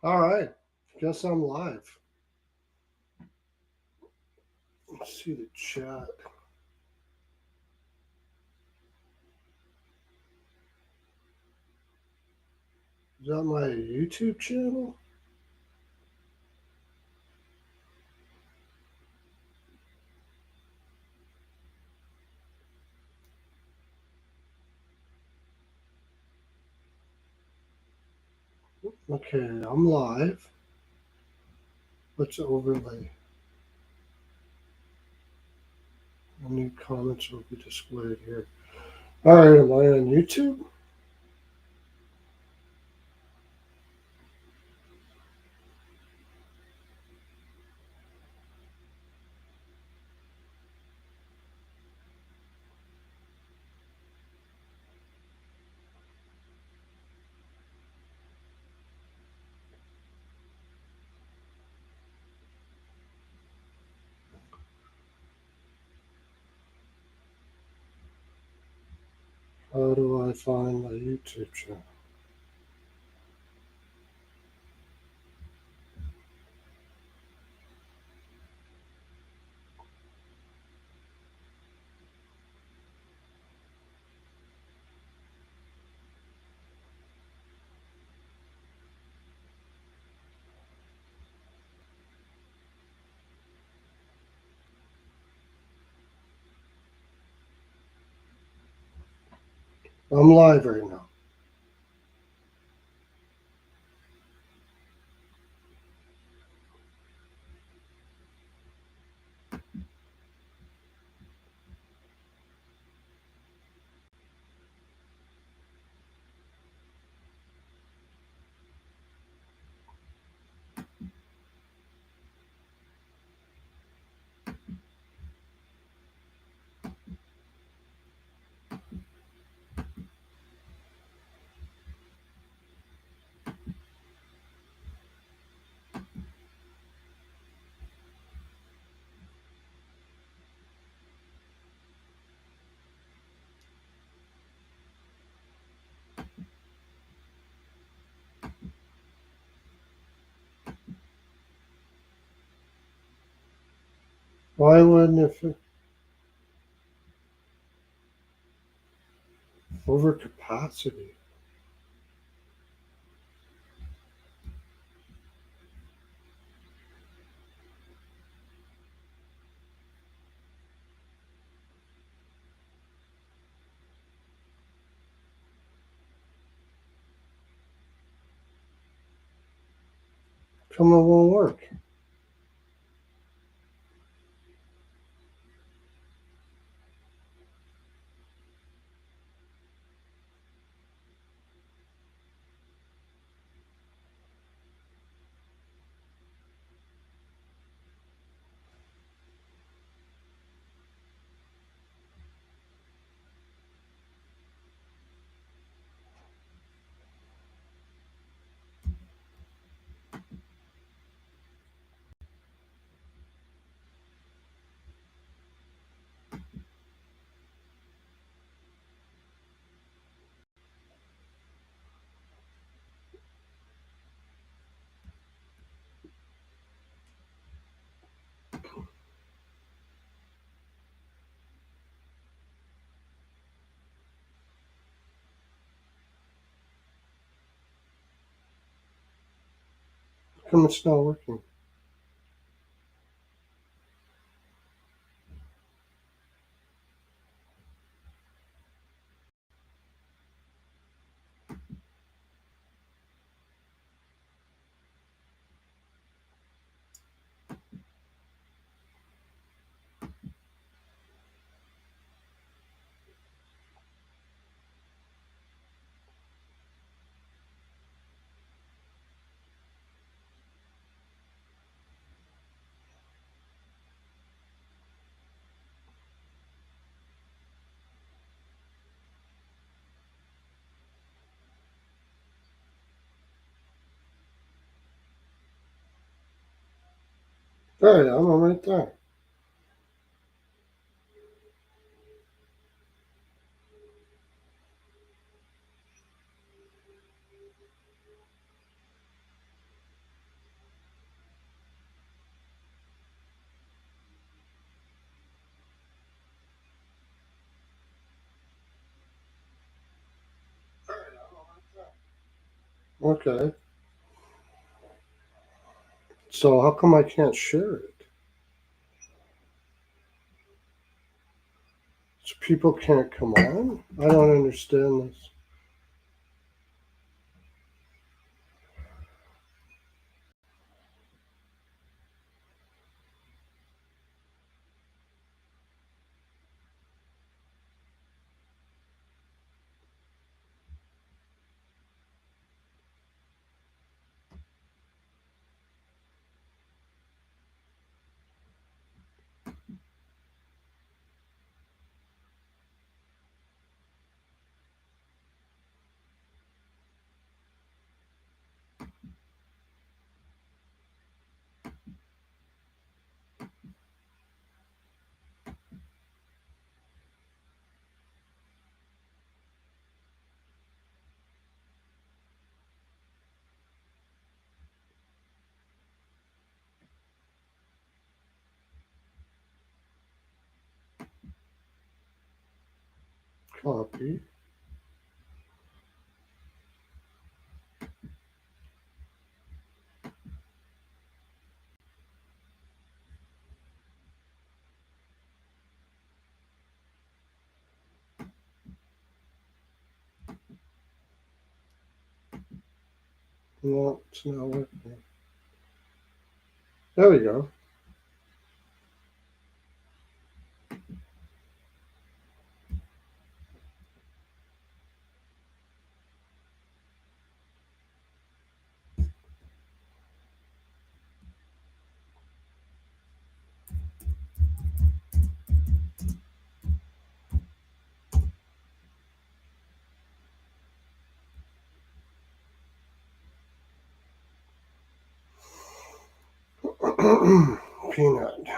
All right. Guess I'm live. Let's see the chat. Is that my YouTube channel? Okay, I'm live. Let's overlay. New comments will be displayed here. All right, am I on YouTube? How do I find my YouTube channel? I'm live right now. Why wouldn't it over capacity? Come it won't work. Come it's not working. There I am. I'm right there. Okay. So how come I can't share it? So people can't come on? I don't understand this. Copy. No, it's not working. There we go. Peanut.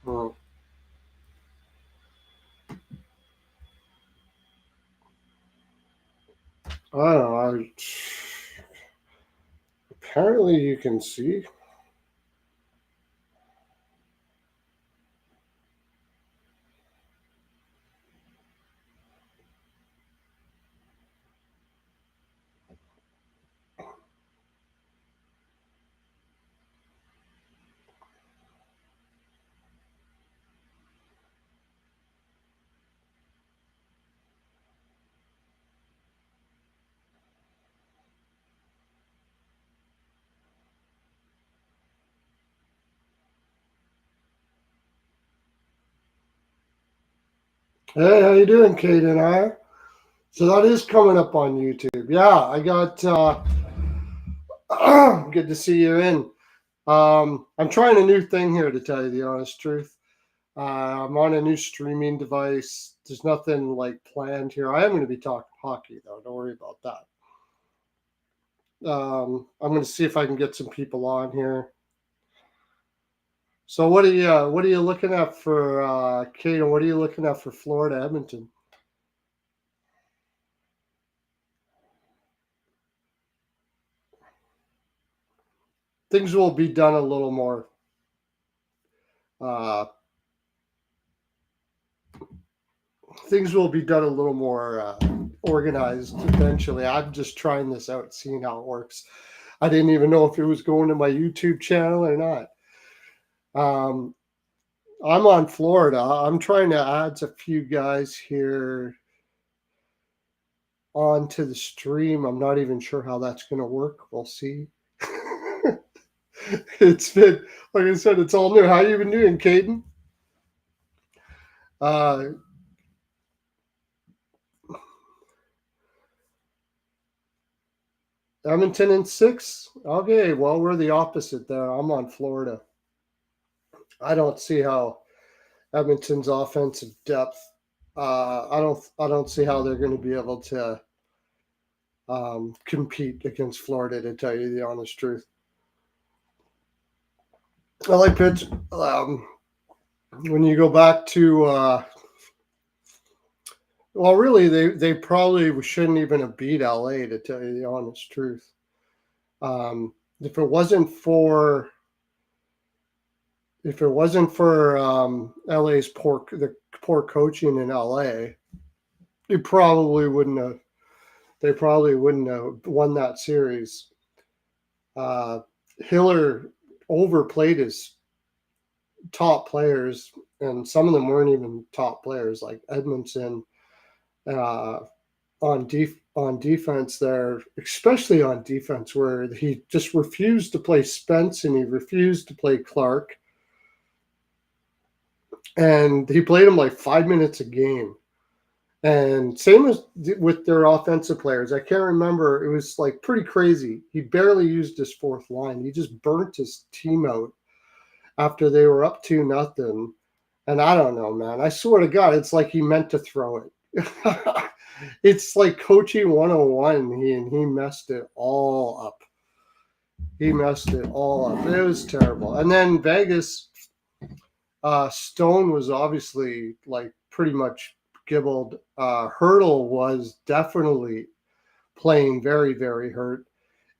Oh, I don't know. Apparently you can see. Hey, how you doing, Kate and I? So that is coming up on YouTube. Yeah, I got good to see you in. I'm trying a new thing here, to tell you the honest truth. I'm on a new streaming device. There's nothing like planned here. I am going to be talking hockey though. Don't worry about that. I'm going to see if I can get some people on here. So what are you looking at for Kate? And what are you looking at for Florida, Edmonton? Things will be done a little more. Uh, things will be done a little more organized eventually. I'm just trying this out, seeing how it works. I didn't even know if it was going to my YouTube channel or not. Um, I'm on Florida. I'm trying to add a few guys here onto the stream. I'm not even sure how that's going to work. We'll see. It's been, like I said, it's all new. How you been doing, Caden? Uh, Edmonton in 6. Okay, well, we're the opposite there. I'm on Florida. I don't see how. Edmonton's offensive depth. I don't see how they're going to be able to compete against Florida, to tell you the honest truth. I like pitch. When you go back to, well, really, they probably shouldn't even have beat LA, to tell you the honest truth. If it wasn't for LA's poor coaching in LA, they probably wouldn't have won that series. Hiller overplayed his top players, and some of them weren't even top players, like Edmondson. On defense there, especially on defense, where he just refused to play Spence and he refused to play Clark. And he played him like 5 minutes a game. And same as with their offensive players. I can't remember. It was like pretty crazy. He barely used his fourth line. He just burnt his team out after they were up 2-0. And I don't know, man. I swear to God, it's like he meant to throw it. It's like coaching 101. He messed it all up. He messed it all up. It was terrible. And then Vegas, Stone was obviously like pretty much gibbled. Hurdle was definitely playing very, very hurt.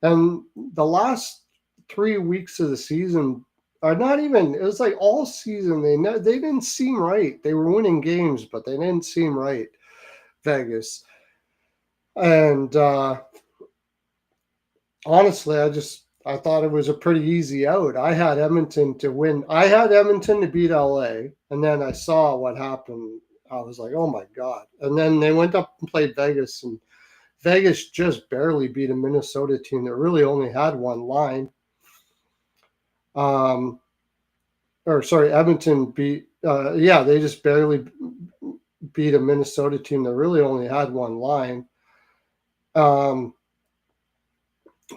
And the last 3 weeks of the season are not even, it was like all season, they didn't seem right. They were winning games, but they didn't seem right, Vegas. And honestly, I thought it was a pretty easy out. I had Edmonton to win. I had Edmonton to beat LA, and then I saw what happened. I was like, oh my God. And then they went up and played Vegas, and Vegas just barely beat a Minnesota team that really only had one line. Edmonton beat, they just barely beat a Minnesota team that really only had one line.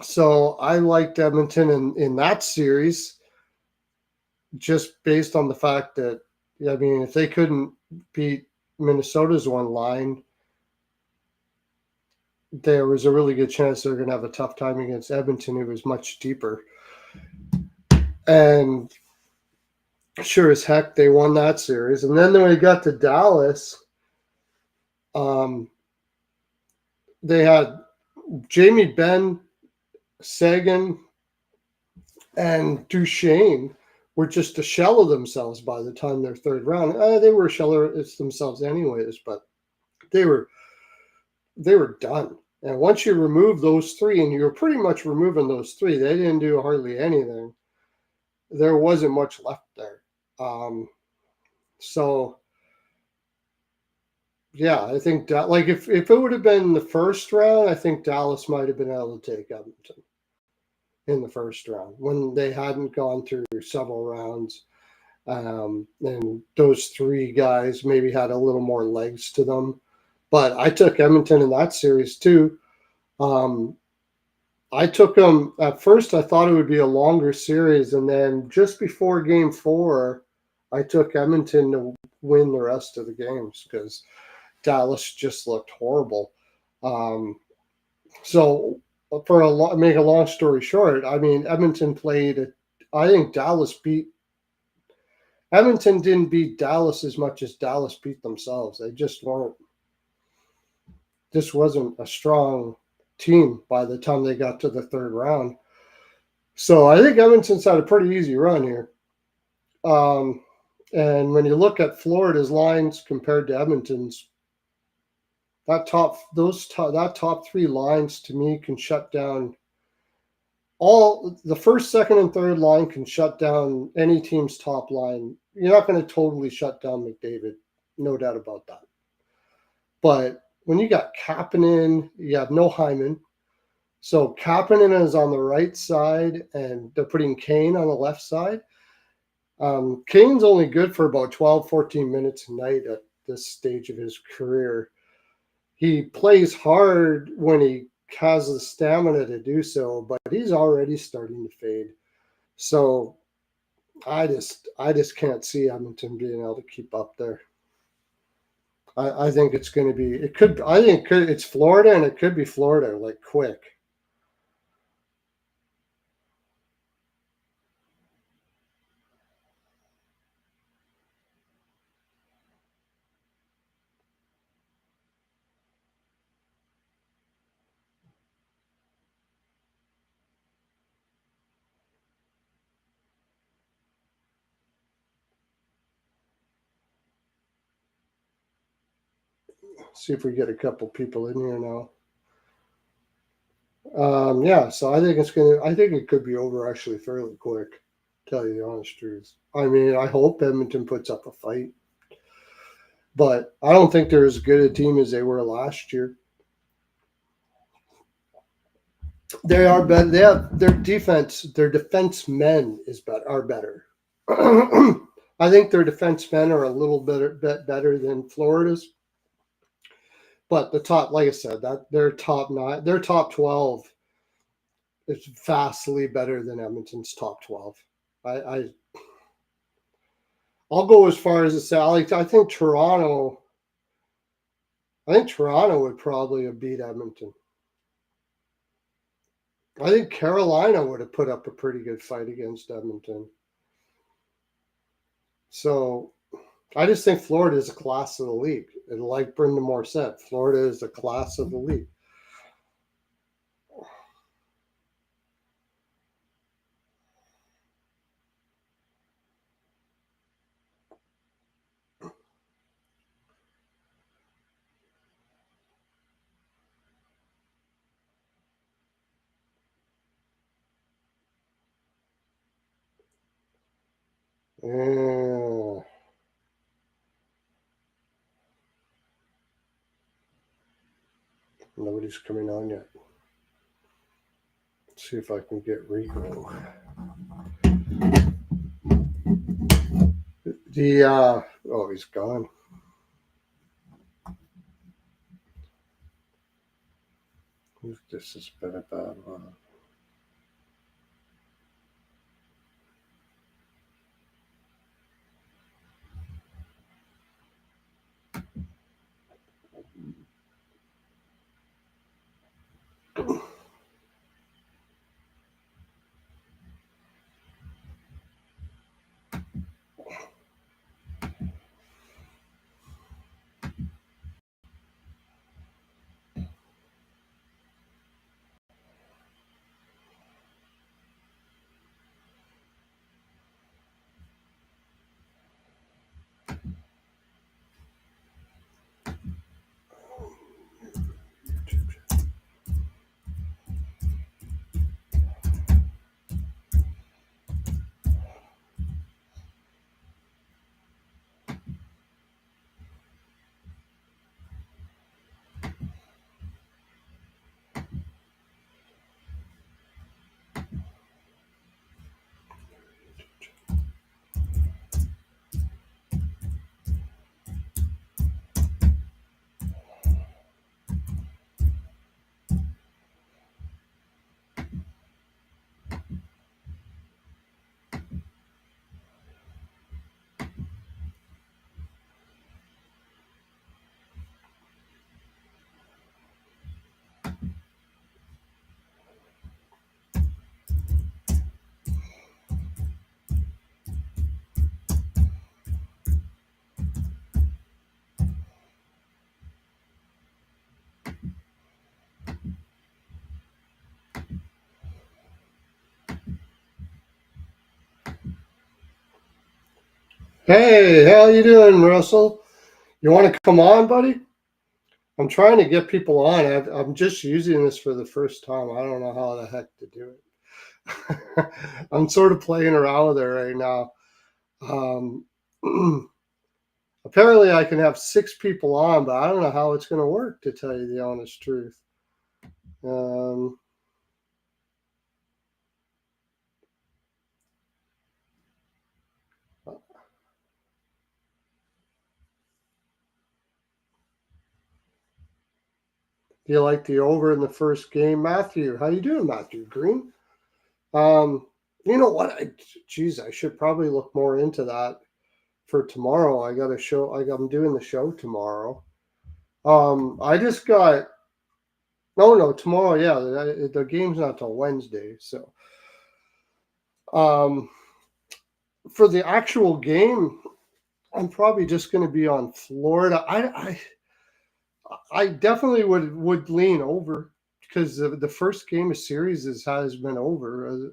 So I liked Edmonton in that series, just based on the fact that, I mean, if they couldn't beat Minnesota's one line, there was a really good chance they're going to have a tough time against Edmonton, who was much deeper. And sure as heck, they won that series. And then when we got to Dallas, they had Jamie Benn, Sagan, and Duchesne were just a shell of themselves by the time their third round. They were a shell of themselves anyways, but they were done. And once you remove those three, and you were pretty much removing those three, they didn't do hardly anything. There wasn't much left there. So yeah, I think that, like, if it would have been the first round, I think Dallas might have been able to take Edmonton in the first round when they hadn't gone through several rounds. And those three guys maybe had a little more legs to them. But I took Edmonton in that series too. I took them at first. I thought it would be a longer series, and then just before Game 4, I took Edmonton to win the rest of the games because Dallas just looked horrible. So, make a long story short, I mean, Edmonton played. I think Edmonton didn't beat Dallas as much as Dallas beat themselves. They just weren't. This wasn't a strong team by the time they got to the third round. So I think Edmonton's had a pretty easy run here. And when you look at Florida's lines compared to Edmonton's, that top three lines to me can shut down all the first, second, and third line can shut down any team's top line. You're not going to totally shut down McDavid, no doubt about that. But when you got Kapanen, you have no Hyman. So Kapanen is on the right side, and they're putting Kane on the left side. Kane's only good for about 12, 14 minutes a night at this stage of his career. He plays hard when he has the stamina to do so, but he's already starting to fade. So I just can't see Edmonton being able to keep up there. I think it's going to be. It could. I think it could. It's Florida, and it could be Florida like quick. See if we get a couple people in here now. Yeah, so I think it's gonna. I think it could be over actually fairly quick. Tell you the honest truth. I mean, I hope Edmonton puts up a fight, but I don't think they're as good a team as they were last year. They are better. They have their defense. Their defense men are better. I think their defense men are a little bit better than Florida's. But the top, like I said, that their top nine, their top 12 is vastly better than Edmonton's top 12. I I'll go as far as to say I think Toronto. I think Toronto would probably have beat Edmonton. I think Carolina would have put up a pretty good fight against Edmonton. So I just think Florida is a class of the league. And like Brendan Moore said, Florida is a class of the league. Yeah. Nobody's coming on yet. Let's see if I can get Rico. Oh, he's gone. This has been a bad one. Hey, how you doing, Russell? You want to come on, buddy? I'm trying to get people on. I'm just using this for the first time. I don't know how the heck to do it. I'm sort of playing around with it right now. Um, apparently, I can have 6 people on, but I don't know how it's going to work, to tell you the honest truth. Um, do you like the over in the first game, Matthew? How you doing, Matthew Green? Um, You know what? I should probably look more into that for tomorrow. I got a show. I'm doing the show tomorrow. I just got. No, tomorrow. Yeah, the game's not till Wednesday. So, um, for the actual game, I'm probably just going to be on Florida. I definitely would lean over because the first game of series has been over,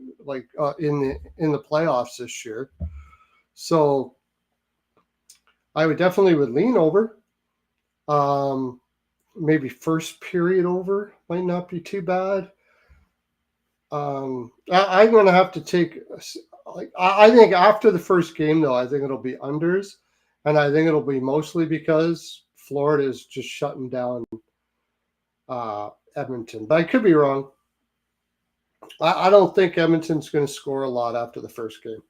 in the playoffs this year. So I would lean over. Um, Maybe first period over might not be too bad. I'm going to have to take. I think after the first game, though, I think it'll be unders, and I think it'll be mostly because Florida is just shutting down Edmonton. But I could be wrong. I don't think Edmonton's going to score a lot after the first game,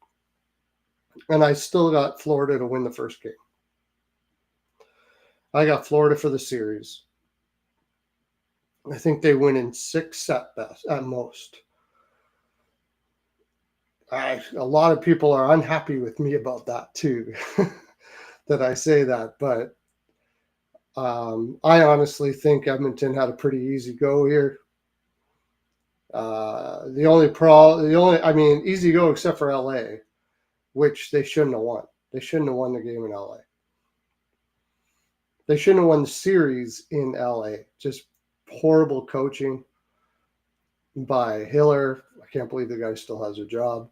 and I still got Florida to win the first game. I got Florida for the series. I think they win in 6 at best, at most. A lot of people are unhappy with me about that too, that I say that. But I honestly think Edmonton had a pretty easy go here. I mean, easy go except for LA, which they shouldn't have won. They shouldn't have won the game in LA. They shouldn't have won the series in LA. Just horrible coaching by Hiller. I can't believe the guy still has a job.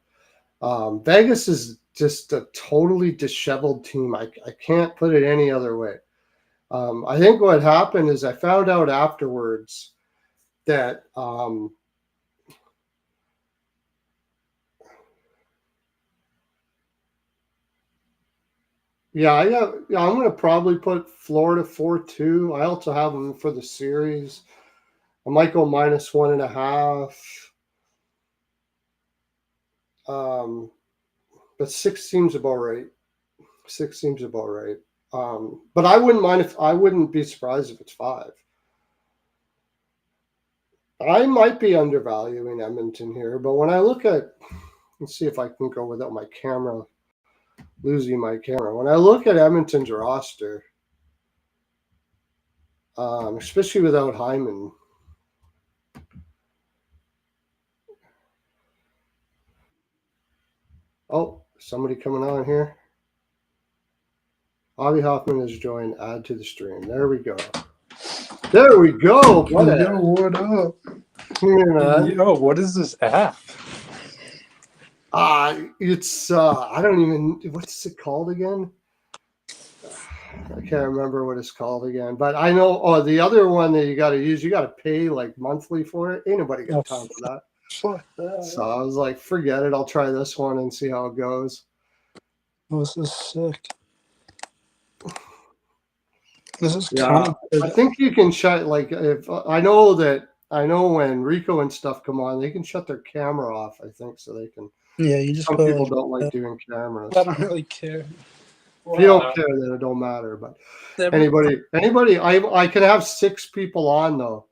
Vegas is just a totally disheveled team. I can't put it any other way. I think what happened is I found out afterwards that I'm going to probably put Florida 4-2. I also have them for the series. I might go -1.5. But 6 seems about right. 6 seems about right. But I wouldn't be surprised if it's 5. I might be undervaluing Edmonton here, but when I look at, let's see if I can go without my camera, losing my camera. When I look at Edmonton's roster, especially without Hyman, oh, somebody coming on here. Avi Hoffman has joined. Add to the stream. There we go. There we go. What up? Yo, what is this app? It's I don't even, what's it called again? I can't remember what it's called again, but I know the other one that you got to use, you got to pay like monthly for it. Ain't nobody got time for that. Fuck that. So I was like, forget it. I'll try this one and see how it goes. Oh, this is sick. This is I think you can shut, like, if I know when Rico and stuff come on, they can shut their camera off, I think, so they can. Yeah, you just some people don't like doing cameras. I don't really care. If you don't care, then it don't matter. But anybody, I can have 6 people on though.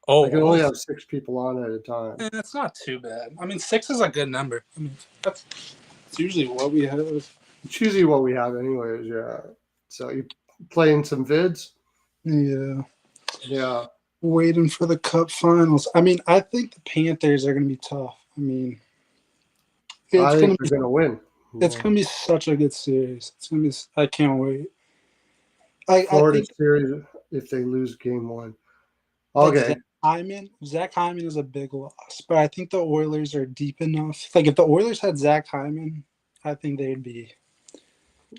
Oh, I can only have 6 people on at a time. That's not too bad. I mean, 6 is a good number. I mean, that's usually what we have. It's usually what we have, anyways. Yeah. So you playing some vids? Yeah. Yeah. Waiting for the Cup Finals. I mean, I think the Panthers are going to be tough. I mean, I think they're going to win. It's going to be such a good series. It's going to be. I can't wait. Florida series if they lose game 1. Okay. Zach Hyman is a big loss, but I think the Oilers are deep enough. Like if the Oilers had Zach Hyman, I think they'd be.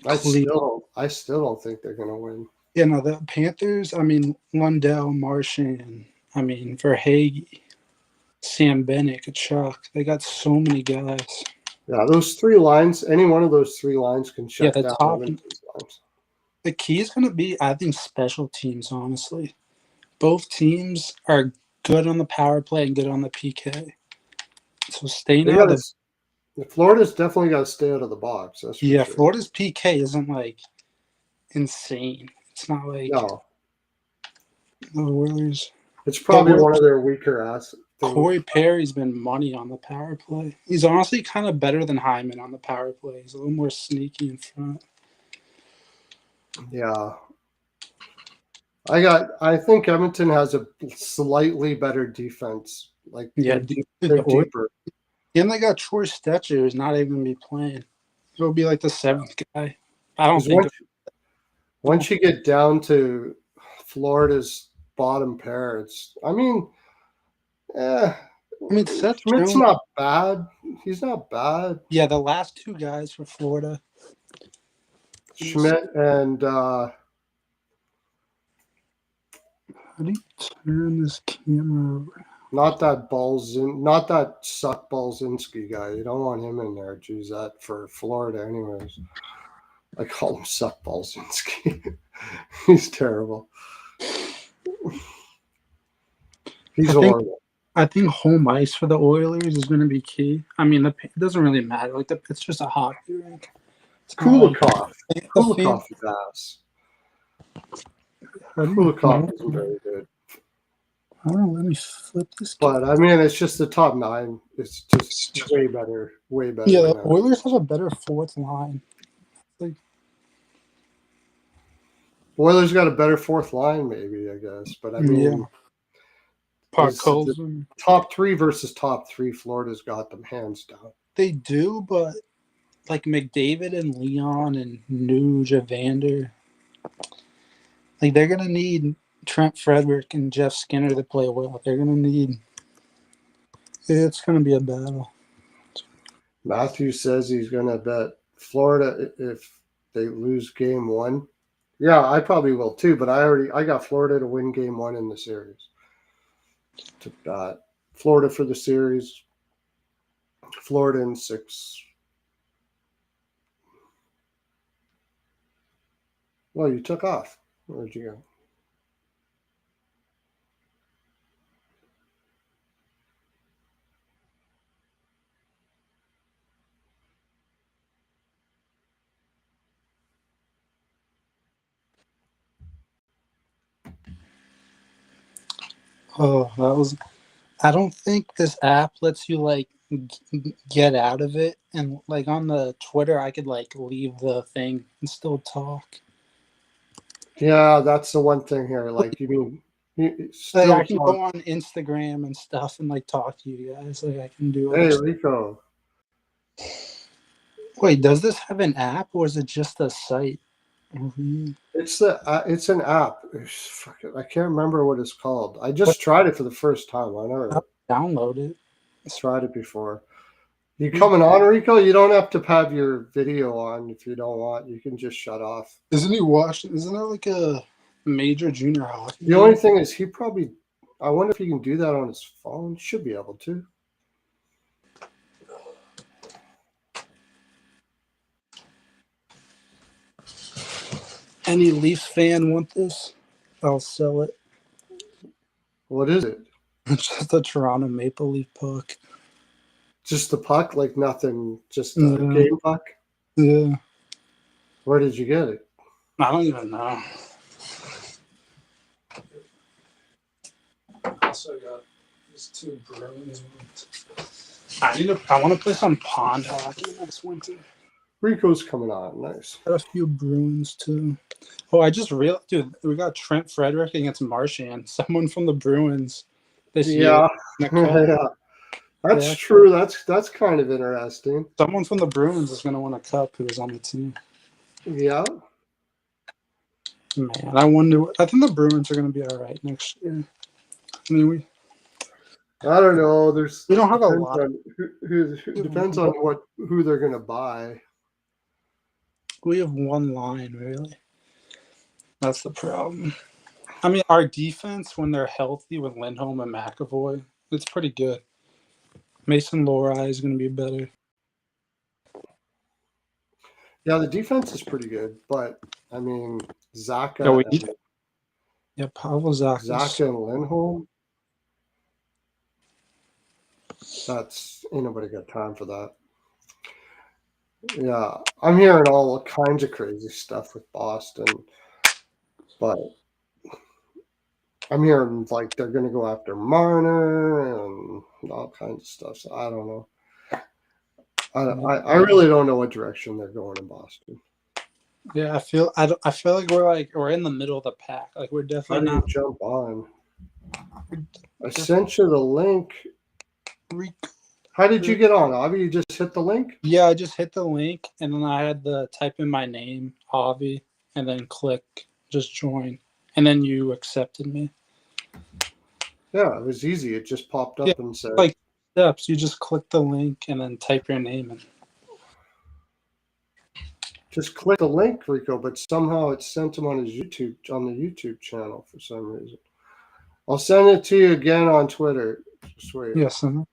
I still don't think they're going to win. Yeah, no, the Panthers. I mean, Lundell, Marchand. I mean, Verhaeghe, Sam Bennett, Kachuk. They got so many guys. Yeah, those 3 lines. Any one of those 3 lines can shut down lines. The key is going to be, I think, special teams. Honestly, both teams are good on the power play and good on the PK. So staying out of Florida's definitely got to stay out of the box. That's for sure. Florida's PK isn't like insane. It's not like no. The Oilers. It's probably one of their weaker Corey Perry's been money on the power play. He's honestly kind of better than Hyman on the power play. He's a little more sneaky in front. Yeah. I think Edmonton has a slightly better defense. Like Yeah, they're deeper. And they got Troy Stetcher who's not even gonna be playing. He'll be like the 7th guy. I don't think once you get down to Florida's bottom pair, Seth Schmidt's Jones, not bad. He's not bad. yeah, the last 2 guys for Florida. Schmidt and how do you turn this camera over? not that Suck Balzinski guy. You don't want him in there. Geez, that for Florida anyways. I call him Suck Balzinski. He's terrible. He's horrible. I think home ice for the Oilers is going to be key. I mean, it doesn't really matter. Like it's just a hockey rink. Kulikov. Kulikov is ass. Kulikov isn't very good. Oh, let me flip this. But I mean, it's just the top 9. It's just way better. Way better. Yeah, the Oilers have a better 4th line. Like, Oilers got a better 4th line, maybe, I guess. But I mean, top 3 versus top 3, Florida's got them hands down. They do, but like McDavid and Leon and Nuge, Evander, like they're gonna need Trent Frederick and Jeff Skinner to play well. They're gonna need. It's gonna be a battle. Matthew says he's gonna bet Florida if they lose game 1. Yeah, I probably will too. But I got Florida to win game 1 in the series. Took that. Florida for the series. Florida in 6. Well, you took off. Where'd you go? Oh, that was. I don't think this app lets you like get out of it, and like on the Twitter, I could like leave the thing and still talk. Yeah, that's the one thing here. Like, you mean I can go on Instagram and stuff and like talk to you guys. Like I can do. Hey, Rico. Wait, does this have an app or is it just a site? Mm-hmm. It's an app. I can't remember what it's called. I just tried it for the first time. I never download it. Tried it before. You coming on, Rico? You don't have to have your video on if you don't want. You can just shut off. Isn't he watching? Isn't that like a major junior hockey? The only thing is I wonder if he can do that on his phone. Should be able to. Any Leafs fan want this? I'll sell it. What is it? It's just a Toronto Maple Leaf puck. Just the puck? Like nothing, just a game puck? Yeah. Where did you get it? I don't even know. I also got these 2 Bruins. I want to play some pond hockey next winter. Rico's coming on. Nice. Got a few Bruins too. Oh, I just realized, dude, we got Trent Frederick against Marchand. Someone from the Bruins this year. Yeah. That's true. That's kind of interesting. Someone from the Bruins is going to win a cup who was on the team. Yeah. Man, I think the Bruins are going to be all right next year. I mean, I don't know. We don't have a lot. Who depends on who they're going to buy. We have one line, really. That's the problem. I mean, our defense, when they're healthy with Lindholm and McAvoy, it's pretty good. Mason Lohrei is going to be better. Yeah, the defense is pretty good, but I mean, Zacha Pavel Zacha. Zacha and Lindholm. Ain't nobody got time for that. Yeah, I'm hearing all kinds of crazy stuff with Boston, but I'm hearing like they're going to go after Marner and all kinds of stuff. So I don't know. I really don't know what direction they're going in Boston. Yeah, I feel like we're in the middle of the pack. Like we're How definitely do you not. jump on? I sent you the link. How did you get on, Avi? You just hit the link? Yeah, I just hit the link and then I had to type in my name, Avi, and then click just join, and then you accepted me. Yeah, it was easy. It just popped Yeah, up and said, like steps. You just click the link and then type your name in. just click the link, Rico, but somehow it sent him on the YouTube channel for some reason. I'll send it to you again on Twitter. Sweet. Yes, and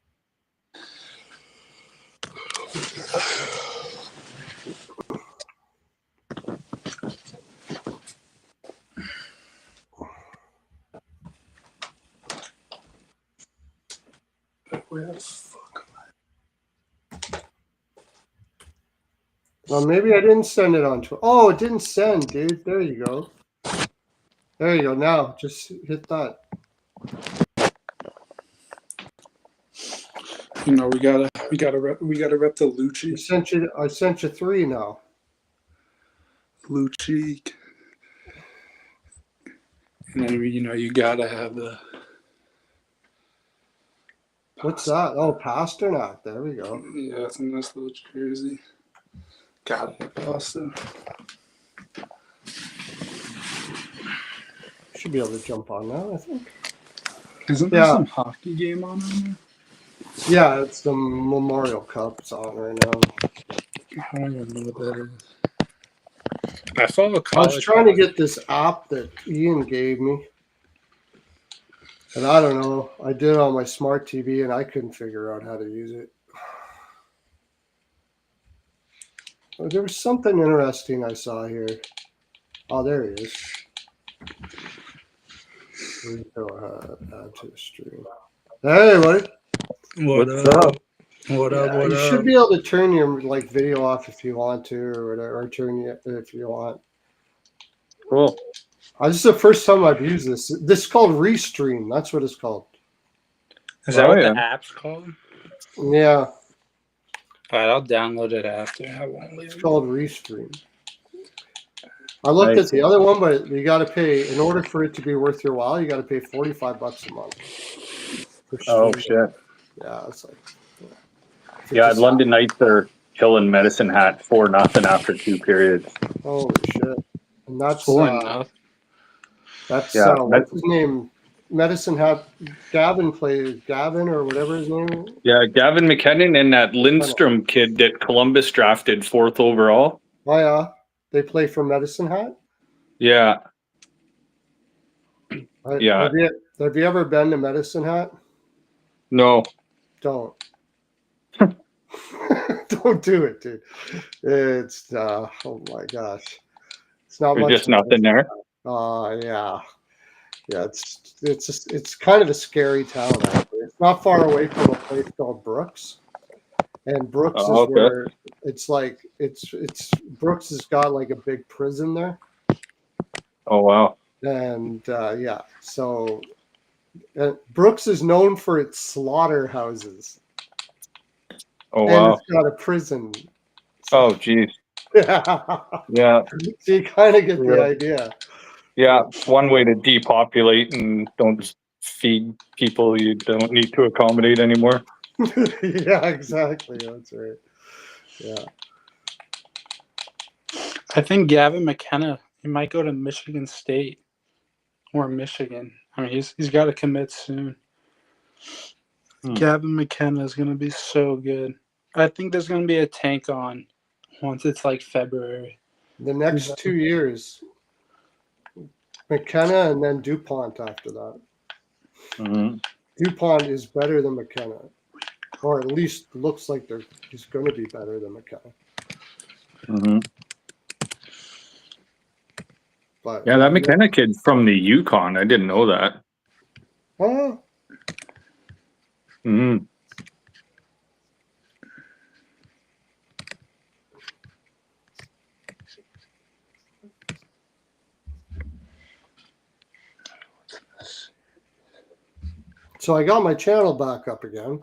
Well, maybe I didn't send it on Twitter. Oh, it didn't send, dude. There you go. There you go. Now just hit that. you know we gotta rep the Lucci. I sent you 3 now. Lucci, and then you gotta have the. What's that? Oh, Pasternak. There we go. Yeah, it's a nice little jersey. Gotta have Pasta. Should be able to jump on now, I think. Isn't there some hockey game on there? Yeah, it's the Memorial Cup's on right now. I don't even know what that is. I follow I was college. trying to get this app that Ian gave me. And I don't know. I did it on my smart TV and I couldn't figure out how to use it. There was something interesting I saw here. Oh, there he is. Rico, add to the stream. Hey, buddy. What's up? What up? What You up? should be able to turn your video off if you want to, or whatever, or turn it if you want. Cool. This is the first time I've used this. This is called Restream. That's what it's called. Is that what yeah. the app's called? Yeah. All right, I'll download it after. I won't leave. It's called Restream. I looked at the other one, but you got to pay in order for it to be worth your while. You got to pay $45 a month. Oh shit. Yeah, it's like. Yeah, London Knights are killing Medicine Hat 4-0 after 2 periods. Holy shit! And that's What's what's his name? Medicine Hat. Gavin or whatever his name. Yeah, Gavin McKinnon and that Lindstrom kid that Columbus drafted 4th overall. Oh yeah, they play for Medicine Hat. Yeah. Yeah. Have you ever been to Medicine Hat? No. Don't. Don't do it, dude. It's oh my gosh, it's not There's much. just nothing there. Yeah. It's kind of a scary town. Actually, it's not far away from a place called Brooks, and Brooks is where it's like it's Brooks has got like a big prison there. Oh wow. And so Brooks is known for its slaughterhouses. Oh and wow. It's got a prison. Oh geez. Yeah. So you kind of get the idea. Yeah, it's one way to depopulate and don't feed people you don't need to accommodate anymore. Yeah, exactly. That's right. Yeah. I think Gavin McKenna, he might go to Michigan State or Michigan. I mean, he's got to commit soon. Gavin McKenna is going to be so good. I think there's going to be a tank on once it's like February. The next 2 years, McKenna and then DuPont after that. Mm-hmm. DuPont is better than McKenna, or at least looks like he's going to be better than McKenna. Mm-hmm. But yeah, that McKenna kid from the Yukon. I didn't know that. Oh. Mm-hmm. So I got my channel back up again.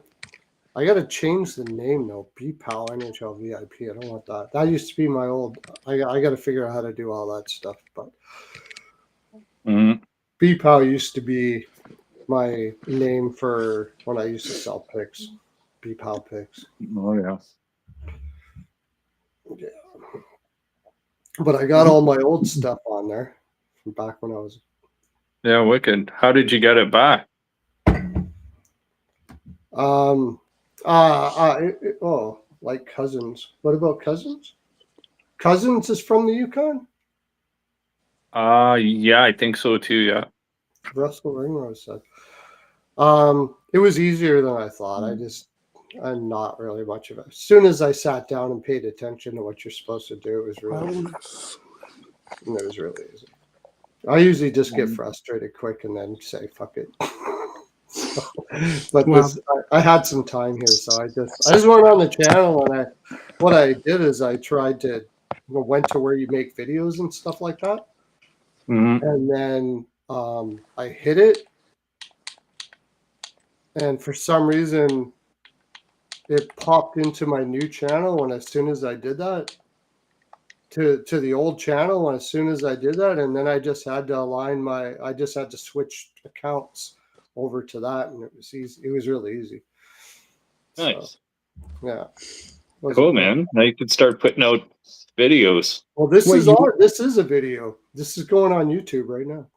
I got to change the name though. BPAL NHL VIP. I don't want that. That used to be my old. I got to figure out how to do all that stuff. But BPAL used to be my name for when I used to sell picks. BPAL picks. Oh yeah. Yeah. But I got all my old stuff on there from back when I was. Yeah, wicked. How did you get it back? Oh, like Cousins. What about Cousins? Cousins is from the Yukon? Yeah, I think so too, yeah. Russell Ringrose said. It was easier than I thought. I'm not really much of it. As soon as I sat down and paid attention to what you're supposed to do, it was really easy. I usually just get frustrated quick and then say, fuck it. But I had some time here, so I just went on the channel and what I did is I tried to went to where you make videos and stuff like that, and then I hit it, and for some reason it popped into my new channel, and as soon as I did that to the old channel, and as soon as I did that, and then I just had to I just had to switch accounts over to that, and it was easy. It was really easy. Nice. So, yeah. Cool, man. Now you can start putting out videos. Well, this is a video. This is going on YouTube right now.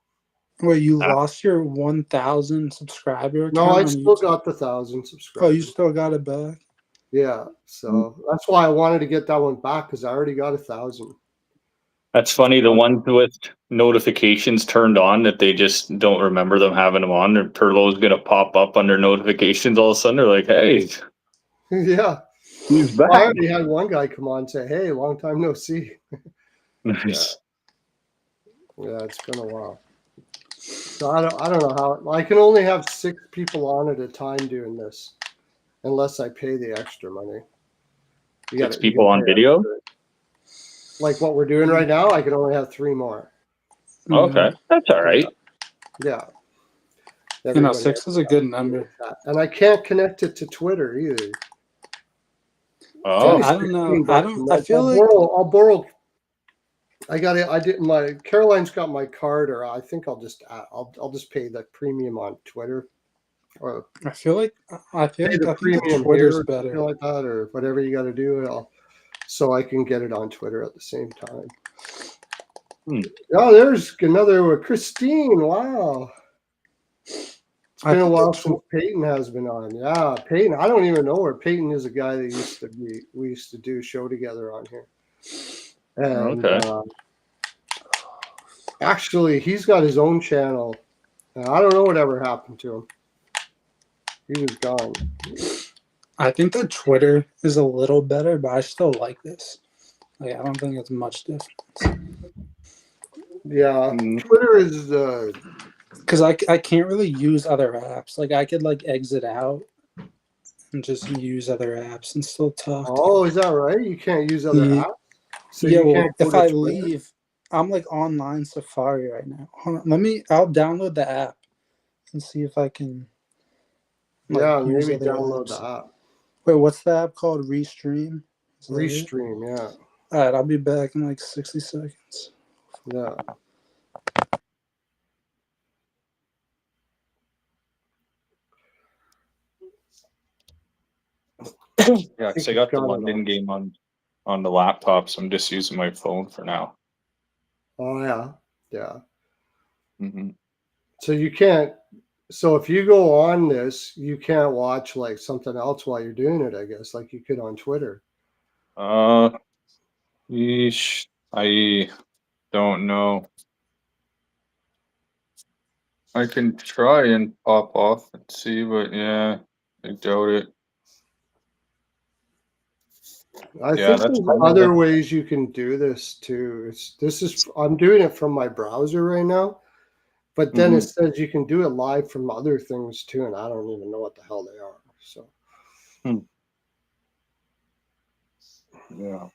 Wait, you lost your 1,000 subscriber account? No, I still got the 1,000 subscribers. Oh, you still got it back? Yeah. So that's why I wanted to get that one back, because I already got 1,000. That's funny. The ones with notifications turned on that they just don't remember them having them on. Their Turlo's gonna pop up under notifications all of a sudden. They're like, "Hey, Yeah. he's back." I already had one guy come on and say, "Hey, long time no see." Nice. Yeah, it's been a while. So I don't know how. I can only have 6 people on at a time doing this, unless I pay the extra money. 6 people on video. Like what we're doing right now, I can only have 3 more. Okay, that's all right. Yeah. 6 is a good number. And I can't connect it to Twitter either. Oh, I don't know. I feel like I'll borrow. I did my Caroline's got my card, or I think I'll just pay the premium on Twitter, or I think the premium Twitter's here, better, something like that, or whatever you got to do, so I can get it on Twitter at the same time. Oh, there's another Christine. Wow. It's been a while since Peyton has been on. Yeah, Peyton. I don't even know her. Peyton is a guy that we used to do a show together on here. And actually, he's got his own channel. I don't know whatever happened to him. He was gone. I think the Twitter is a little better, but I still like this. Like, I don't think it's much difference. Yeah, Twitter is because I can't really use other apps. Like, I could exit out and just use other apps and still talk. Oh, is that right? You can't use other apps? So yeah, well, if I leave, I'm online Safari right now. Hold on, I'll download the app and see if I can. Yeah, maybe download the app. Wait, what's the app called? Restream? Restream, yeah. All right, I'll be back in 60 seconds. Yeah. Yeah, because I got the London game on the laptop, so I'm just using my phone for now. Oh yeah, yeah. So you can't. So if you go on this, you can't watch something else while you're doing it. I guess like you could on Twitter. Yeesh, I don't know. I can try and pop off and see, but yeah, I doubt it. I think there's other ways you can do this too. I'm doing it from my browser right now, but then it says you can do it live from other things too, and I don't even know what the hell they are. So yeah,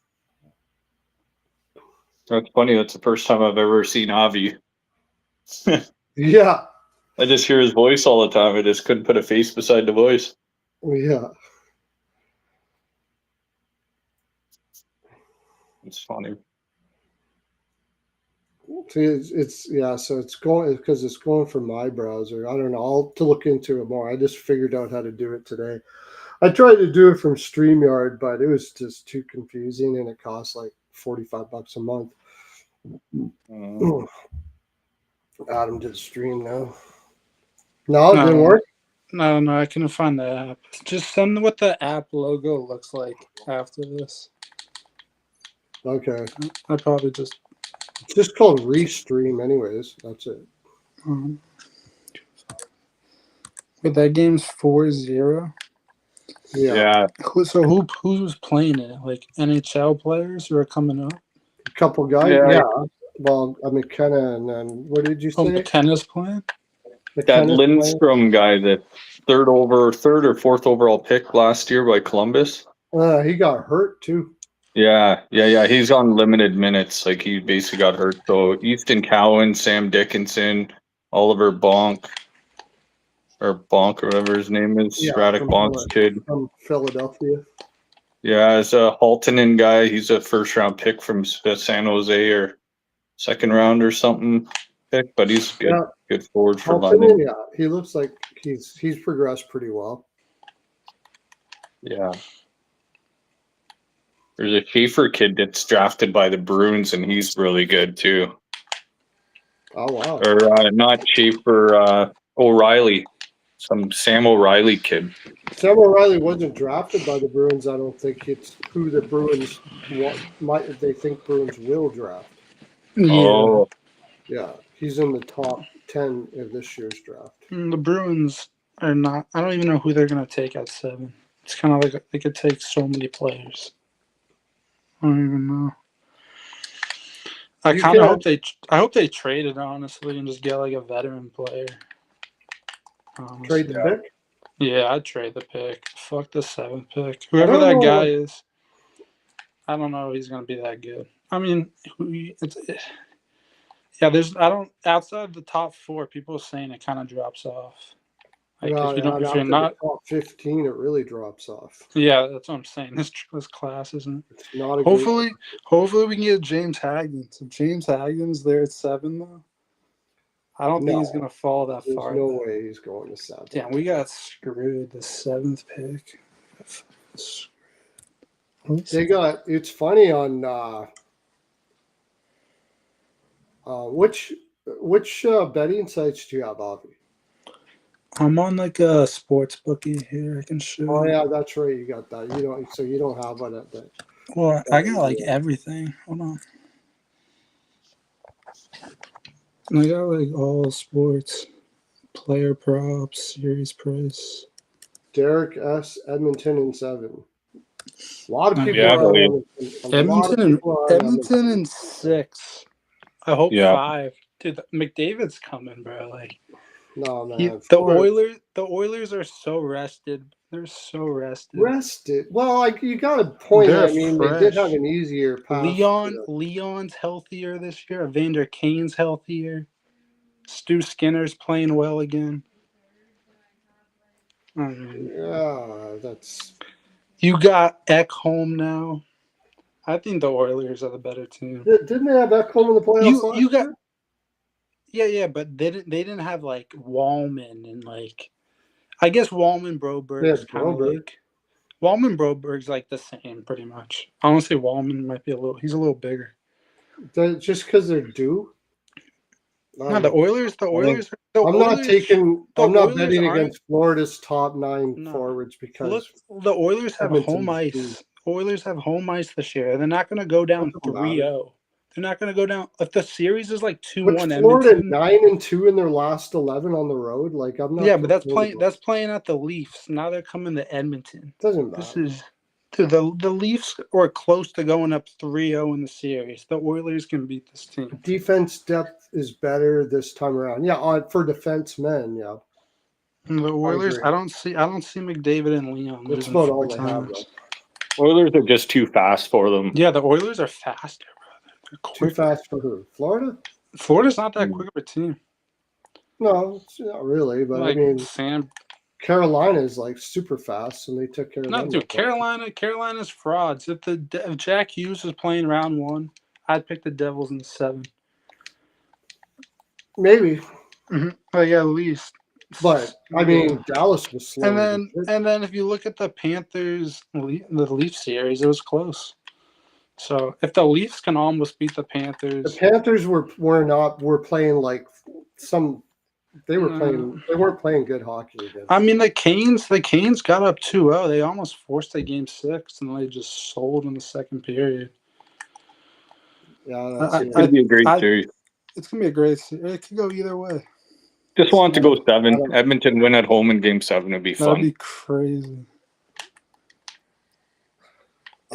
that's funny. That's the first time I've ever seen Avi. Yeah, I just hear his voice all the time. I just couldn't put a face beside the voice. Yeah. It's funny. See, it's yeah. So it's going because it's going from my browser. I don't know. I'll have to look into it more. I just figured out how to do it today. I tried to do it from StreamYard, but it was just too confusing, and it cost like $45 a month. Adam did stream now. No, it didn't work. No, I couldn't find the app. Just send what the app logo looks like after this. Okay, I probably just. it's just called Restream, anyways. That's it. But that game's 4-0. Yeah, So who's playing it? Like NHL players who are coming up? a couple guys. Yeah. Yeah. Well, I mean, McKenna, and then what did you Oh, say? McKenna's playing. That McKenna's playing? Lindstrom guy, the third or fourth overall pick last year by Columbus. He got hurt too. Yeah. He's on limited minutes. Like he basically got hurt. So Easton Cowan, Sam Dickinson, Oliver Bonk, or whatever his name is, Yeah, Radek Bonk's kid. From Philadelphia. Yeah, it's a Haltonen guy. He's a first round pick from San Jose or second round or something pick, but he's good. Yeah. Good forward for Haltonen, London. yeah, he looks like he's progressed pretty well. Yeah. There's a Schaefer kid that's drafted by the Bruins, and he's really good too. Oh wow! Or not Schaefer, O'Reilly, some Sam O'Reilly kid. Sam O'Reilly wasn't drafted by the Bruins. I don't think it's who the Bruins they think Bruins will draft. Oh, Yeah, he's in the top 10 of this year's draft. The Bruins are not. I don't even know who they're gonna take at 7. It's kind of like they could take so many players. I don't even know. I kind of hope they. I hope they trade it honestly and just get like a veteran player. Honestly. Trade the pick? Yeah, I'd trade the pick. Fuck the 7th pick. Whoever that guy is, I don't know if he's gonna be that good. I mean, there's. I don't. Outside of the top 4, people are saying it kind of drops off. Like if you're not top 15, it really drops off. Yeah, that's what I'm saying. This class isn't. It's not a Hopefully we can get James Haggins. If James Haggins there at 7 though, I don't think he's gonna fall that far. There's no way he's going to 7. Damn, we got screwed. The 7th pick. They got. It's funny on which betting sites do you have, Bobby? I'm on like a sports bookie here. I can show. Oh yeah, that's right. You got that. You don't have one at that. Well, I got like everything. Hold on. I got like all sports, player props, series price. Derek S. Edmonton in 7. A lot of people. Edmonton in 6. I hope 5. Dude, McDavid's coming, bro. Like. No, man. The Oilers are so rested. They're so rested. Well, like you got a point. I mean, fresh. They did have an easier path. Leon's healthier this year. Evander Kane's healthier. Stu Skinner's playing well again. Yeah, that's. You got Ekholm now. I think the Oilers are the better team. Didn't they have Ekholm in the playoffs? You got. Yeah, but they didn't have like Wallman and like, I guess Wallman Broberg's kind of like Wallman Broberg's like the same pretty much. I want to say Wallman might be he's a little bigger. Just because they're due. No, the Oilers. I'm not betting against Florida's top 9 forwards because the Oilers have home ice. Oilers have home ice this year. They're not going to go down 3-0. They're not going to go down. If the series is like 2-1, Florida 9-2 in their last 11 on the road. Like I'm not. Yeah, but that's playing at the Leafs. Now they're coming to Edmonton. Doesn't matter. The Leafs are close to going up 3-0 in the series. The Oilers can beat this team. Defense depth is better this time around. Yeah, for defensemen. Yeah. And the Oilers. I don't see McDavid and Leon. That's about all they have. Oilers are just too fast for them. Yeah, the Oilers are faster. Too fast for who? Florida? Florida's not that quick of a team. No, it's not really. But I Like mean, Sam. Carolina is like super fast, and they took care of No, them. dude, Carolina's frauds. If Jack Hughes was playing round 1, I'd pick the Devils in 7. Maybe, Like at least. but I mean, Dallas was slow. And then if you look at the Panthers, the Leaf series, it was close. So if the Leafs can almost beat the The Panthers, Panthers were playing like some. They weren't playing good hockey against. I mean the Canes got up 2-0. They almost forced a game 6, and they just sold in the second period. Yeah, It's going to be a great series. It's gonna be a great series. It could go either way. Just want to go 7. Edmonton win at home in Game 7 would be fun. That'd be crazy.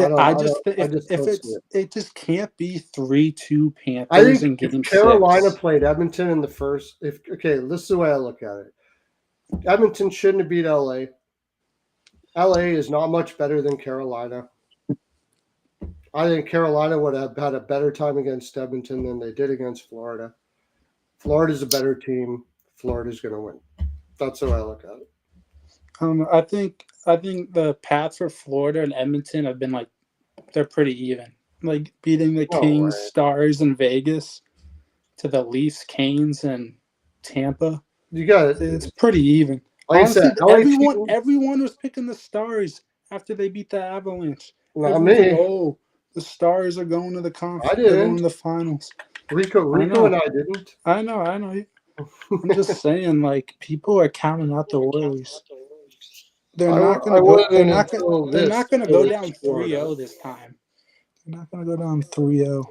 It just can't be 3-2 Panthers. I think in Game if Carolina 6. played Edmonton in the first, this is the way I look at it. Edmonton shouldn't have beat LA. LA is not much better than Carolina. I think Carolina would have had a better time against Edmonton than they did against Florida. Florida's a better team. Florida's going to win. That's how I look at it. I think the paths for Florida and Edmonton have been like they're pretty even. Like beating the Kings, Stars, and Vegas to the Leafs, Canes, and Tampa. You got it. It's pretty even. Like Honestly, I said, everyone was picking the Stars after they beat the Avalanche. Not me. Like, the Stars are going to the conference. I didn't. They're going to the finals. Rico and I didn't. I know. I'm just saying, like, people are counting out the Oilers. They're not going to go. They're not going to go down 3-0 this time. They're not going to go down 3-0.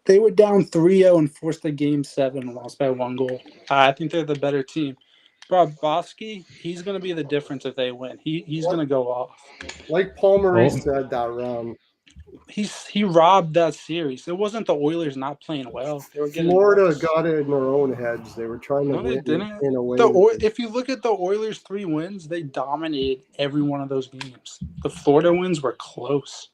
They were down 3-0 and forced a Game 7 and lost by 1 goal. I think they're the better team. Bobrovsky, he's going to be the difference if they win. He's going to go off. Like Paul Maurice said that round. He robbed that series. It wasn't the Oilers not playing well. They were Florida got it in their own heads. They were trying to win in a way. If you look at the Oilers' 3 wins, they dominated every one of those games. The Florida wins were close.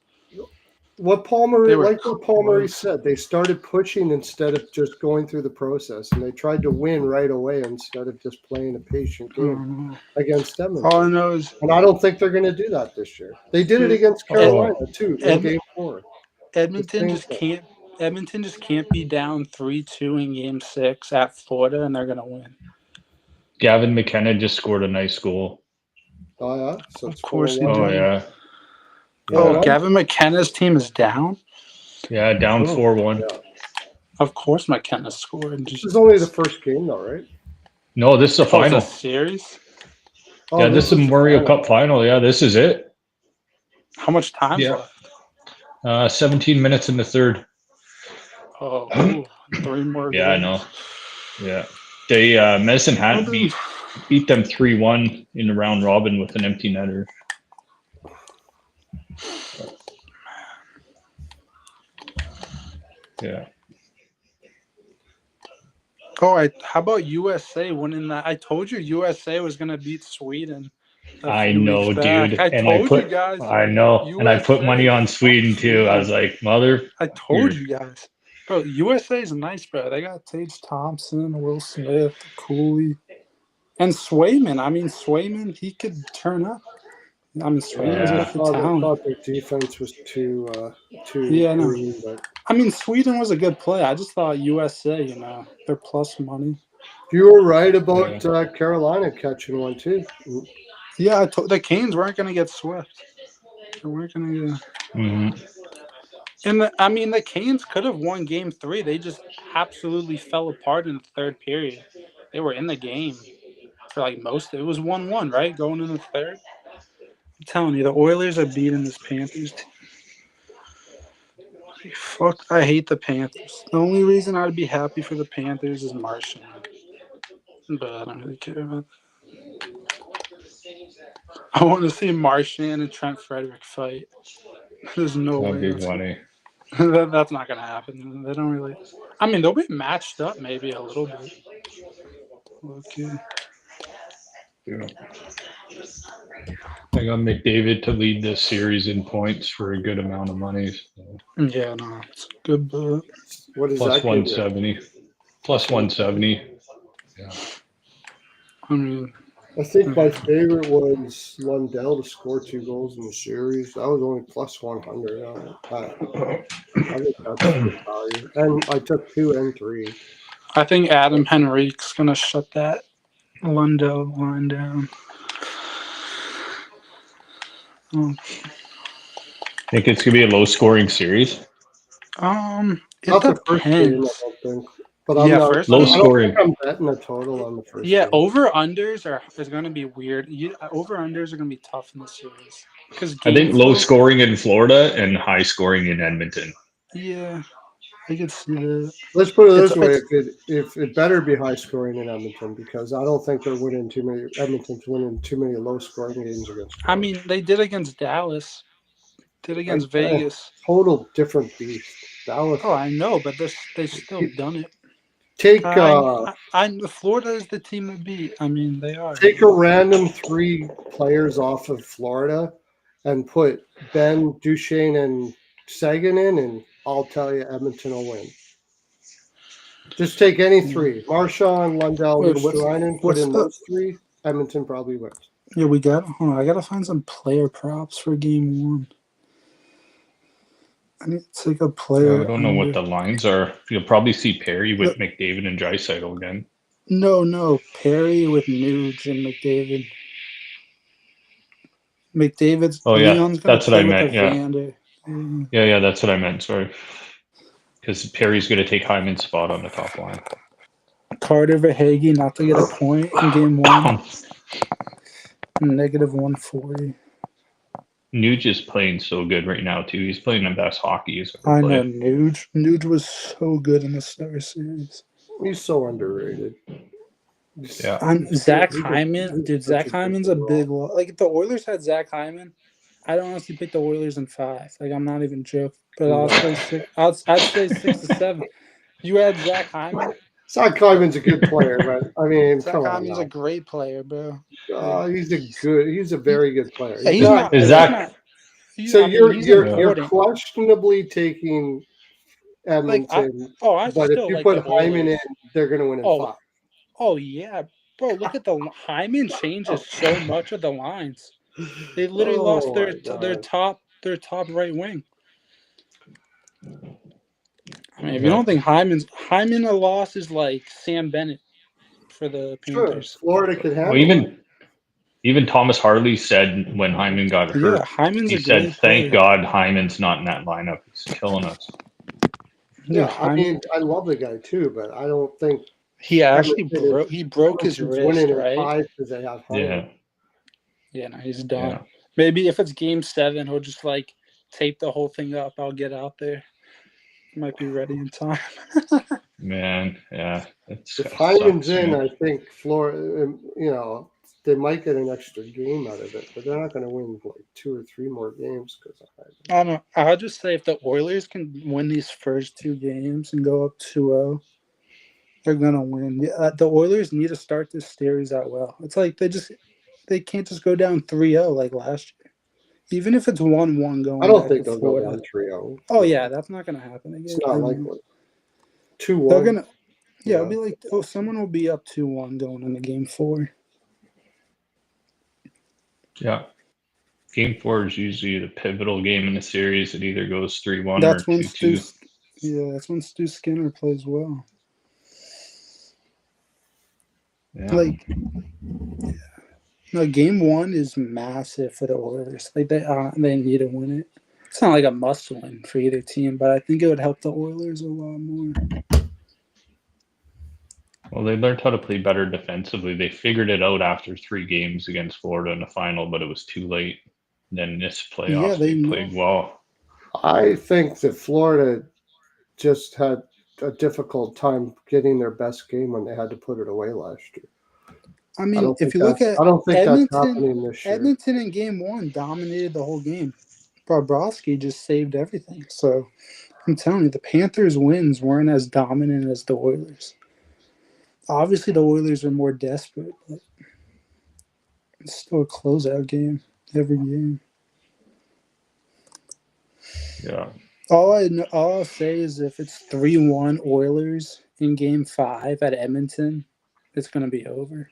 What Paul Maurice said, they started pushing instead of just going through the process, and they tried to win right away instead of just playing a patient game against them. All I know is, and I don't think they're going to do that this year. They did it against Carolina too in Game 4. Edmonton just can't be down 3-2 in Game 6 at Florida, and they're going to win. Gavin McKenna just scored a nice goal. Oh yeah, so of course he did. Oh yeah. Gavin McKenna's team is down? Yeah, down 4-1. Yeah. Of course McKenna scored. This is only the first game though, right? No, this is a final. It's a series? Yeah, this is a Memorial Cup final. Yeah, this is it. How much time left? 17 minutes in the third. Oh, 3 more Yeah, I know. Yeah. They Medicine Hat beat them 3-1 in the round robin with an empty netter. Yeah. Oh, how about USA winning that? I told you USA was going to beat Sweden. I know, dude. I told you guys. I know. USA, and I put money on Sweden too. I was like, I told you guys. Bro, USA is nice, bro. They got Tage Thompson, Will Smith, Cooley, and Swayman. I mean, Swayman, he could turn up. I mean, Sweden's got the talent. I thought their defense was too green, but I mean, Sweden was a good play. I just thought USA, they're plus money. You were right about Carolina catching one too. Yeah, the Canes weren't going to get swept. They weren't going to get. And the Canes could have won Game 3. They just absolutely fell apart in the third period. They were in the game for like most. It was 1-1, right? Going in the third. I'm telling you, the Oilers are beating this Panthers team. Fuck, I hate the Panthers. The only reason I'd be happy for the Panthers is Martian. But I don't really care about that. I want to see Martian and Trent Frederick fight. There's no way. That'd be funny. That's not going to happen. They don't really. I mean, they'll be matched up maybe a little bit. Okay. Yeah. I got McDavid to lead this series in points for a good amount of money. So. Yeah, no, it's a good bet. What is Plus that? 170. Plus 170. Yeah. I mean, I think my favorite was Lundell to score 2 goals in the series. That was only plus 100 on it. I think that's good value. And I took 2 and 3. I think Adam Henrique's gonna shut that Lundell line down. Think it's gonna be a low scoring series. It Not the first game, I depends. don't think. But Yeah, I'm not. first I Low game. don't think scoring. I'm betting a total on the first Yeah, game. over unders is gonna be weird. Over unders are gonna be tough in the series because I think low scoring in Florida and high scoring in Edmonton. Yeah, I could see that. Let's put it It's this way: if it better be high scoring in Edmonton, because I don't think they're winning too many. Edmonton's winning too many low scoring games against I Florida. mean, they did against Dallas, did against Vegas. Total different beast. Dallas. Oh, I know, but they still done it. Take Florida is the team to beat. I mean, they are. take a random 3 players off of Florida and put Ben, Duchesne, and Sagan in, and I'll tell you, Edmonton will win. Just take any 3: Marchand, Lundell, Wait, Ristolainen. Put what's in the? those 3. Edmonton probably wins. Yeah, we got. Hold on, I gotta find some player props for game 1. I need to take a player. I don't know what the lines are. You'll probably see Perry with McDavid and Draisaitl again. No, Perry with Nuge and McDavid. McDavid's. Oh yeah, Leon's gonna that's what I play with meant. Yeah, Evander. yeah, that's what I meant. Sorry, because Perry's going to take Hyman's spot on the top line. Carter Verhaeghe not to get a point in game 1. Negative 140. Nuge is playing so good right now too. He's playing the best hockey he's ever I played. know Nuge. Nuge was so good in the Star Series. He's so underrated. Yeah. Zach Hyman, dude. Zach Hyman's a big. Like if the Oilers had Zach Hyman, I'd honestly pick the Oilers in 5. Like I'm not even joking, but I'll say 6. I'd say 6 to 7. You had Zach Hyman. Zach Hyman's a good player, but I mean, Zach Hyman's a great player, bro. He's a very good player. Yeah, He's not. Is Zach? So you're important. questionably taking Edmonton, but if you put Hyman in, they're going to win in 5. Oh yeah, bro! Look at the Hyman changes so much of the lines. They literally lost their top right wing. I mean, if you don't think Hyman a loss is like Sam Bennett for the Panthers. Sure, Florida could handle even Thomas Harley said when Hyman got hurt, Hyman's he said, "Thank God Hyman's not in that lineup. He's killing us." Yeah, I mean, I love the guy too, but I don't think he actually broke his wrist, right? 5 because they have Hyman. Yeah, no, he's done. Yeah. Maybe if it's game 7, he'll just like tape the whole thing up. I'll get out there. Might be ready in time. Man, yeah. If Hyman's in, I think Florida, they might get an extra game out of it, but they're not going to win like 2 or 3 more games because of Hyman. I don't know. I'll just say if the Oilers can win these first 2 games and go up 2-0, they're going to win. The Oilers need to start this series out well. It's like they can't just go down 3-0 like last year. Even if it's 1-1 going. I don't think they'll go down 3-0. Oh yeah, that's not going to happen again. It's not likely. 2-1. They're gonna. Yeah, it'll be like someone will be up 2-1 going into game 4. Yeah. Game 4 is usually the pivotal game in the series. It either goes 3-1 or 2-2. That's when Stu Skinner plays well. Yeah. No, game 1 is massive for the Oilers. Like they need to win it. It's not like a must win for either team, but I think it would help the Oilers a lot more. Well, they learned how to play better defensively. They figured it out after 3 games against Florida in the final, but it was too late. Then this playoffs, they played well. I think that Florida just had a difficult time getting their best game when they had to put it away last year. I mean, if you look at I don't think that's happening this year. Edmonton in game 1 dominated the whole game. Bobrovsky just saved everything. So I'm telling you, the Panthers' wins weren't as dominant as the Oilers. Obviously, the Oilers are more desperate, but it's still a closeout game every game. Yeah. All I'll say is if it's 3-1 Oilers in game 5 at Edmonton, it's going to be over.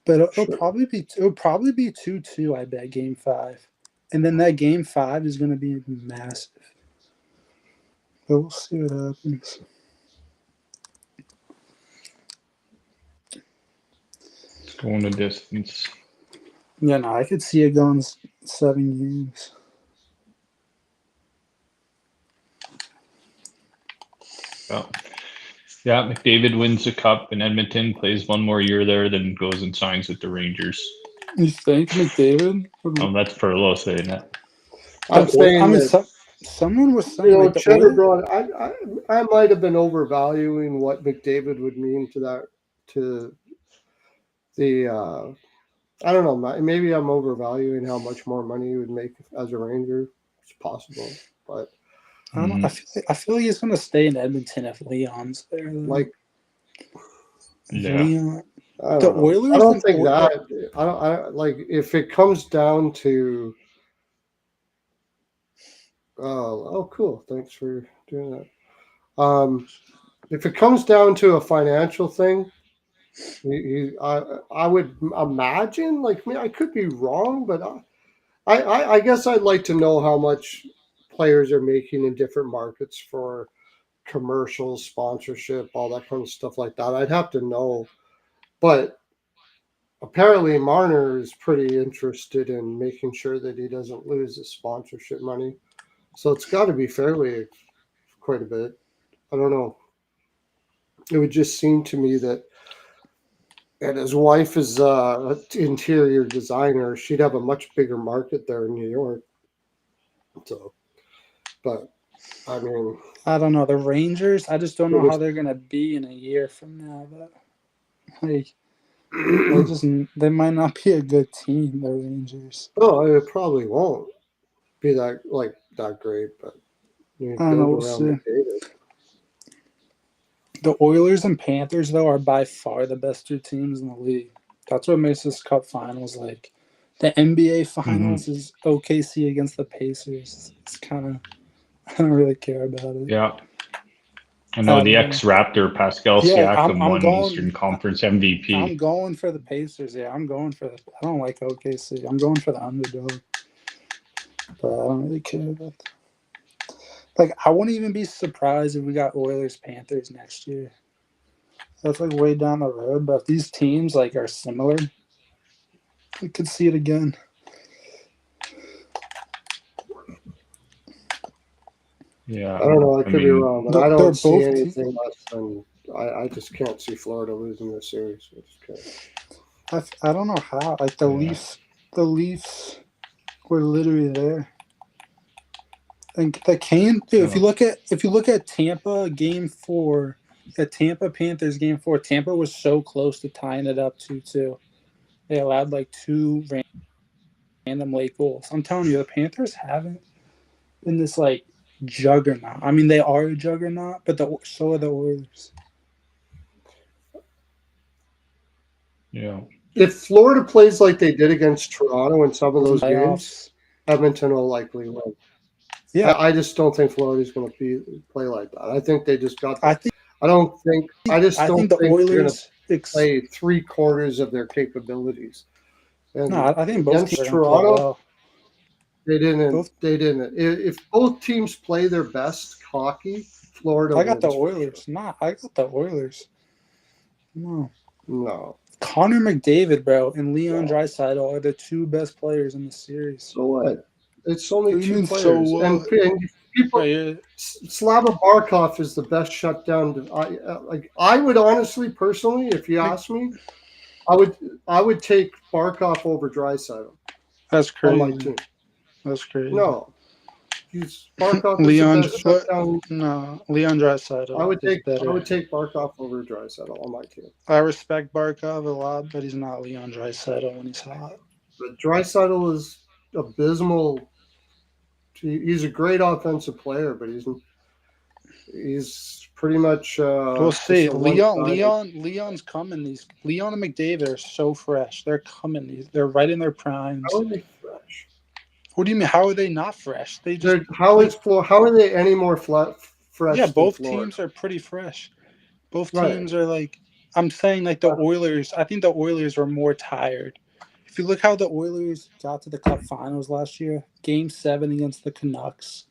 But it'll probably be 2-2. I bet Game 5, and then that Game 5 is going to be massive. But we'll see what happens. It's going a distance. Yeah, no, I could see it going 7 games. Well, yeah, McDavid wins the cup in Edmonton, plays one more year there, then goes and signs with the Rangers. You think McDavid? That's Perlow saying that. I'm saying that, someone was saying like Cheddar brought. I might have been overvaluing what McDavid would mean to the. I don't know. Maybe I'm overvaluing how much more money he would make as a Ranger. It's possible, but I don't know. I feel like he's going to stay in Edmonton if Leon's there. Like, Leon. The Oilers. I don't think that. I like if it comes down to. Oh, cool! Thanks for doing that. If it comes down to a financial thing, I would imagine. Like, I could be wrong, but I guess I'd like to know how much players are making in different markets for commercials, sponsorship, all that kind of stuff like that. I'd have to know, but apparently Marner is pretty interested in making sure that he doesn't lose his sponsorship money. So it's got to be quite a bit. I don't know. It would just seem to me that, and his wife is an interior designer, she'd have a much bigger market there in New York. So, but I mean, I don't know. The Rangers, I just don't know how they're going to be in a year from now. But like, they might not be a good team, the Rangers. Oh, it probably won't be that great, but you I don't know. We'll see. The Oilers and Panthers, though, are by far the best two teams in the league. That's what makes this Cup Finals like. The NBA Finals is OKC against the Pacers. It's kind of, I don't really care about it. Yeah. I know the ex-Raptor Pascal Siakam won Eastern Conference MVP. I'm going for the Pacers. Yeah, I'm going for the. I don't like OKC. I'm going for the underdog. But I don't really care about that. Like, I wouldn't even be surprised if we got Oilers Panthers next year. That's like way down the road. But if these teams like are similar, we could see it again. Yeah, I don't know. I could be wrong, but I don't see anything less than I just can't see Florida losing this series. I just can't. I don't know how. Like the Leafs were literally there. And the if you look at Tampa Game 4, at Tampa Panthers Game 4, Tampa was so close to tying it up 2-2. They allowed like 2 random late goals. I'm telling you, the Panthers haven't been this like juggernaut. I mean, they are a juggernaut, but so are the Oilers. Yeah. If Florida plays like they did against Toronto in some of those games, Edmonton will likely win. Yeah, I just don't think Florida's going to play like that. I think they just got. I think the Oilers going to play 3/4 of their capabilities. And no, I think both against Toronto, they didn't. If both teams play their best hockey, Florida. I got the Oilers. I got the Oilers. No. Connor McDavid, bro, and Leon Draisaitl are the 2 best players in the series. So what? It's only 2 players. And people, Slava Barkov is the best shutdown. I would honestly, personally, if you ask me, I would take Barkov over Draisaitl. That's crazy. On my team. That's crazy. No. Barkov is the best shutdown. No, Leon Draisaitl. I would take Barkov over Draisaitl on my team. I respect Barkov a lot, but he's not Leon Draisaitl when he's hot. But Draisaitl is abysmal. He's a great offensive player, but he's pretty much. We'll see. Leon's coming. Leon and McDavid are so fresh. They're coming. They're right in their primes. How are they fresh? What do you mean? How are they not fresh? How are they any more fresh? Yeah, both teams are pretty fresh. Both teams are like I'm saying like the Oilers. I think the Oilers were more tired. If you look how the Oilers got to the Cup Finals last year, Game 7 against the Canucks,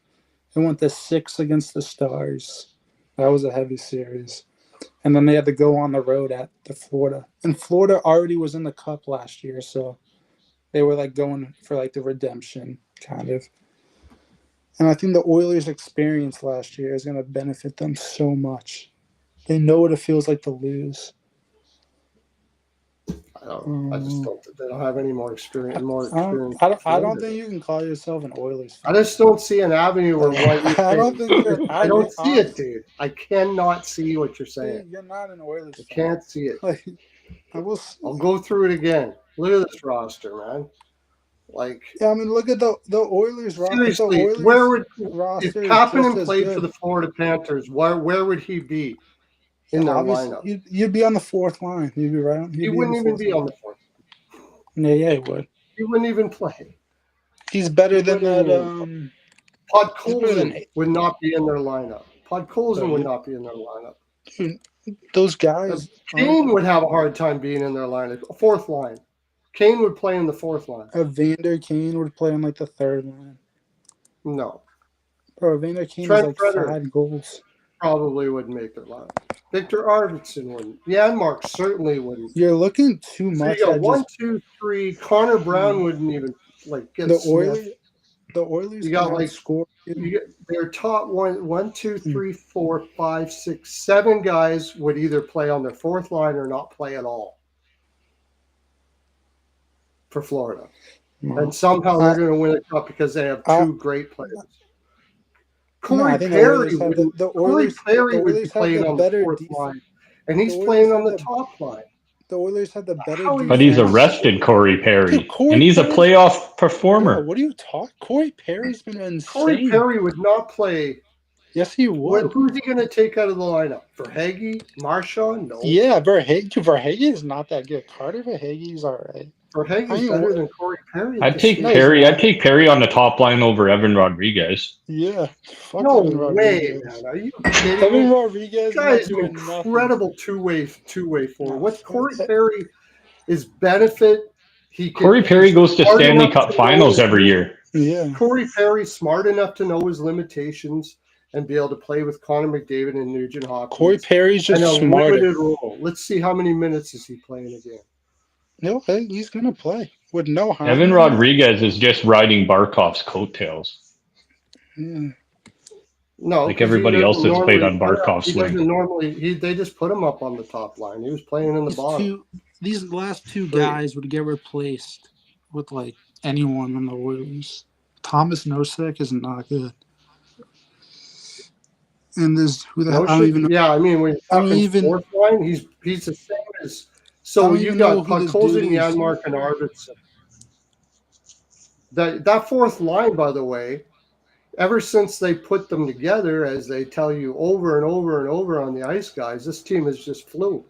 they went to 6 against the Stars. That was a heavy series, and then they had to go on the road at the Florida. And Florida already was in the Cup last year, so they were like going for like the redemption kind of. And I think the Oilers' experience last year is going to benefit them so much. They know what it feels like to lose. I just don't. They don't have any more experience. I don't think you can call yourself an Oilers fan. I just don't see an avenue where what you I don't think you're. I don't see it, dude. I cannot see what you're saying. You're not an Oilers fan. I can't see it. Like, I'll go through it again. Look at this roster, man. Like, yeah, I mean, look at the Oilers roster. Seriously, where would if Kapanen played for the Florida Panthers? Where would he be in their lineup? You'd be on the fourth line. You'd be right. He wouldn't even be on the fourth line. Yeah, he would. He wouldn't even play. He's better than that. Podkolzin would not be in their lineup. Podkolzin would not be in their lineup. Dude, those guys. Kane would have a hard time being in their lineup. Fourth line. Kane would play in the fourth line. Evander Kane would play on like the third line. No. Bro, Evander Kane has like 5 goals. Probably wouldn't make their lineup. Victor Arvidsson wouldn't. Janmark certainly wouldn't. You're looking too much. So you got 1, 2, 3. Connor Brown wouldn't even get the Oilers. The Oilers. You got like score. Their top 1, 2, 3, 4, 5, 6, 7 guys would either play on their fourth line or not play at all. For Florida. And somehow they're going to win a cup because they have 2 great players. Corey Perry would be playing on the fourth line, and he's playing on the top line. The Oilers had the better defense. But he's arrested Corey Perry, and he's a playoff performer. Yeah, what are you talking? Corey Perry's been insane. Corey Perry would not play. Yes, he would. Who's he going to take out of the lineup? Verhaeghe? Marchand? No. Yeah, Verhaeghe is not that good. Carter Verhaeghe's all right. Verhaeghe's better than Corey Perry. I'd take Perry. I'd take Perry on the top line over Evan Rodriguez. Yeah. No way, man. Are you kidding? Evan Rodriguez is an incredible two-way forward. What Corey Perry is benefit. Corey Perry goes to Stanley Cup Finals every year. Yeah. Corey Perry's smart enough to know his limitations and be able to play with Connor McDavid and Nugent Hopkins. Corey Perry's just smart. Limited role. Let's see how many minutes is he playing again. No, he's going to play with no harm. Evan Rodriguez is just riding Barkov's coattails. Yeah. No, like everybody else that's played on Barkov's wing. They just put him up on the top line. He was playing in the bottom. These last 2 guys would get replaced with like anyone in the Oilers. Thomas Nosek is not good. And there's who the hell? I don't even know. Yeah, I mean, when you're talking fourth line, he's the same as. So you got Podkolzin, Janmark, and Arvidsson. That fourth line, by the way, ever since they put them together, as they tell you over and over and over on the ice, guys, this team has just flew.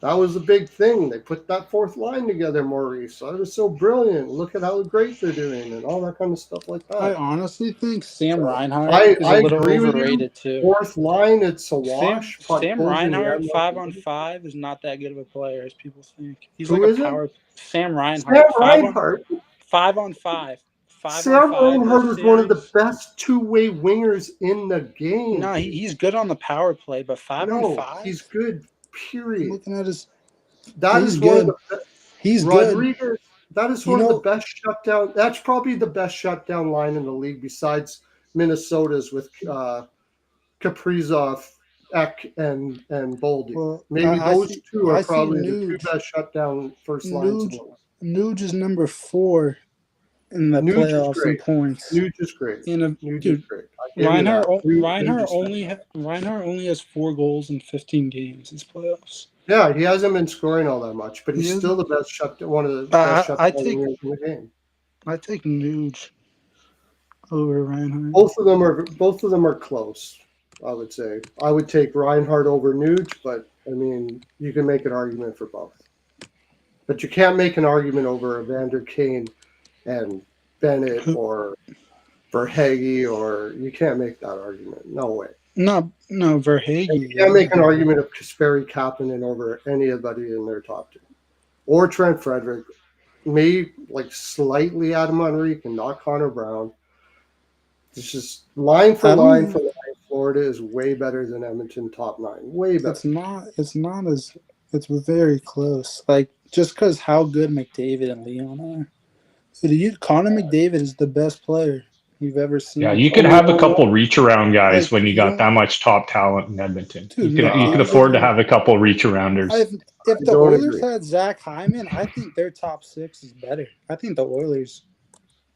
That was the big thing. They put that fourth line together, Maurice. That was so brilliant. Look at how great they're doing and all that kind of stuff like that. I honestly think Sam Reinhart is a little overrated too. Fourth line, it's a wash. Sam Reinhart, 5-on-5, is not that good of a player as people think. He's like a power. Sam Reinhart. 5-on-5. Sam Reinhart is one of the best two-way wingers in the game. No, he's good on the power play, but 5-on-5? He's good. Period. Looking at his, that is one of the. He's Rodriguez. Good. That is one of the best shutdown. That's probably the best shutdown line in the league, besides Minnesota's with Kaprizov, Ek, and Boldy. Well, maybe those two are probably the 2 best shutdown first lines. Nuge is number 4 in the playoffs in points. Nuge is great. Nuge is great. Reinhart only has 4 goals in 15 games in playoffs. Yeah, he hasn't been scoring all that much, but he's still the best one of the best shutdown wingers in the game. I take Nuge over Reinhart. Both of them are close. I would say I would take Reinhart over Nuge, but I mean you can make an argument for both. But you can't make an argument over Evander Kane and Bennett or Verhaeghe, or you can't make that argument. No way. No, Verhage. You can't make an argument of Kasperi Kapanen over anybody in their top two. Or Trent Frederick. Maybe like slightly Adam Henrique and not Connor Brown. It's just line for line for line. Florida is way better than Edmonton top 9. Way better. It's not as. It's very close. Like just because how good McDavid and Leon are. Connor McDavid is the best player you've ever seen. Yeah, you could have a couple reach around guys when you got that much top talent in Edmonton. Dude, you could afford to have a couple reach arounders. If the Oilers had Zach Hyman, I think their top 6 is better. I think the Oilers,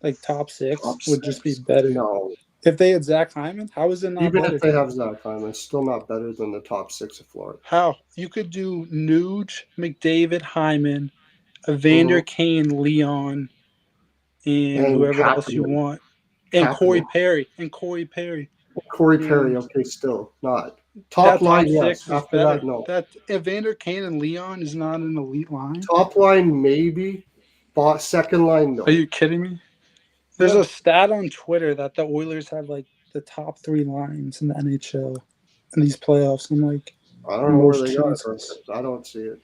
like top 6, would just be better. No. If they had Zach Hyman, how is it not Even better? if they have Zach Hyman, it's still not better than the top 6 of Florida. How? You could do Nuge, McDavid, Hyman, Evander Kane, Leon, and whoever else you want. And Corey Perry. Corey Perry, okay, still not. Top line, yes. After that, no. That Evander Kane and Leon is not an elite line. Top line, maybe. Second line, no. Are you kidding me? There's a stat on Twitter that the Oilers have like the top 3 lines in the NHL in these playoffs. I'm like, I don't know where they got it from. I don't see it.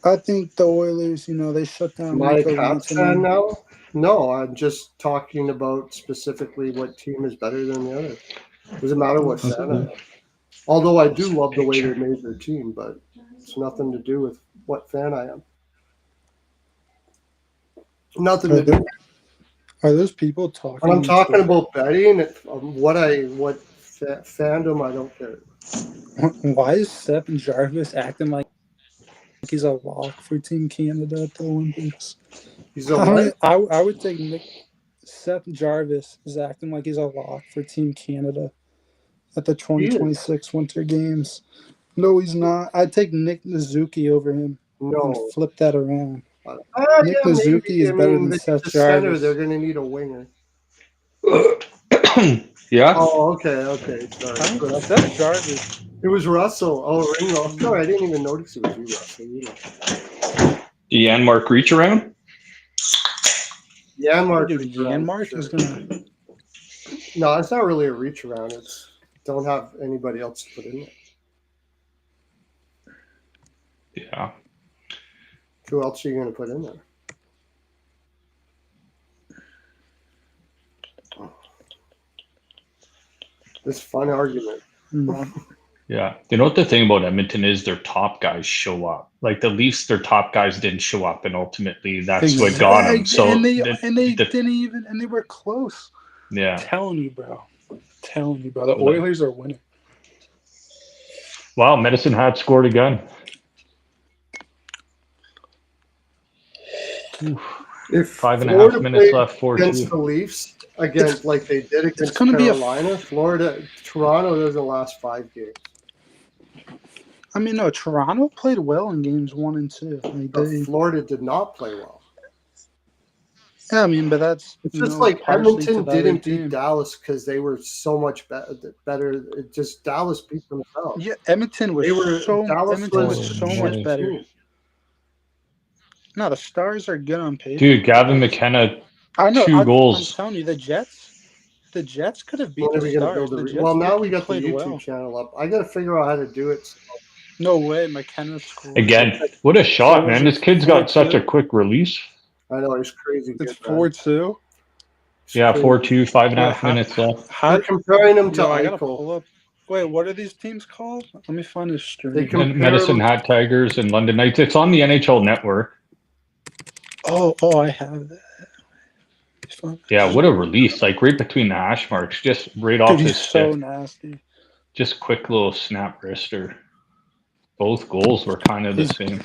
I think the Oilers, they shut down. Am I a Caps fan now? No, I'm just talking about specifically what team is better than the other. Doesn't matter what fan I am. Although I do love the way they made their team, but it's nothing to do with what fan I am. Nothing to do. Are those people talking? When I'm talking about betting, what fandom, I don't care. Why is Seth Jarvis acting like he's a lock for Team Canada at the Olympics? He's a what? I would think Seth Jarvis is acting like he's a lock for Team Canada at the 2026 Winter Games. No, he's not. I'd take Nick Suzuki over him. No. And flip that around. Nick Suzuki is better than Seth Jarvis. They're going to need a winger. Yeah. Oh, okay. Sorry. Seth Jarvis. It was Russell. Oh, Ringo. Sorry, I didn't even notice it was you, Russell. Janmark reach around? Janmark is going to... No, it's not really a reach around. It's don't have anybody else to put in there. Yeah. Who else are you going to put in there? This fun argument. Yeah. You know what the thing about Edmonton is? Their top guys show up. Like the Leafs, their top guys didn't show up, and ultimately that's what got them. So and they didn't even, and they were close. Yeah. Telling you, bro. The Oilers are winning. Wow, Medicine Hat scored again. If 5.5 minutes left, 4-2 against the Leafs, like they did against Carolina, Toronto doesn't last 5 games. I mean, no, Toronto played well in games 1 and 2. Florida did not play well. Yeah, I mean, but that's it's just like Edmonton didn't beat Dallas because they were so much better. It just Dallas beat themselves. Yeah, Edmonton was so much better. No, the Stars are good on paper. Dude, Gavin McKenna, I know, 2 goals. I'm telling you, the Jets could have beat the Stars. Well, now we got the YouTube channel up. I got to figure out how to do it. No way, McKenna scored. Again, what a shot, man. This kid's got such a quick release. I know, he's crazy. It's 4-2? Yeah, 4-2, 5.5 minutes left. They're comparing him to Eichel. Wait, what are these teams called? Let me find his stream. Medicine Hat Tigers and London Knights. It's on the NHL Network. Oh, I have that. Yeah, what a release. Like right between the hash marks. Just right off his stick. So nasty. Just quick little snap wrister. Both goals were kind of the same.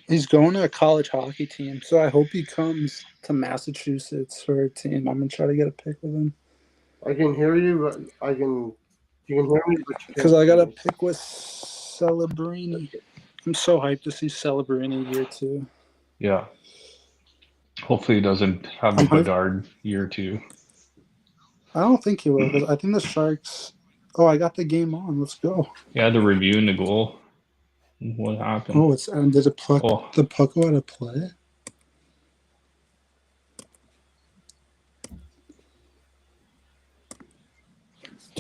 He's going to a college hockey team, so I hope he comes to Massachusetts for a team. I'm going to try to get a pick with him. I can hear you, but you can hear me. Because I got a pick with Celebrini. I'm so hyped to see Celebrini year 2. Yeah. Hopefully he doesn't have a Bedard year 2. I don't think he will, because I think the Sharks... Oh, I got the game on. Let's go. Yeah, they're reviewing the goal. What happened? Oh, did the puck go out of play?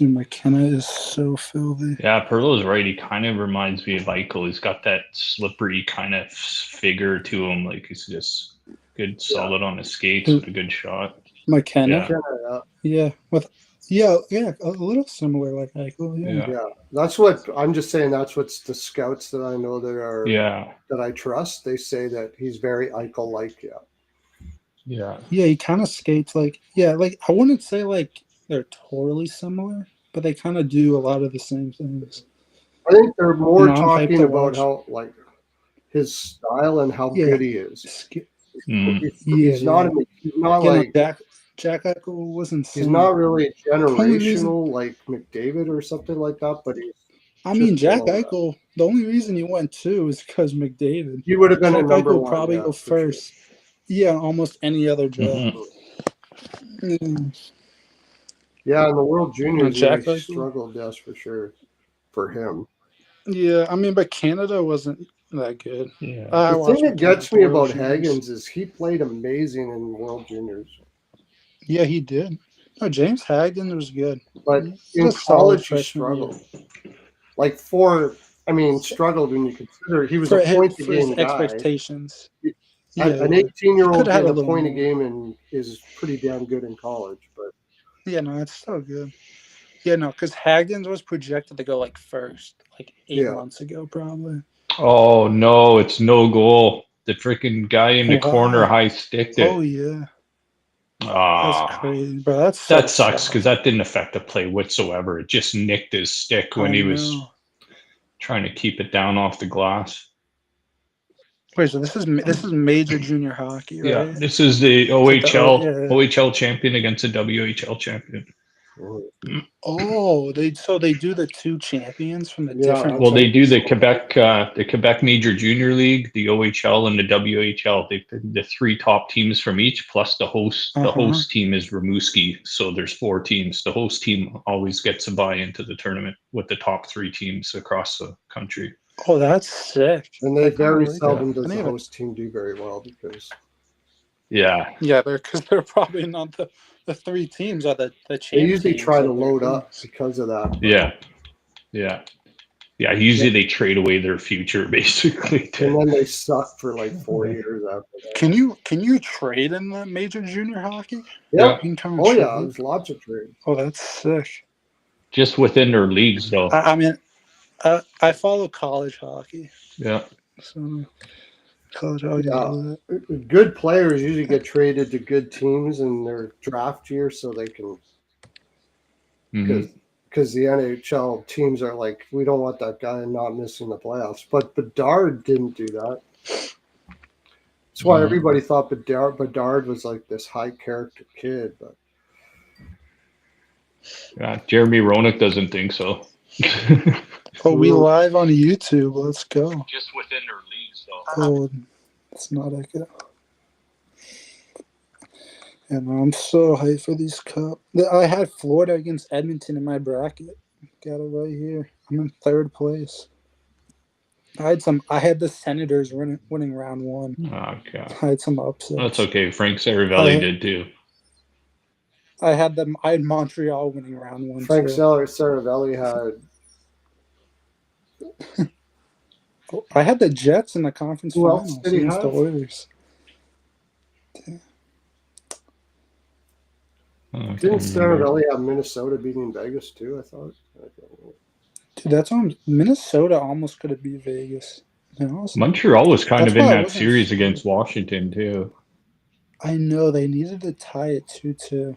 Dude, McKenna is so filthy. Yeah, Perlo's right. He kind of reminds me of Eichel. He's got that slippery kind of figure to him. Like he's just good, solid on his skates with a good shot. McKenna? Yeah. Yeah, a little similar like Eichel. Yeah. That's what I'm just saying. That's what's the scouts that I know that I trust. They say that he's very Eichel-like. Yeah, he kind of skates like I wouldn't say like they're totally similar, but they kind of do a lot of the same things. I think they're more talking about how like his style and how good he is. He's not like Jack Eichel was insane. He's not really generational like McDavid or something like that, but he's. I mean, Jack Eichel. The only reason he went 2 is because McDavid. He would have been Jack a number Eichel one. Probably go first. Sure. Yeah, almost any other draft. Yeah, in the World Juniors, he struggled, yes, for sure, for him. Yeah, I mean, but Canada wasn't that good. Yeah. The thing that gets me about Hagens is he played amazing in World Juniors. Yeah, he did. No, James Hagen was good. But in college, he struggled. Like struggled when you consider he was a point-a-game guy. Expectations. An 18-year-old getting a point a game and is pretty damn good in college. But it's still good. Yeah, no, because Hagens was projected to go like first, like 8 months ago, probably. Oh no, it's no goal. The freaking guy in the corner high sticked it. Oh yeah. That's crazy, bro. That sucks because that didn't affect the play whatsoever. It just nicked his stick when he was trying to keep it down off the glass. Wait, so this is major junior hockey, right? Yeah, this is the OHL champion against the WHL champion. Oh, they do the 2 champions from the different. Well, they do the Quebec Major Junior League, the OHL, and the WHL. They pick the 3 top teams from each, plus the host. The host team is Rimouski, so there's 4 teams. The host team always gets a buy into the tournament with the top 3 teams across the country. Oh, that's sick. And they very seldom does the host team do very well because. Yeah, because they're probably not the 3 teams are the champions. They usually try to load up because of that. Yeah. Usually they trade away their future basically. And then they suck for like 4 years after that. Can you trade in the major junior hockey? Yeah. There's lots of trades. Oh, that's sick. Just within their leagues, though. I mean, I follow college hockey. Yeah. So college hockey. Good players usually get traded to good teams in their draft year, so they can. Because the NHL teams are like, we don't want that guy not missing the playoffs. But Bedard didn't do that. That's why everybody thought Bedard was like this high character kid. But Jeremy Roenick doesn't think so. Oh, we live on YouTube. Let's go. Just within their leagues, though. Oh, it's not like it. And I'm so hyped for these cup. I had Florida against Edmonton in my bracket. Got it right here. I'm in 3rd place. I had the Senators winning round 1. Oh god. I had some upsets. That's okay. Frank Saravelli did too. I had Montreal winning round 1. Frank Saravelli had. I had the Jets in the conference finals against the Oilers. Didn't Saravelli have Minnesota beating Vegas too? I thought. Dude, that's on Minnesota. Almost could have beat Vegas. Montreal was kind of in that series against Washington too. I know they needed to tie it 2-2.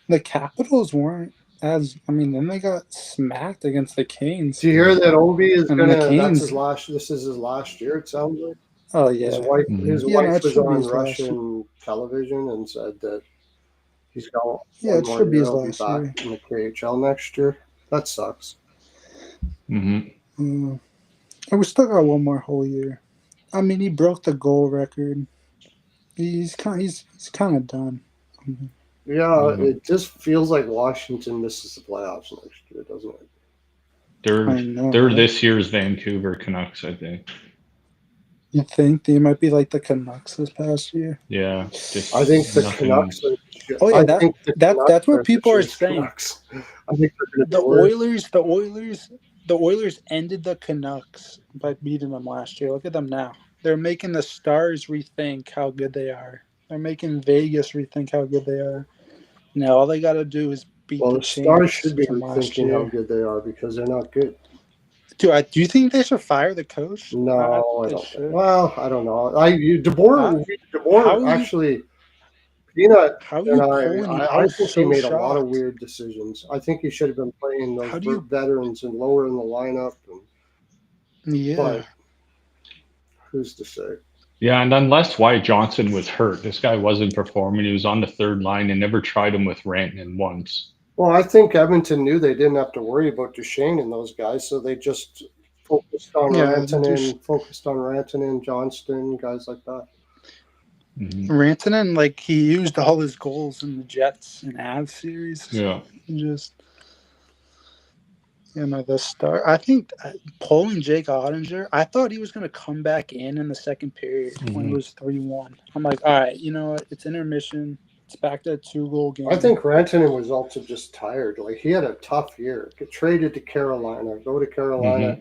The Capitals weren't as. I mean, then they got smacked against the Canes. Do you hear that Ovi is gonna? That's his last. This is his last year. It sounds like. Oh yeah. His wife was on Russian television and said that. He's got it should be his last year in the KHL next year. That sucks. And we still got 1 more whole year. I mean, he broke the goal record. He's kind of done. Yeah, it just feels like Washington misses the playoffs next year, doesn't it? They're this year's Vancouver Canucks, I think. You think they might be like the Canucks this past year? Yeah, just I think the nothing. Canucks are. Oh yeah, I think the Canucks that's what are people this are year's saying. Canucks. I think they're going to The be worse. Oilers ended the Canucks by beating them last year. Look at them now. They're making the Stars rethink how good they are. They're making Vegas rethink how good they are. Now all they got to do is beat Well, the the Stars champs should be from last rethinking how year. good they are because they're not good. Do you think they should fire the coach? No, I They don't think. should. Well, I don't know. How DeBoer are you? actually, Peanut How are and you pulling? I I was think he so made a lot of shocked. weird decisions. I think he should have been playing those How do you? veterans and lower in the lineup. Yeah. But who's to say? Yeah, and unless Wyatt Johnson was hurt, this guy wasn't performing. He was on the third line and never tried him with Rantanen once. Well, I think Edmonton knew they didn't have to worry about Duchesne and those guys, so they just focused on Yeah, Rantanen, Johnston, guys like that. Mhm. Rantanen, like he used all his goals in the Jets and Avs series. Yeah. Just the star. I think pulling Jake Ottinger. I thought he was going to come back in the second period when it was 3-1. I'm like, all right, you know what? It's intermission. It's back to a 2-goal game. I think Rantanen was also just tired. Like he had a tough year. Get traded to Carolina, go to Carolina,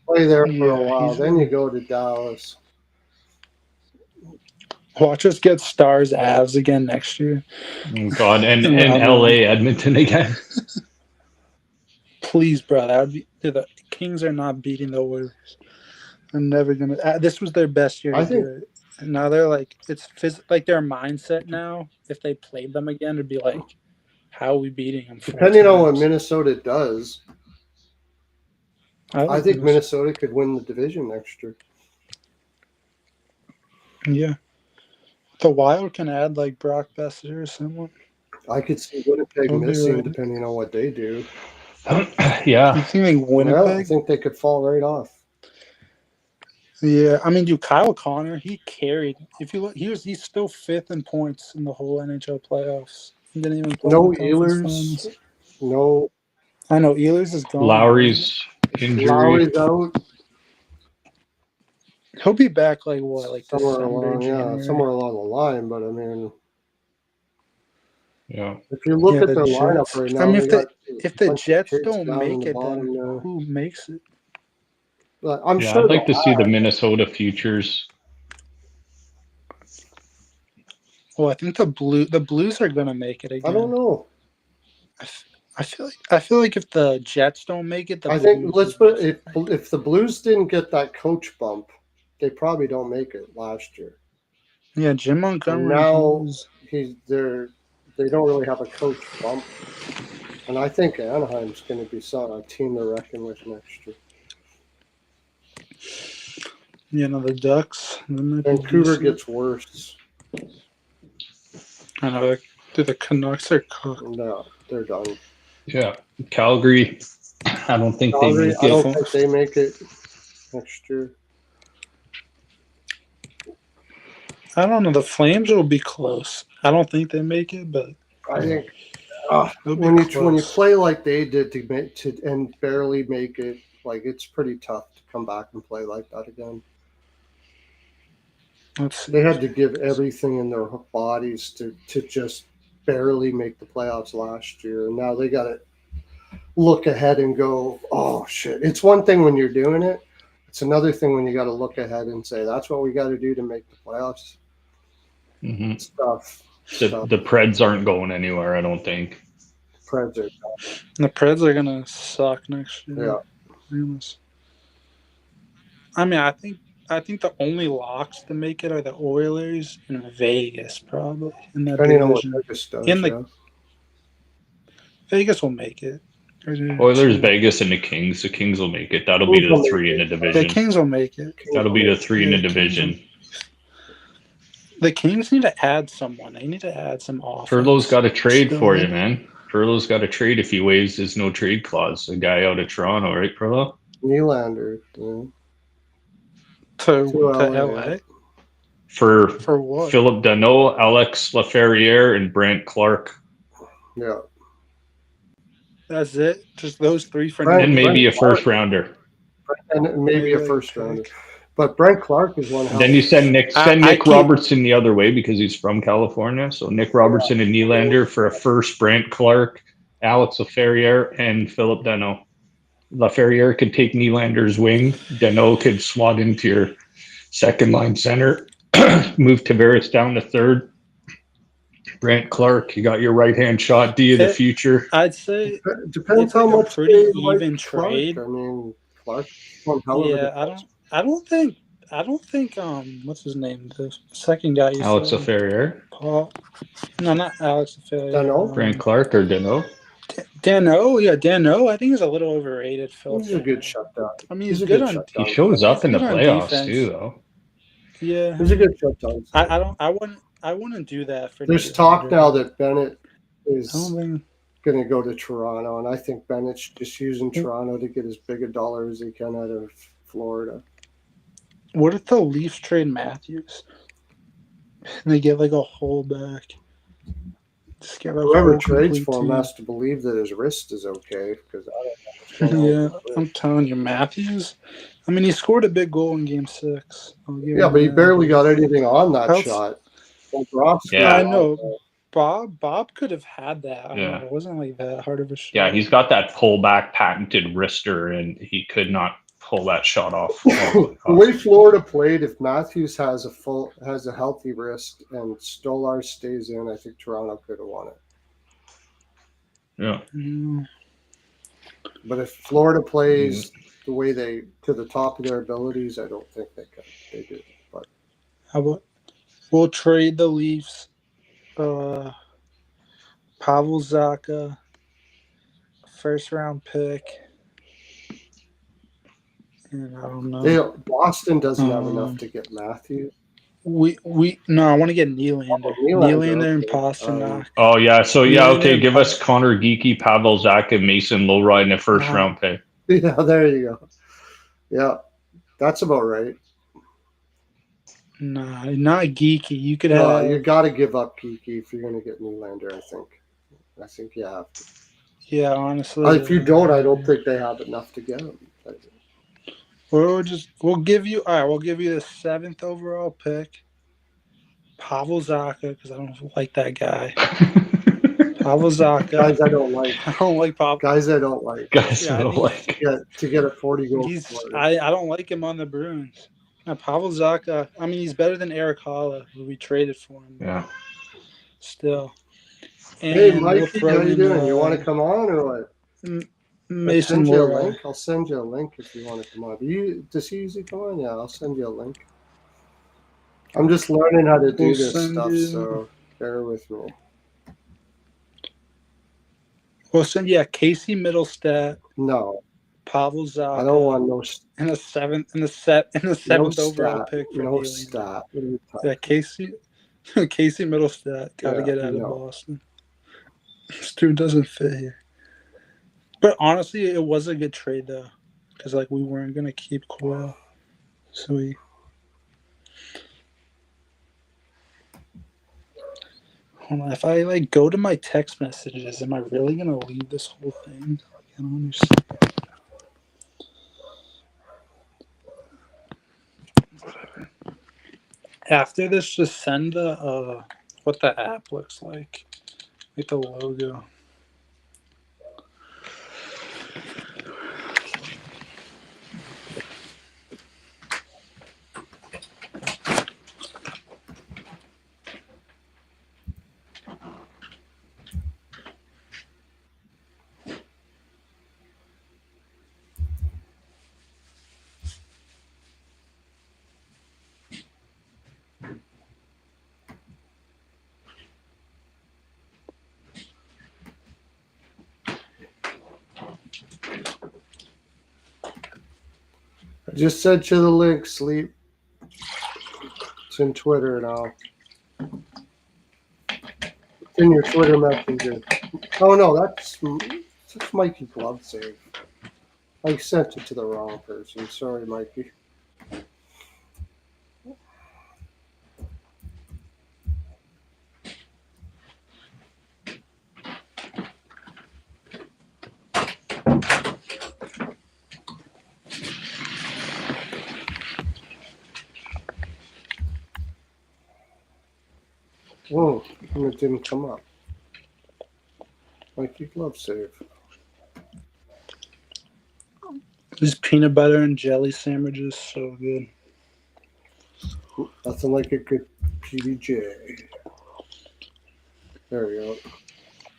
play there for a while, then you go to Dallas. Watch us get Stars Avs again next year. Oh, God, and LA Edmonton again. Please, bro. That would be the Kings are not beating the Oilers. They're never gonna. This was their best year to do it. And now they're like, it's like their mindset now. If they played them again, it'd be like, how are we beating them? Depending on what Minnesota does, I think Minnesota could win the division next year. Yeah, the Wild can add like Brock Besser or someone. I could see Winnipeg missing depending on what they do. Yeah. You think Winnipeg? Well, I think they could fall right off. Yeah, I mean, Kyle Connor, he carried. If you look, he's still 5th in points in the whole NHL playoffs. He didn't even play. No Ehlers. No. I know Ehlers is gone. Lowry's injury. Lowry's out. He'll be back like somewhere along, somewhere along the line. But I mean, yeah. If you look at their lineup right now, I mean, if the Jets don't make it, then who makes it? I'm sure. I'd like to see the Minnesota Futures. Well, I think the Blues are gonna make it again. I don't know. I feel like if the Jets don't make it, I think let's put if the Blues didn't get that coach bump, they probably don't make it last year. Yeah, Jim Montgomery. And now they don't really have a coach bump, and I think Anaheim's going to be a team to reckon with next year. The Ducks. Vancouver gets worse. I know the Canucks are cooked. No, they're done. Yeah, Calgary. I don't think they make it. I don't think they make it next year. I don't know. The Flames will be close. I don't think they make it, but I think when you play like they did and barely make it, like it's pretty tough to come back and play like that again. They had to give everything in their bodies to just barely make the playoffs last year, and now they got to look ahead and go, oh shit. It's one thing when you're doing it. It's another thing when you got to look ahead and say, that's what we got to do to make the playoffs. Mm-hmm. Stuff. The Preds aren't going anywhere, I don't think. Preds are the Preds are gonna suck next year. Yeah. I mean, I think the only locks to make it are the Oilers and Vegas, probably in that depending division. on what Vegas does. Vegas will make it. Oilers, Vegas, and the Kings. The Kings will make it. That'll be the 3 in the division. The Kings will make it. That'll be the 3 in the division. The Kings need to add someone. They need to add some offense. Furlow's got a trade for you, man. Furlow's got a trade if he waives his no trade clause. A guy out of Toronto, right, Furlow? Nylander. Yeah. To LA? For what? Philip Danault, Alex Laferriere, and Brant Clark. Yeah. That's it? Just those 3 for And maybe a first rounder. And maybe a first rounder. But Brent Clark is one hell. Then you send Nick I Nick keep- Robertson the other way because he's from California. So Nick Robertson and Nylander for a first, Brent Clark, Alex Laferriere, and Philip Danault. Laferriere could take Nylander's wing. Danault could slot into your second line center. Move Tavares down to third. Brent Clark, you got your right hand shot D of the future. I'd say Depends it's like how a much pretty they even like Clark. trade. I mean, Clark. One hell of a Yeah, I don't think what's his name? The second guy you Alex said. Laferriere, Paul. No, not Alex Laferriere. Danault? Brent Clark, or Danault. Danault, yeah, Danault. I think he's a little overrated. He's a good shutdown. I mean, He's he's a good good on. shutdown. He shows up in the He's on playoffs defense. too, though. Yeah, He's a good shutdown. I wouldn't do that for. There's Nylander. talk now that Bennett I is don't think. going to go to Toronto, and I think Bennett's just using Toronto to get as big a dollar as he can out of Florida. What if the Leafs trade Matthews? And they get like a whole back. Just get a Whoever whole trades complete for him team. has to believe that his wrist is okay, because I don't know what's going on Yeah, with his I'm wrist. telling you, Matthews. I mean, he scored a big goal in Game 6. Yeah, but he barely got anything on that Else- shot. Bobrovsky, Yeah. I know. Bob could have had that. I Yeah. don't know. It wasn't like that hard of a shot. Yeah, he's got that pullback patented wrister, and he could not pull that shot off. The way Florida played, if Matthews has a healthy wrist and Stolar stays in, I think Toronto could have won it. Yeah. Mm. But if Florida plays the way they to the top of their abilities, I don't think they can. They do. But How about we'll trade the Leafs, Pavel Zacha, first round pick, and I don't know. Boston doesn't have enough to get Matthews. We no, I want to get Nylander. Oh, Nylander, Nylander and okay. Pasternak. Oh yeah, so yeah, Nylander okay. and Give us Connor Geeky, Pavel Zacha, Mason Lowry in the first round pick. Yeah, there you go. Yeah, that's about right. Nah, not geeky. You could No, have. you got to give up Kiki if you're going to get Nylander. I think you have to. Yeah, honestly. If you don't, I don't think they have enough to get him. We'll give you the 7th overall pick, Pavel Zacha, because I don't like that guy. Pavel Zacha. Guys I don't like. I don't like Pavel. Guys I don't like. Guys, Yeah, I don't like. To get a 40 goal. I don't like him on the Bruins. Now, Pavel Zacha, I mean, he's better than Eric Holla, who we traded for him. Yeah. Still. And Hey, Mikey, we'll throw how you in, doing? You want to come on or what? Mason Lowry. I'll send you a link if you want to come on. Does he usually come on? Yeah, I'll send you a link. I'm just learning how to do this stuff, so bear with me. We'll send you Casey Middlestat, No, Pavel Zacha. I don't want no. In the seventh No overall stat, pick for no Nylander. stat. Yeah, Casey Middlestat. Got to Yeah, get out of no. Boston. This dude doesn't fit here. But honestly, it was a good trade though, because like we weren't gonna keep Coyle, so we. Hold on, if I like go to my text messages, am I really gonna leave this whole thing? I don't understand. After this, just send the what the app looks like the logo. I just sent you the link, Sleep. It's in Twitter now. It's in your Twitter messenger. Oh no, that's Mikey Glove Save. I sent it to the wrong person. Sorry, Mikey. Whoa, and it didn't come up. Mikey glove save. These peanut butter and jelly sandwiches, so good. Nothing like a good PBJ. There we go.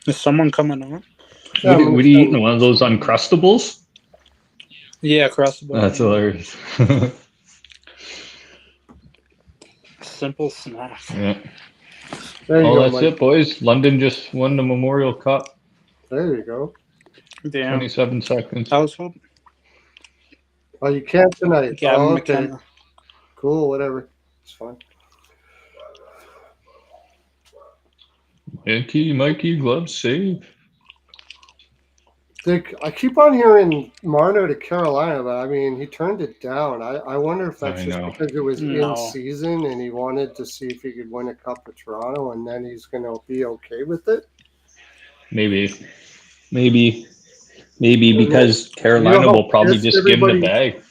Is someone coming on? Yeah, I'm What gonna are you send- eating? One of those Uncrustables? Yeah, across the That's bottom. hilarious. Simple snack. Yeah. There you Oh, go, that's Mike. it, boys. London just won the Memorial Cup. There you go. Damn. 27 seconds. I was hoping Oh, you can't tonight. Gavin Oh, okay. McKenna. Cool, whatever. It's fine. Mikey, glove save. I keep on hearing Marno to Carolina, but I mean, he turned it down. I wonder if that's I just know. because it was No. in season and he wanted to see if he could win a Cup of Toronto, and then he's going to be okay with it. Maybe because Carolina will probably pissed just give him the everybody- bag.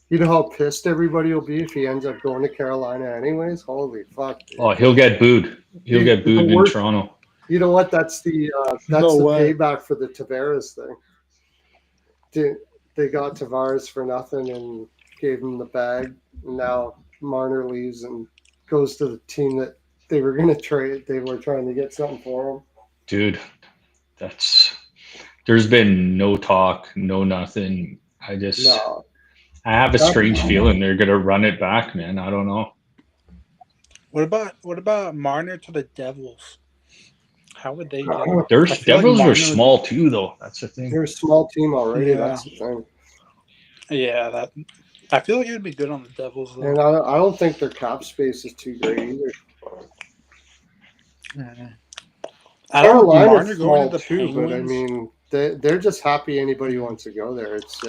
You know how pissed everybody will be if he ends up going to Carolina anyways? Holy fuck. Dude. Oh, he'll get booed. He'll get booed in worst- Toronto. You know what? That's the No way. payback for the Tavares thing. They got Tavares for nothing and gave him the bag. And now Marner leaves and goes to the team that they were going to trade. They were trying to get something for him. Dude, there's been no talk, no nothing. I have a strange feeling they're gonna run it back, man. I don't know. What about Marner to the Devils? How would they do? Their I feel like Devils are Marner- small too, though. That's the thing. They're a small team already. Yeah. That's the thing. Yeah, that. I feel like it would be good on the Devils though. And I don't think their cap space is too great either. Mhm. I don't know, Carolina's Marner small going to the too, but I Penguins. mean, they're just happy anybody wants to go there. It's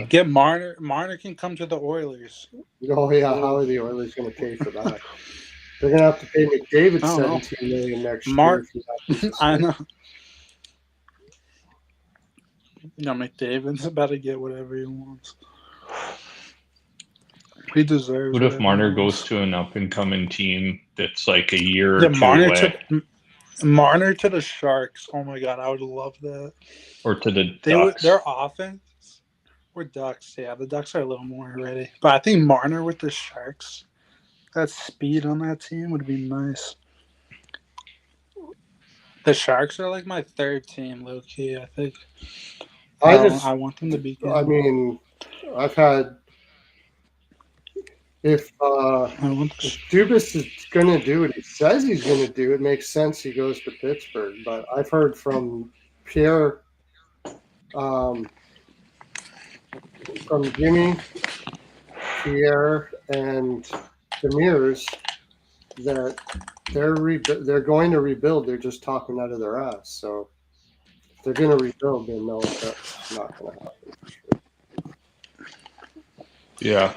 Get Marner. Marner can come to the Oilers. oh yeah, how are the Oilers going to pay for that? They're going to have to pay McDavid I don't know. $17 million next Mark- year. If he I know. No, McDavid's about to get whatever he wants. He deserves. What if whatever Marner he goes wants. to an up and coming team that's like a year or Yeah, two Marner away, Marner to the Sharks. Oh my god, I would love that. or to the Ducks? Their offense. Or Ducks, yeah, the Ducks are a little more ready. But I think Marner with the Sharks, that speed on that team would be nice. The Sharks are like my third team, low key. I think. I want them to be good. I mean, I've had if I want the Dubas is going to do what he says he's going to do, it makes sense he goes to Pittsburgh. But I've heard from Pierre, from Jimmy, Pierre, and Demirs that they're going to rebuild. They're just talking out of their ass. So if they're going to rebuild, they know that's not going to happen. Yeah.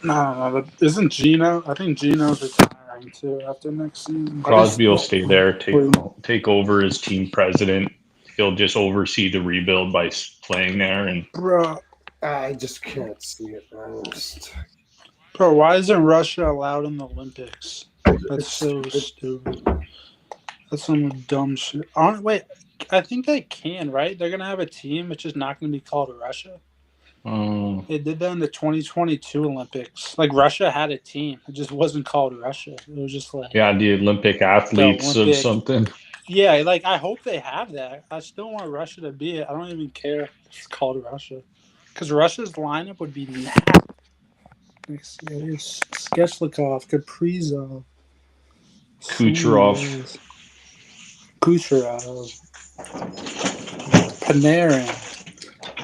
No. But isn't Gino? I think Gino's retiring too after next season. Crosby will stay there, take over as team president. He'll just oversee the rebuild by playing there, and Bro, I just can't see it, man. why isn't Russia allowed in the Olympics? That's so stupid. That's some dumb shit. Wait, I think they can, right? They're gonna have a team. It's just not gonna be called Russia. They did that in the 2022 Olympics. Like Russia had a team. It just wasn't called Russia. It was just like yeah, the Olympic athletes of something. Yeah, like I hope they have that. I still want Russia to be it. I don't even care if it's called Russia. Because Russia's lineup would be nasty. Skeshlikov, Kaprizov, Kucherov, Panarin.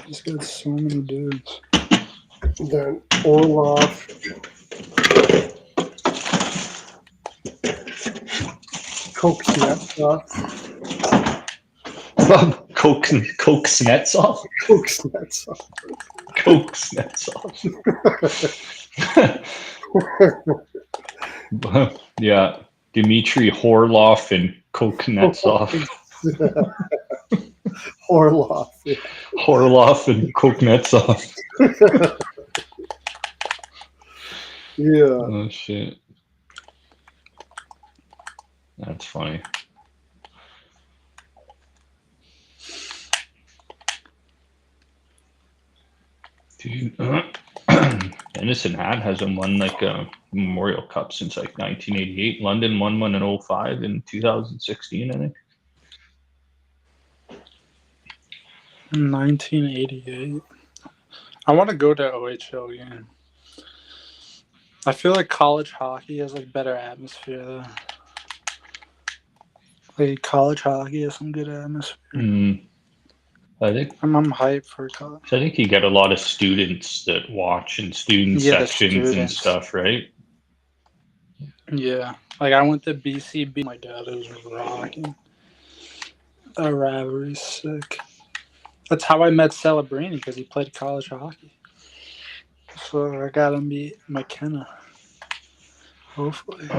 He's got so many dudes. Then Orlov, Koksnetsov. Koksnetsov? Koksnetsov. Yeah, Dmitry Horlov and Koksnetsov. Orlov. Yeah. Horlov and Koksnetsov. Yeah. Oh shit. That's funny. Dude, Innocent Hat hasn't won like a Memorial Cup since like 1988. London won one in 05 in 2016, I think. 1988. I want to go to OHL again. I feel like college hockey has like better atmosphere though. Like college hockey has some good atmosphere. I think I'm hyped for college. I think you get a lot of students that watch and student Yeah, the sections and students. stuff, right? Yeah, like I went to BCB. My dad was rocking. That rivalry's sick. That's how I met Celebrini because he played college hockey. So I gotta meet McKenna. Hopefully.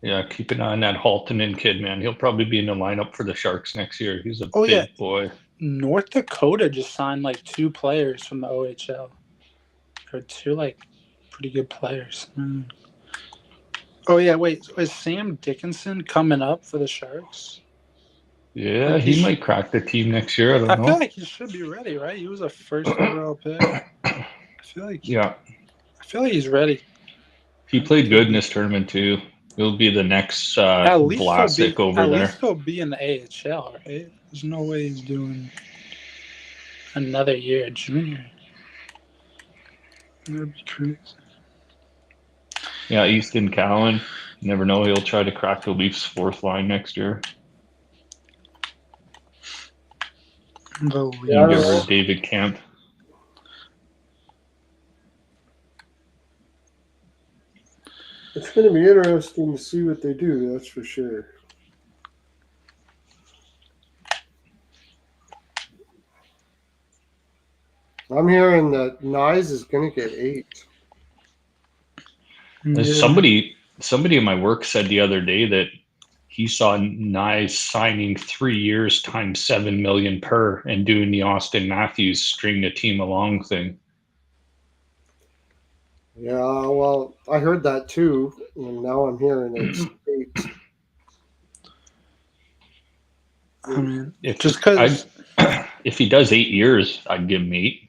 Yeah, keep an eye on that Haltonen kid, man. He'll probably be in the lineup for the Sharks next year. He's a Oh, big yeah. boy. North Dakota just signed like 2 players from the OHL. Or 2 like pretty good players. Oh yeah, wait. Is Sam Dickinson coming up for the Sharks? Yeah, Like, he might crack the team next year. I don't I feel know. like he should be ready, right? He was a first overall pick. I feel like he's ready. He played good in this tournament too. He'll be the next At least Vlasic over there. least he'll be in the AHL, right? There's no way he's doing another year at junior. That'd be crazy. Yeah, Easton Cowan. You never know. He'll try to crack the Leafs' 4th line next year. The You can get rid of David Kemp. It's going to be interesting to see what they do, that's for sure. I'm hearing that Nyes is going to get 8. Yeah. Somebody in my work said the other day that he saw Nyes signing 3 years times $7 million per and doing the Austin Matthews string the team along thing. Yeah, well, I heard that too, and now I'm hearing it's 8. I mean, If just because if he does 8 years, I'd give him 8,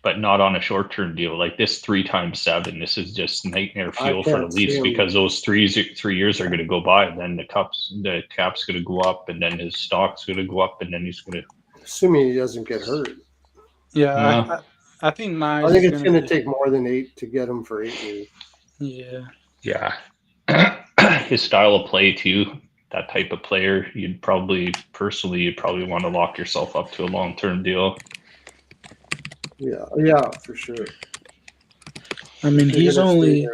but not on a short-term deal. Like this 3 times 7, this is just nightmare fuel for the can't see Leafs him. because those 3 years are going to go by, and then the cap's going to go up, and then his stock's going to go up, and then he's going to. Assuming he doesn't get hurt. yeah, I think Nyes. I think it's going to take more than 8 to get him for 8 years. Yeah. His style of play too. That type of player, you'd probably want to lock yourself up to a long-term deal. Yeah, for sure. I mean, he's only.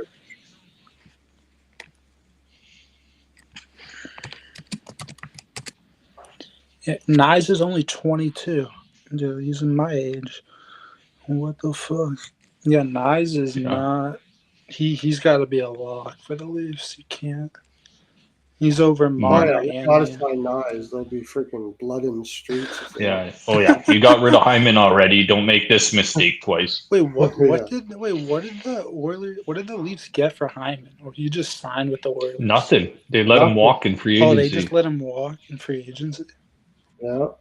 Yeah, Nyes is only 22. Dude, he's in my age. What the fuck? Yeah, Nyes is not. He's got to be a lock for the Leafs. He can't. He's over Marner. Gotta sign Nyes. There'll be freaking blood in the streets. Yeah. Oh yeah. You got rid of Hyman already. Don't make this mistake twice. Wait, what did the Leafs get for Hyman? Or he just signed with the Oilers? Nothing. They let him walk in free agency. Oh, they just let him walk in free agency.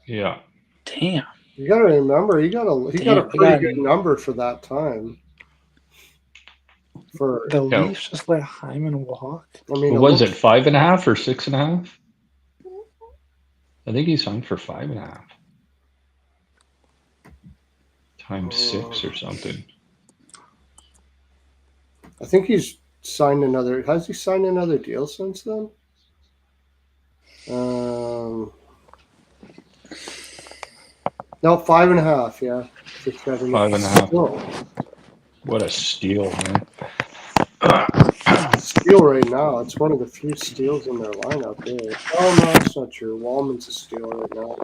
Yeah. Damn. You gotta remember, he got a pretty good number for that time. For the Leafs just let Hyman walk. I mean, what was it 5.5 or 6.5? I think he signed for 5.5 times 6 or something. I think he's signed another. Has he signed another deal since then? No, 5.5. Yeah, 5.5. Whoa. What a steal, man! Steal right now. It's one of the few steals in their lineup. Really. Oh no, that's not true. Wallman's a steal right now.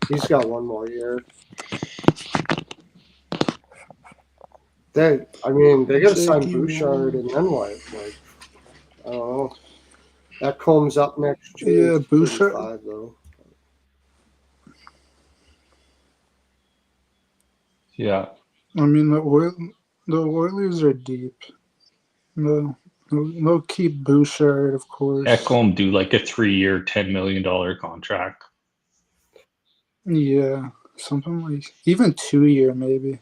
He's got 1 more year. They got to sign Bouchard and then what? Like, I don't know. That comes up next year. Yeah, Bouchard. Though. Yeah. I mean, The Oilers are deep. They'll keep Bouchard, of course. Ekholm do like a 3-year, $10 million contract. Yeah, something like even 2-year maybe.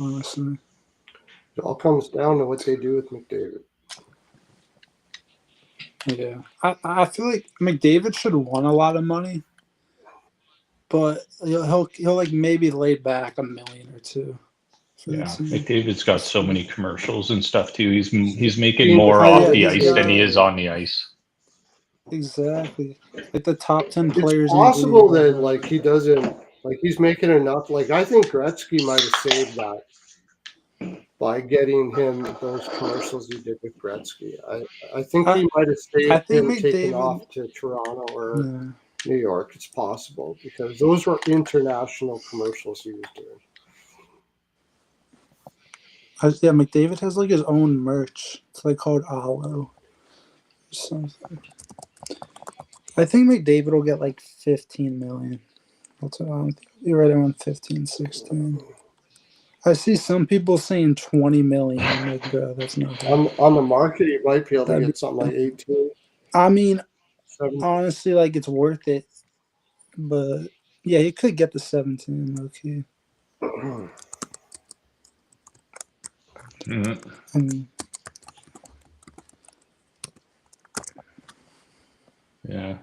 Honestly, It all comes down to what they do with McDavid. yeah. I feel like McDavid should have won a lot of money, but he'll like maybe lay back $1 million or $2 million. Yeah, McDavid's got so many commercials and stuff too. He's making Yeah, more off the he's ice than he got- is on the ice. Exactly. Like the top 10 It's players. possible in the league that like he doesn't like he's making enough. Like I think Gretzky might have saved that by getting him those commercials he did with Gretzky. I think he might have I saved think him taking McDavid. off to Toronto or Yeah. New York. It's possible because those were international commercials he was doing. Yeah, McDavid has like his own merch. It's like called Aloe or something. I think McDavid will get like 15 million. That's what I'm thinking. You're right around 15, 16. I see some people saying 20 million. I'm like, bro, that's not good. On the market, he might be able to That'd get something like 18. I mean, 17. honestly, like it's worth it. But yeah, he could get the 17. Okay. Yeah.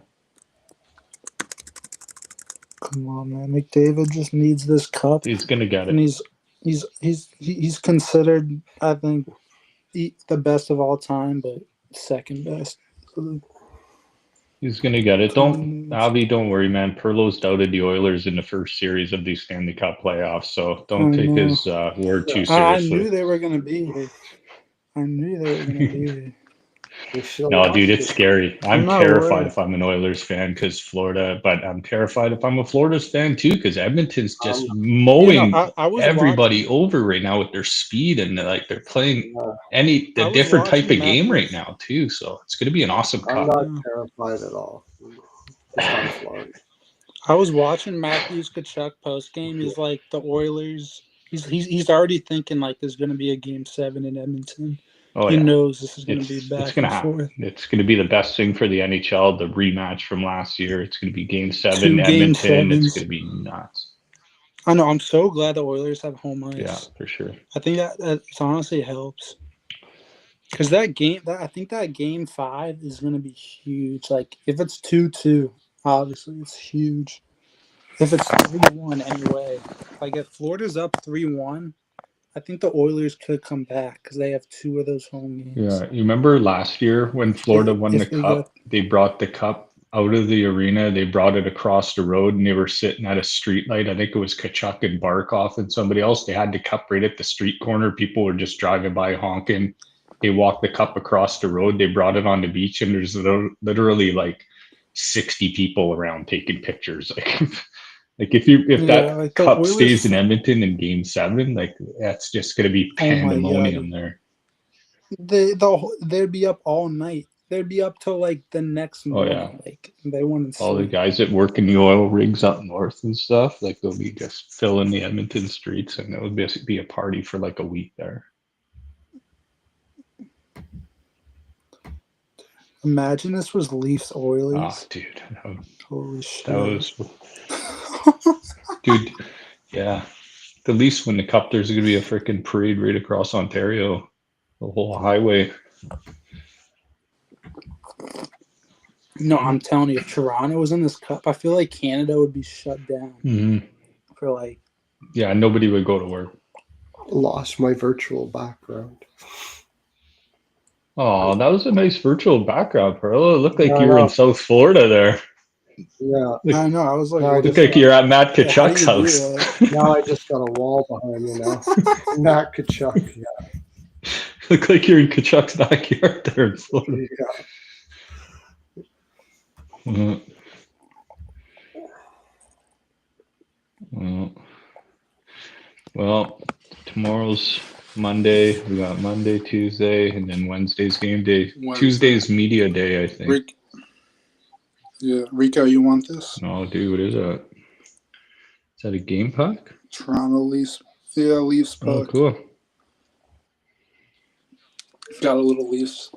Come on, man. McDavid just needs this cup. He's gonna get And it. he's considered, I think, the best of all time, but second best. He's gonna get it. Avi, don't worry, man. Perlo's doubted the Oilers in the first series of these Stanley Cup playoffs, so don't take his word too I seriously. knew they were gonna be here. No, dude, it's scary. I'm not terrified worried. if I'm an Oilers fan because Florida, but I'm terrified if I'm a Florida's fan too because Edmonton's just mowing I was everybody watching, over right now with their speed and like they're playing I was different type watching of game Matthews. right now too. So it's going to be an awesome I'm cup. not terrified at all. Just on Florida. I was watching Matthews Tkachuk post game. He's like the Oilers. He's already thinking like there's going to be a game 7 in Edmonton. Oh, he yeah. knows this is going to be back it's gonna and happen. forth. It's going to be the best thing for the NHL. The rematch from last year. It's going to be Game 7 2 game Edmonton. It's 7s. going to be nuts. I know. I'm so glad the Oilers have home ice. Yeah, for sure. I think that honestly helps. Because that game, I think that game 5 is going to be huge. Like if it's 2-2, obviously it's huge. If it's 3-1 anyway, like if Florida's up 3-1, I think the Oilers could come back because they have 2 of those home games. Yeah, you remember last year when Florida won the cup? They brought the cup out of the arena. They brought it across the road, and they were sitting at a street light. I think it was Tkachuk and Barkov and somebody else. They had the cup right at the street corner. People were just driving by honking. They walked the cup across the road. They brought it on the beach, and there's literally like 60 people around taking pictures. Like if that cup Oilers stays in Edmonton in Game 7, like that's just going to be pandemonium there. They'd be up all night. They'd be up till like the next morning. Oh, yeah. Like they wouldn't sleep. All the guys that work in the oil rigs up north and stuff, like they'll be just filling the Edmonton streets, and it would basically be a party for like a week there. Imagine this was Leafs Oilers. Oh, dude. Holy shit. That was dude, yeah. The Leafs win the cup, there's gonna be a freaking parade right across Ontario. The whole highway. No, I'm telling you, if Toronto was in this cup, I feel like Canada would be shut down for like. Yeah, nobody would go to work. Lost my virtual background. Oh, that was a nice virtual background, Perlo. It looked like you were in South Florida there. Yeah. I know. I was like, looked like you're at Matt Tkachuk's house. Now I just got a wall behind me now. Matt Tkachuk, yeah. Look like you're in Tkachuk's backyard there in Florida. Yeah. Well, tomorrow's Monday. We got Monday, Tuesday, and then Wednesday's game day. Tuesday's media day, I think. Rico, you want this? No, dude, what is that? Is that a game pack? Toronto Leafs Yeah, Leafs Oh, puck. cool. Got a little Leafs.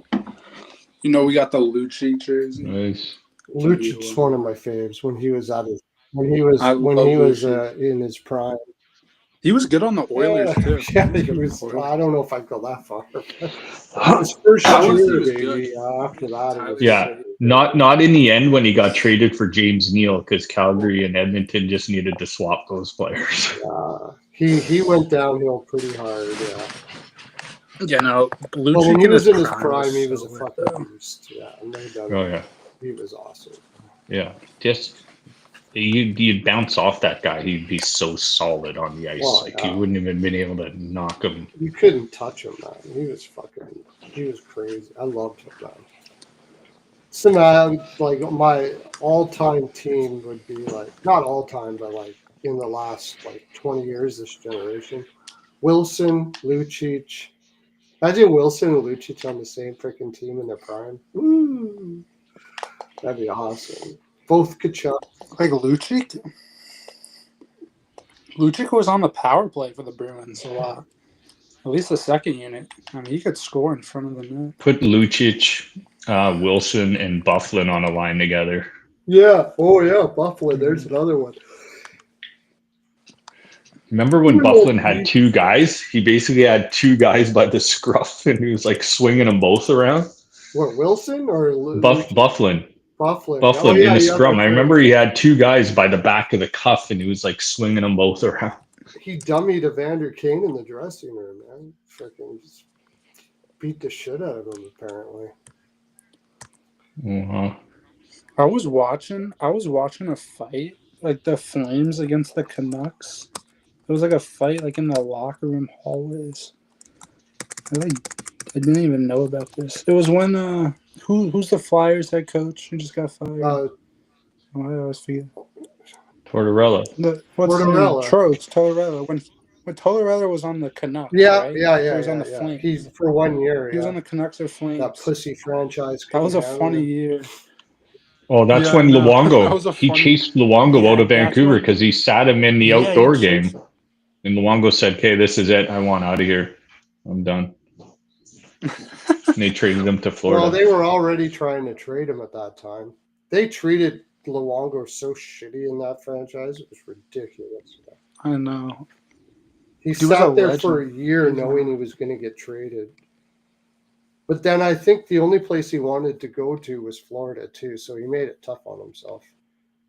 You know, we got the Lucci jersey. Nice. Lucic's one of my faves when he was at his I when love he was Lucci. in his prime. He was good on the Oilers Yeah, too. yeah, He was he good on was. the I Oilers. don't know if I'd go that far. But Huh? his first I wouldn't say he year, was baby. good. After that, it was Yeah, so not in the end when he got traded for James Neal because Calgary and Edmonton just needed to swap those players. he went downhill pretty hard. Yeah. Yeah, no, But when Lucci he in his was in his prime prime, he was was so a good fucking though. beast. Yeah, no doubt. Oh yeah, He was awesome. yeah. Just you'd bounce off that guy. He'd be so solid on the ice. Well, Like yeah. you wouldn't even been able to knock him. You couldn't touch him, man. He was crazy. I loved him, man. So man, like my all-time team would be like not all-time, but like in the last like 20 years, this generation. Wilson, Lucic. Imagine Wilson and Lucic on the same freaking team in their prime. Woo! That'd be awesome. Both Kachuk. Like Lucci was on the power play for the Bruins a lot. At least the second unit. I mean, he could score in front of the net. Put Lucic, Wilson, and Bufflin on a line together. Yeah. Oh yeah, Buffalo. There's another one. Remember when Bufflin had two guys? He basically had two guys by the scruff, and he was like swinging them both around. What, Wilson or Bufflin. Buffalo? Oh Bufflin in yeah, the yeah. scrum. That's I right. remember he had two guys by the back of the cuff, and he was like swinging them both around. He dummied Evander Kane in the dressing room, man. Freaking just beat the shit out of him, apparently. Uh-huh. I was watching a fight, like the Flames against the Canucks. It was like a fight like in the locker room hallways. I didn't even know about this. It was when who's the Flyers head coach who just got fired? I always forget. Tortorella. What's his name? Tortorella. Tortorella. When Tortorella was on the Canucks, Yeah, right? yeah, Or yeah, he was on yeah, the yeah. Flames. He's for 1 year. He was on the Canucks or Flames. That pussy franchise. That was a couldn't funny handle him. year. Oh, that's Yeah, when I know. That Luongo, was a he funny- chased Luongo Yeah, out of that's Vancouver when- because he sat him in the Yeah, outdoor he game. And Luongo said, okay, this is it. I want out of here. I'm done. And they traded him to Florida. Well, they were already trying to trade him at that time. They treated Luongo so shitty in that franchise. It was ridiculous. I know. He was a sat there legend. for a year knowing he was going to get traded. But then I think the only place he wanted to go to was Florida, too. So he made it tough on himself.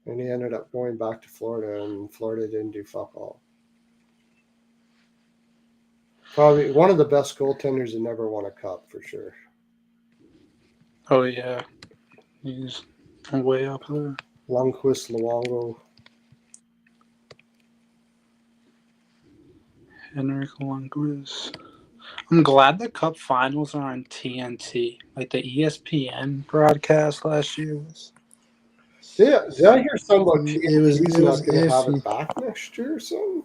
And he ended up going back to Florida, and Florida didn't do fuck all. Probably one of the best goaltenders that never won a cup, for sure. Oh, yeah. He's way up there. Lundqvist, Luongo. Henrik Lundqvist. I'm glad the Cup Finals are on TNT. Like the ESPN broadcast last year was. Yeah, did I hear something about TNT's it was not going to have iffy. it back next year or something?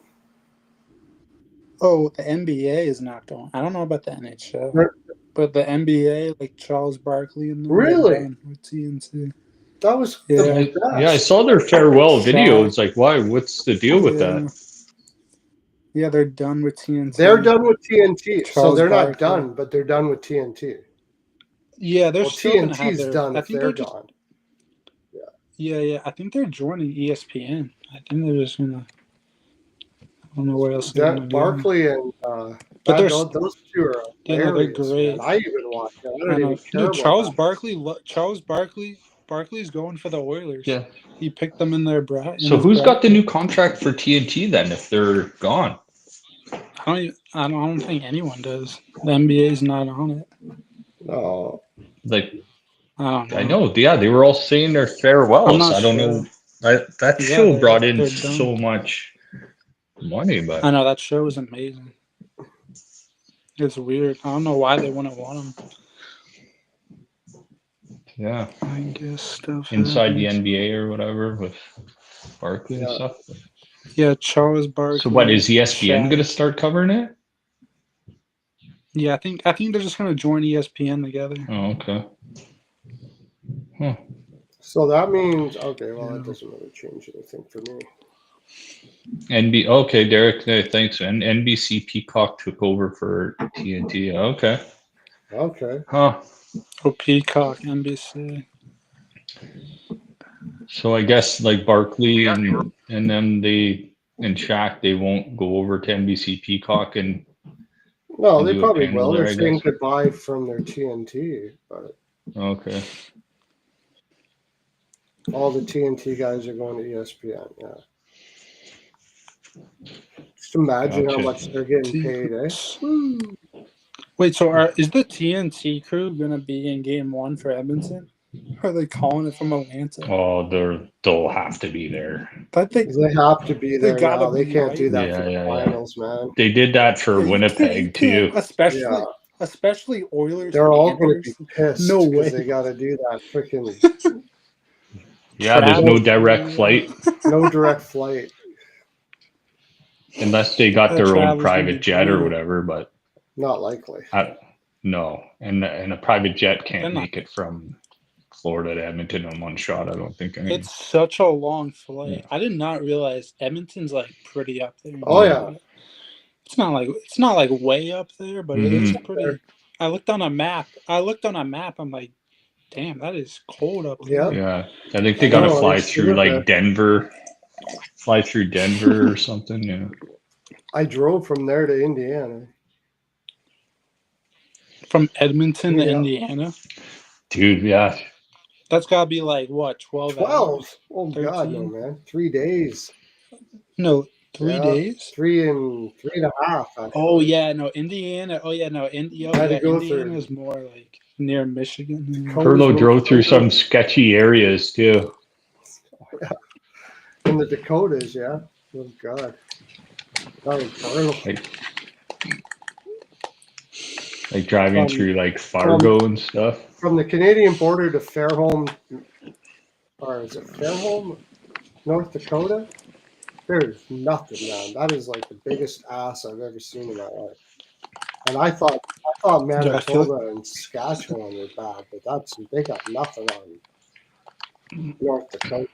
Oh, the NBA is not going. I don't know about the NHL, Right. but the NBA, like Charles Barkley and them, Really? they're done with TNT. That was Yeah. the best. Yeah, I saw their farewell video. It's like, why? What's the deal with that? Yeah, they're done with TNT. They're done with TNT. So Charles they're not Barkley. done, but they're done with TNT. Yeah, they're Well, still gonna have TNT's their. done I if think they're just, gone. Yeah. I think they're joining ESPN. I think they're just gonna. I don't know what else they're gonna do. Barkley and But those two are Yeah, no, they're hilarious, great. man. I even watch it. I don't I know. even care Dude, about Charles that. Barkley's going for the Oilers. Yeah. He picked them in their bracket. So who's got the new contract for TNT then if they're gone? I don't think anyone does. The NBA's not on it. No. Like, I I know. Yeah, they were all saying their farewells. I'm not I don't sure. know. That Yeah, show brought in they're so much money, but I know that show was amazing. It's weird. I don't know why they wouldn't want them. yeah, I guess stuff inside the happens. NBA or whatever with Barkley and Yeah. stuff. Yeah, Charles Barkley. So what is ESPN Shaq. going to start covering it? Yeah, I think they're just gonna join ESPN together. Oh, okay. Huh. So that means, okay, well, that doesn't really change anything for me. Okay, Derek, thanks. And NBC Peacock took over for TNT. Okay. Okay. Huh. Oh, Peacock, NBC. So I guess like Barkley and then and Shaq, they won't go over to NBC Peacock No, and they do a probably panel will. They're there, I saying guess. goodbye from their TNT, but Okay. all the TNT guys are going to ESPN. Yeah. Just imagine how Gotcha. much they're getting paid, eh? Woo. Wait, so is the TNT crew gonna be in Game 1 for Edmonton? Or are they calling it from Atlanta? Oh, they'll have to be there. I think They have to be they there gotta now. They be, can't right? do that for Yeah, the yeah, yeah. finals, man. They did that for Yeah, you Winnipeg can't, too. Yeah. especially Oilers. They're all going to Panthers. be pissed No because way. they got to do that freaking Yeah, there's no Travel. direct flight no direct flight. unless they got That their own travel's gonna be private jet or brutal. whatever, but Not likely. no. And a private jet can't They're not. make it from Florida to Edmonton in one shot, I don't think. Anyway. It's such a long flight. Yeah. I did not realize Edmonton's like pretty up there. in Oh, yeah. Canada. It's not like way up there, but it is Mhm. pretty. I looked on a map. I'm like, damn, that is cold up there. Yeah. Yeah. I think I they gotta know. fly It's through like Denver. Fly through Denver or something, yeah. I drove from there to Indiana. From Edmonton to Yeah. Indiana, Dude, yeah. that's gotta be like what 12 hours? 12. Oh, God, no, 13? man. 3 days. No, 3 days. 3.5. Actually. Oh yeah, no, Indiana. Oh yeah, no, I had to go Indiana through. is more like near Michigan. Dakota's Perlo drove through Minnesota. some sketchy areas too. In the Dakotas, yeah. Oh, God. That was brutal. Like driving through like Fargo and stuff. From the Canadian border to Fairholme, or is it Fairholme, North Dakota? There's nothing, man. That is like the biggest ass I've ever seen in my life. And I thought Manitoba and Saskatchewan were bad, but they got nothing on North Dakota.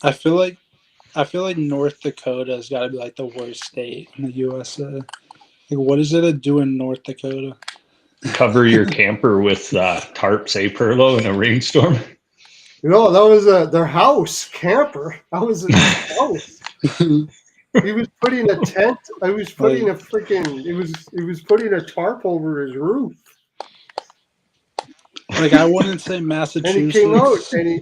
I feel like North Dakota's got to be like the worst state in the USA. Like, what is it to do in North Dakota? Cover your camper with tarps, Perlo, in a rainstorm. You know, that was their house camper. That was his house. He was putting a tent. I was putting a freaking. He was putting a tarp over his roof. Like I wouldn't say Massachusetts. And he came out, and he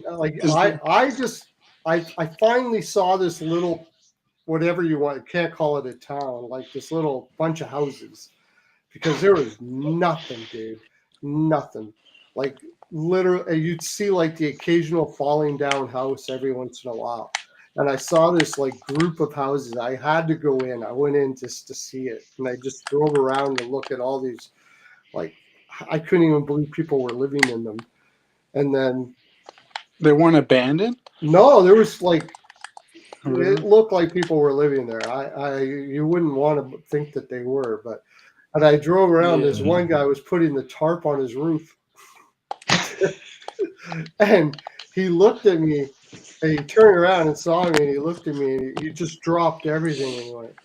I finally saw this little, whatever you want, can't call it a town, like this little bunch of houses, because there was nothing, dude, nothing. Like literally, you'd see like the occasional falling down house every once in a while. And I saw this like group of houses. I had to go in. I went in just to see it, and I just drove around and look at all these, like, I couldn't even believe people were living in them. And then they weren't abandoned. No, there was like, Really? it looked like people were living there. You wouldn't want to think that they were, but and I drove around. This one guy was putting the tarp on his roof, and he looked at me, and he turned around and saw me, and he looked at me, and he just dropped everything, and he went,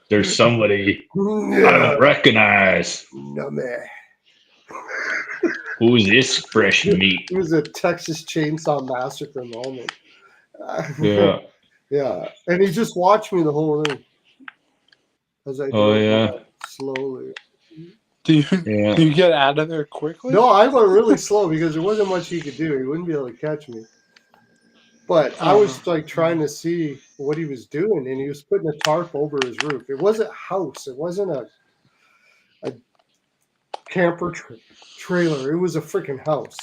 There's somebody no, I don't recognize. No, man. Who's this fresh meat? It was a Texas Chainsaw Massacre moment. Yeah. Yeah. And he just watched me the whole thing as I drove slowly. Do you get out of there quickly? No, I went really slow because there wasn't much he could do. He wouldn't be able to catch me. But I was like trying to see what he was doing, and he was putting a tarp over his roof. It wasn't a house. It wasn't a camper trailer. It was a freaking house.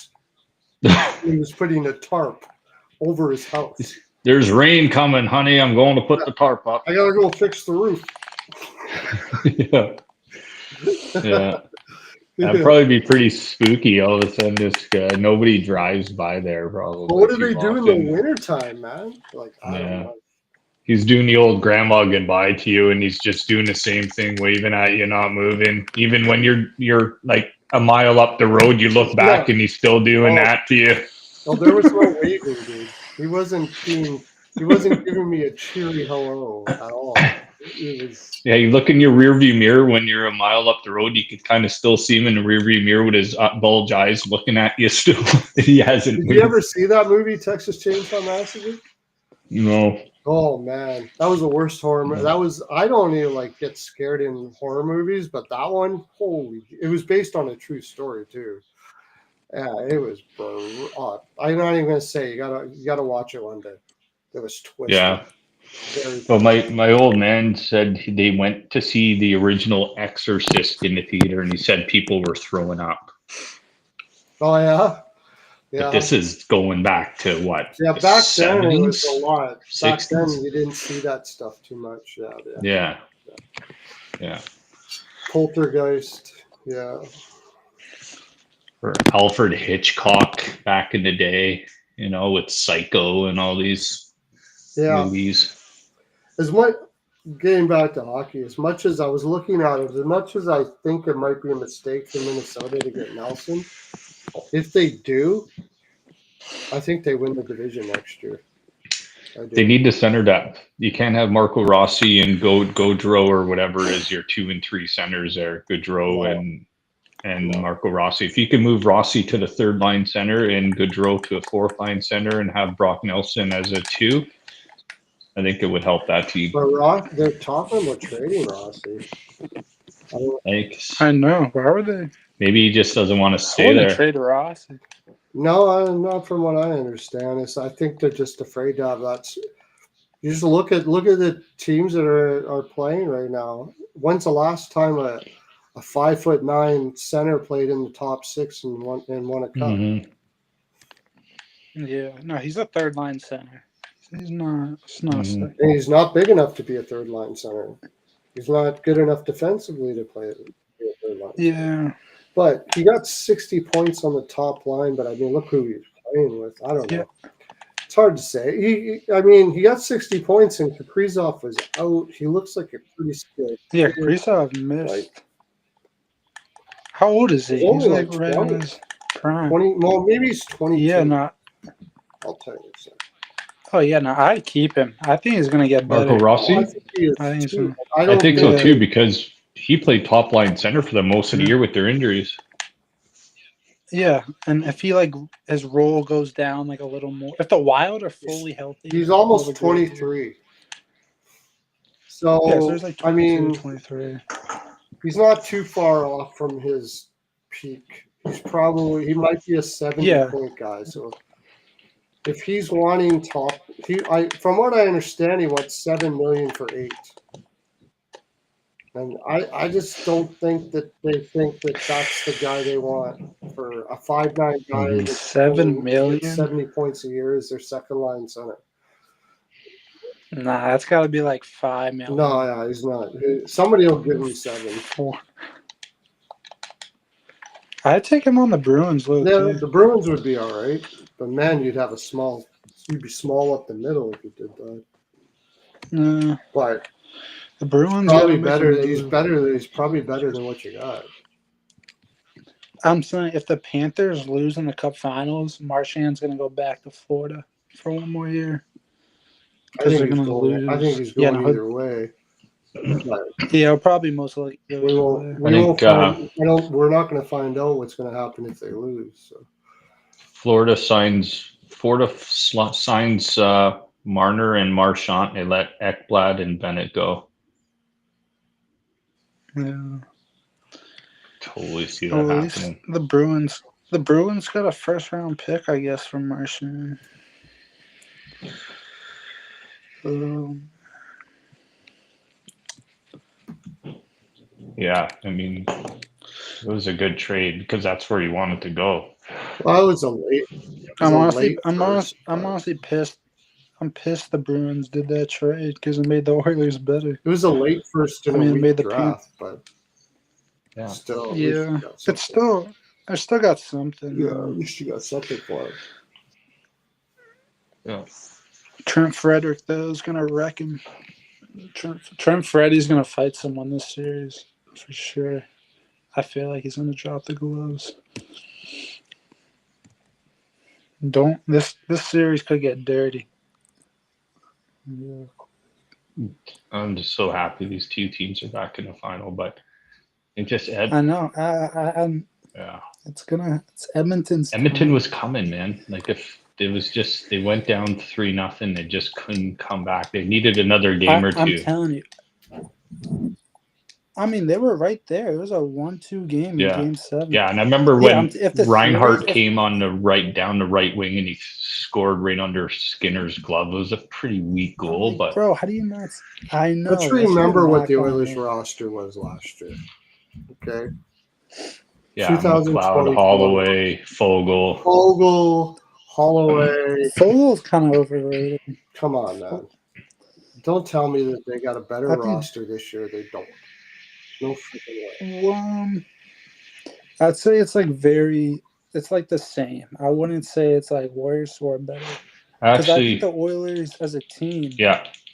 He was putting a tarp over his house. There's rain coming, honey. I'm going to put the tarp up. I gotta go fix the roof. Yeah. That'd probably be pretty spooky. All of a sudden, just nobody drives by there. Probably. Well, what do they do in the wintertime, man? Like, I don't know. He's doing the old grandma goodbye to you, and he's just doing the same thing, waving at you, not moving. Even when you're like a mile up the road, you look back and he's still doing that to you. Well, there was no waving, dude. He wasn't giving me a cheery hello at all. It was. Yeah, you look in your rearview mirror when you're a mile up the road. You can kind of still see him in the rearview mirror with his bulge eyes looking at you. Still, he hasn't. Did moved. you ever see that movie, Texas Chainsaw Massacre? No. Oh man, that was the worst horror movie. That was. I don't even like get scared in horror movies, but that one, holy! It was based on a true story too. Yeah, it was. I'm not even gonna say. You gotta watch it one day. It was twisted. Yeah. Very Well, twisted. my old man said they went to see the original Exorcist in the theater, and he said people were throwing up. Oh yeah, But yeah. this is going back to what? Yeah, the back then it was 70s? a lot. 60s? Back then you didn't see that stuff too much. Yeah. Poltergeist. Yeah. Or Alfred Hitchcock back in the day, with Psycho and all these movies. As much getting back to hockey, as much as I was looking at it, as much as I think it might be a mistake for Minnesota to get Nelson, if they do, I think they win the division next year. They need the center depth. You can't have Marco Rossi and Gaudreau or whatever is your 2 and 3 centers there. Gaudreau and Marco Rossi. If you can move Rossi to the third line center and Gaudreau to a fourth line center and have Brock Nelson as a 2, I think it would help that team. But they're talking about trading Rossi. I know. Why would they? Maybe he just doesn't want to I stay wouldn't there. trade Rossi. No, not from what I understand. I think they're just afraid to have that. You just look at the teams that are playing right now. When's the last time a 5'9" center played in the top 6 and won a cup? Mm-hmm. Yeah, no, he's a third line center. He's not. It's not. Mm-hmm. And he's not big enough to be a third line center. He's not good enough defensively to play a third line. Yeah. But he got 60 points on the top line. But I mean, look who he's playing with. I don't know. It's hard to say. He got 60 points and Kaprizov was out. He looks like a pretty skilled. Yeah, Kaprizov missed. How old is he? He's only like like right on 20. his prime. 20. Well, maybe he's 22. Yeah, no. I'll tell you. So. Oh yeah, no. I'd keep him. I think he's gonna get better. Marco Rossi? I think he is I think too. so. I think so too, because he played top line center for the most of the year with their injuries. Yeah, and if he his role goes down like a little more, if the Wild are fully healthy, He's almost 23. So, yeah, so there's like 22, 23. He's not too far off from his peak. He might be a 70-point guy. So if he's wanting top, from what I understand, he wants $7 million for 8. And I just don't think that they think that that's the guy they want for a 5'9" guy. Mhm. That's $7 million? 70 points a year is their second line center. Nah, that's got to be like $5 million. No, yeah, he's not. Somebody will give him 7. I'd take him on the Bruins, Luke. Yeah, the Bruins would be all right, but man, you'd be small up the middle if you did that. But the Bruins probably better. He's probably better than what you got. I'm saying if the Panthers lose in the Cup Finals, Marchand's going to go back to Florida for one more year. I think he's going either way. But yeah, probably most likely. We're not going to find out what's going to happen if they lose. So. Florida signs Marner and Marchand. They let Ekblad and Bennett go. Yeah. Totally see that happening. The Bruins got a first-round pick, I guess, from Marchand. Yeah, I mean, it was a good trade because that's where you wanted to go. Well, it was a late. I'm honestly pissed. I'm pissed the Bruins did that trade because it made the Oilers better. It was a late first in a week draft, but yeah, still, yeah, it's still. I still got something. Yeah, at least you got something for it. Yeah. Trent Frederick though is gonna wreck him. Trent Freddy's gonna fight someone this series for sure. I feel like he's gonna drop the gloves. Don't this series could get dirty. Yeah. I'm just so happy these two teams are back in the final, but it just I know. I'm. yeah. It's Edmonton's. Edmonton time. was coming, man. Like if it was just they went down 3-0, they just couldn't come back. They needed another game or I'm two. telling you. I mean, they were right there. It was a 1-2 game in Game 7. Yeah, and I remember Yeah, when if the Reinhardt series- came on the right down the right wing and he scored right under Skinner's glove. It was a pretty weak goal, but bro, how do you not? I know. Let's that should've remember what not the gone Oilers in. roster was last year. Okay. yeah, McLeod, 2024. Holloway, Fogle, Holloway. Fogel's kind of overrated. Come on, man. Don't tell me that they got a better I think- roster this year. They don't. No freaking way. I'd say it's like it's like the same. I wouldn't say it's like Warriors score better. Because I think the Oilers as a team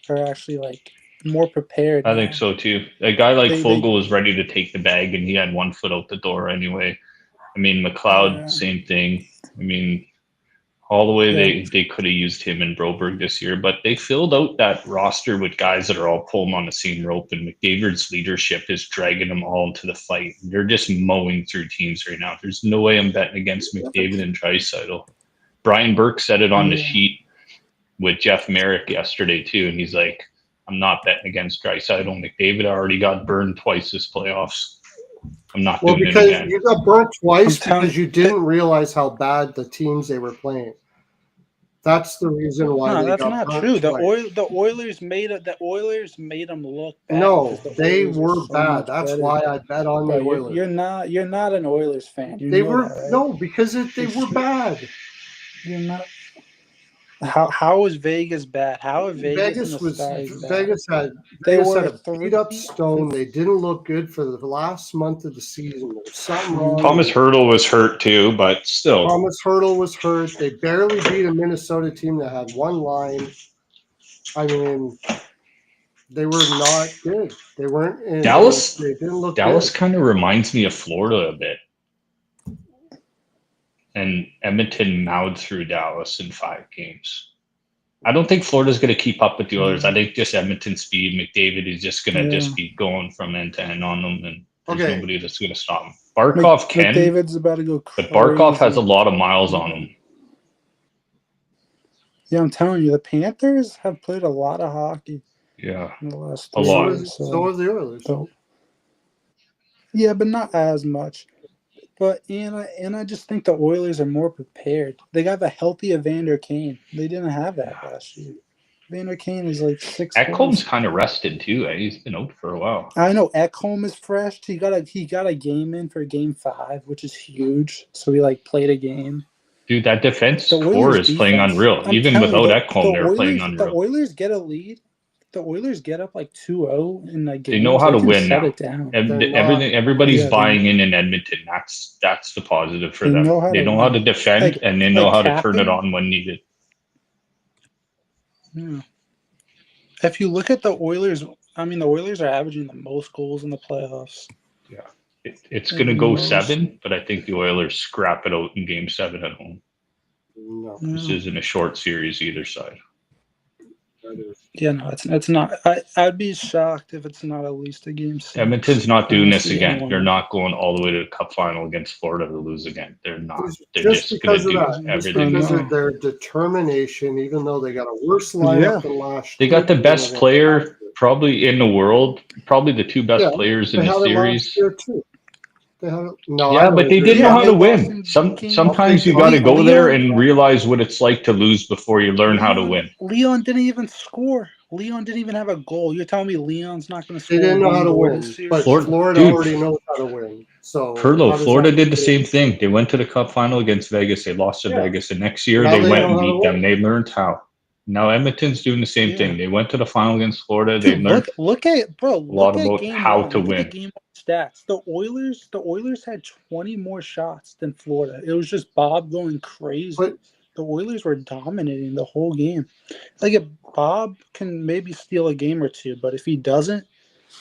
are actually like more prepared. I think now. so too. A guy like They- Fogle was ready to take the bag and he had 1 foot out the door anyway. I mean, McLeod, same thing. I mean, Holloway, they could have used him in Broberg this year, but they filled out that roster with guys that are all pulling on the same rope, and McDavid's leadership is dragging them all into the fight. They're just mowing through teams right now. There's no way I'm betting against McDavid and Draisaitl. Brian Burke said it on the sheet with Jeff Merrick yesterday too, and he's like, I'm not betting against Draisaitl. McDavid already got burned twice this playoffs. I'm not doing it again. Because you got burnt twice because you didn't realize how bad the teams they were playing. That's the reason why they that's got not burnt true. twice. The Oilers made them look bad. No, because they Oilers were so bad. much That's better. why I bet on the Oilers. You're not an Oilers fan. You They know were that, right? no, because they were bad. You're not. How was Vegas bad? How are Vegas Vegas had a beat up Stone. They didn't look good for the last month of the season. There was something wrong. Thomas Hertl was hurt too, but still. Thomas Hertl was hurt. They barely beat a Minnesota team that had one line. I mean, they were not good. They weren't in Dallas. They didn't look Dallas good. kind of reminds me of Florida a bit. And Edmonton mowed through Dallas in 5 games. I don't think Florida's going to keep up with the Oilers. I think just Edmonton speed. McDavid is just going to just be going from end to end on them, and there's nobody that's going to stop him. Barkov can, McDavid's about to go crazy. But Barkov has a lot of miles on him. Yeah, I'm telling you, the Panthers have played a lot of hockey. Yeah, in the last a lot. So have the Oilers. Yeah, but not as much. But and I just think the Oilers are more prepared. They got the healthy Evander Kane. They didn't have that last year. Evander Kane is like 6. Ekholm's kind of rested too. He's been out for a while. I know Ekholm is fresh. He got a game in for Game 5, which is huge. So he played a game. Dude, that defense core is playing unreal. Even without Ekholm, they're playing unreal. The Oilers get a lead. The Oilers get up 2-0 in that game. They know how to win now. It down. Everybody's buying in Edmonton. That's the positive for them. They know how to defend and they know how to turn it on when needed. Yeah. If you look at the Oilers, the Oilers are averaging the most goals in the playoffs. Yeah, it's going to go 7, but I think the Oilers scrap it out in Game 7 at home. No. This isn't a short series either side. Yeah, no, it's not. I'd be shocked if it's not at least a Game 6. Edmonton's not doing this again. They're not going all the way to the Cup final against Florida to lose again. They're not. They're just going to do everything. Because of their determination, even though they got a worse lineup than last year. They got the best player probably in the world, probably the 2 best players in the series. But they didn't know how to win. Sometimes you got to go there and realize what it's like to lose before you learn how to win. Leon didn't even score. Leon didn't even have a goal. You're telling me Leon's not going to score? They didn't know how to win, but Florida already knows how to win. So Florida did the same thing. They went to the Cup final against Vegas. They lost to Vegas, and next year they went and beat them. They learned how. Now Edmonton's doing the same thing. They went to the final against Florida. They learned a lot about how to win. Stats. The Oilers had 20 more shots than Florida. It was just Bob going crazy. But the Oilers were dominating the whole game. If Bob can maybe steal a game or 2, but if he doesn't,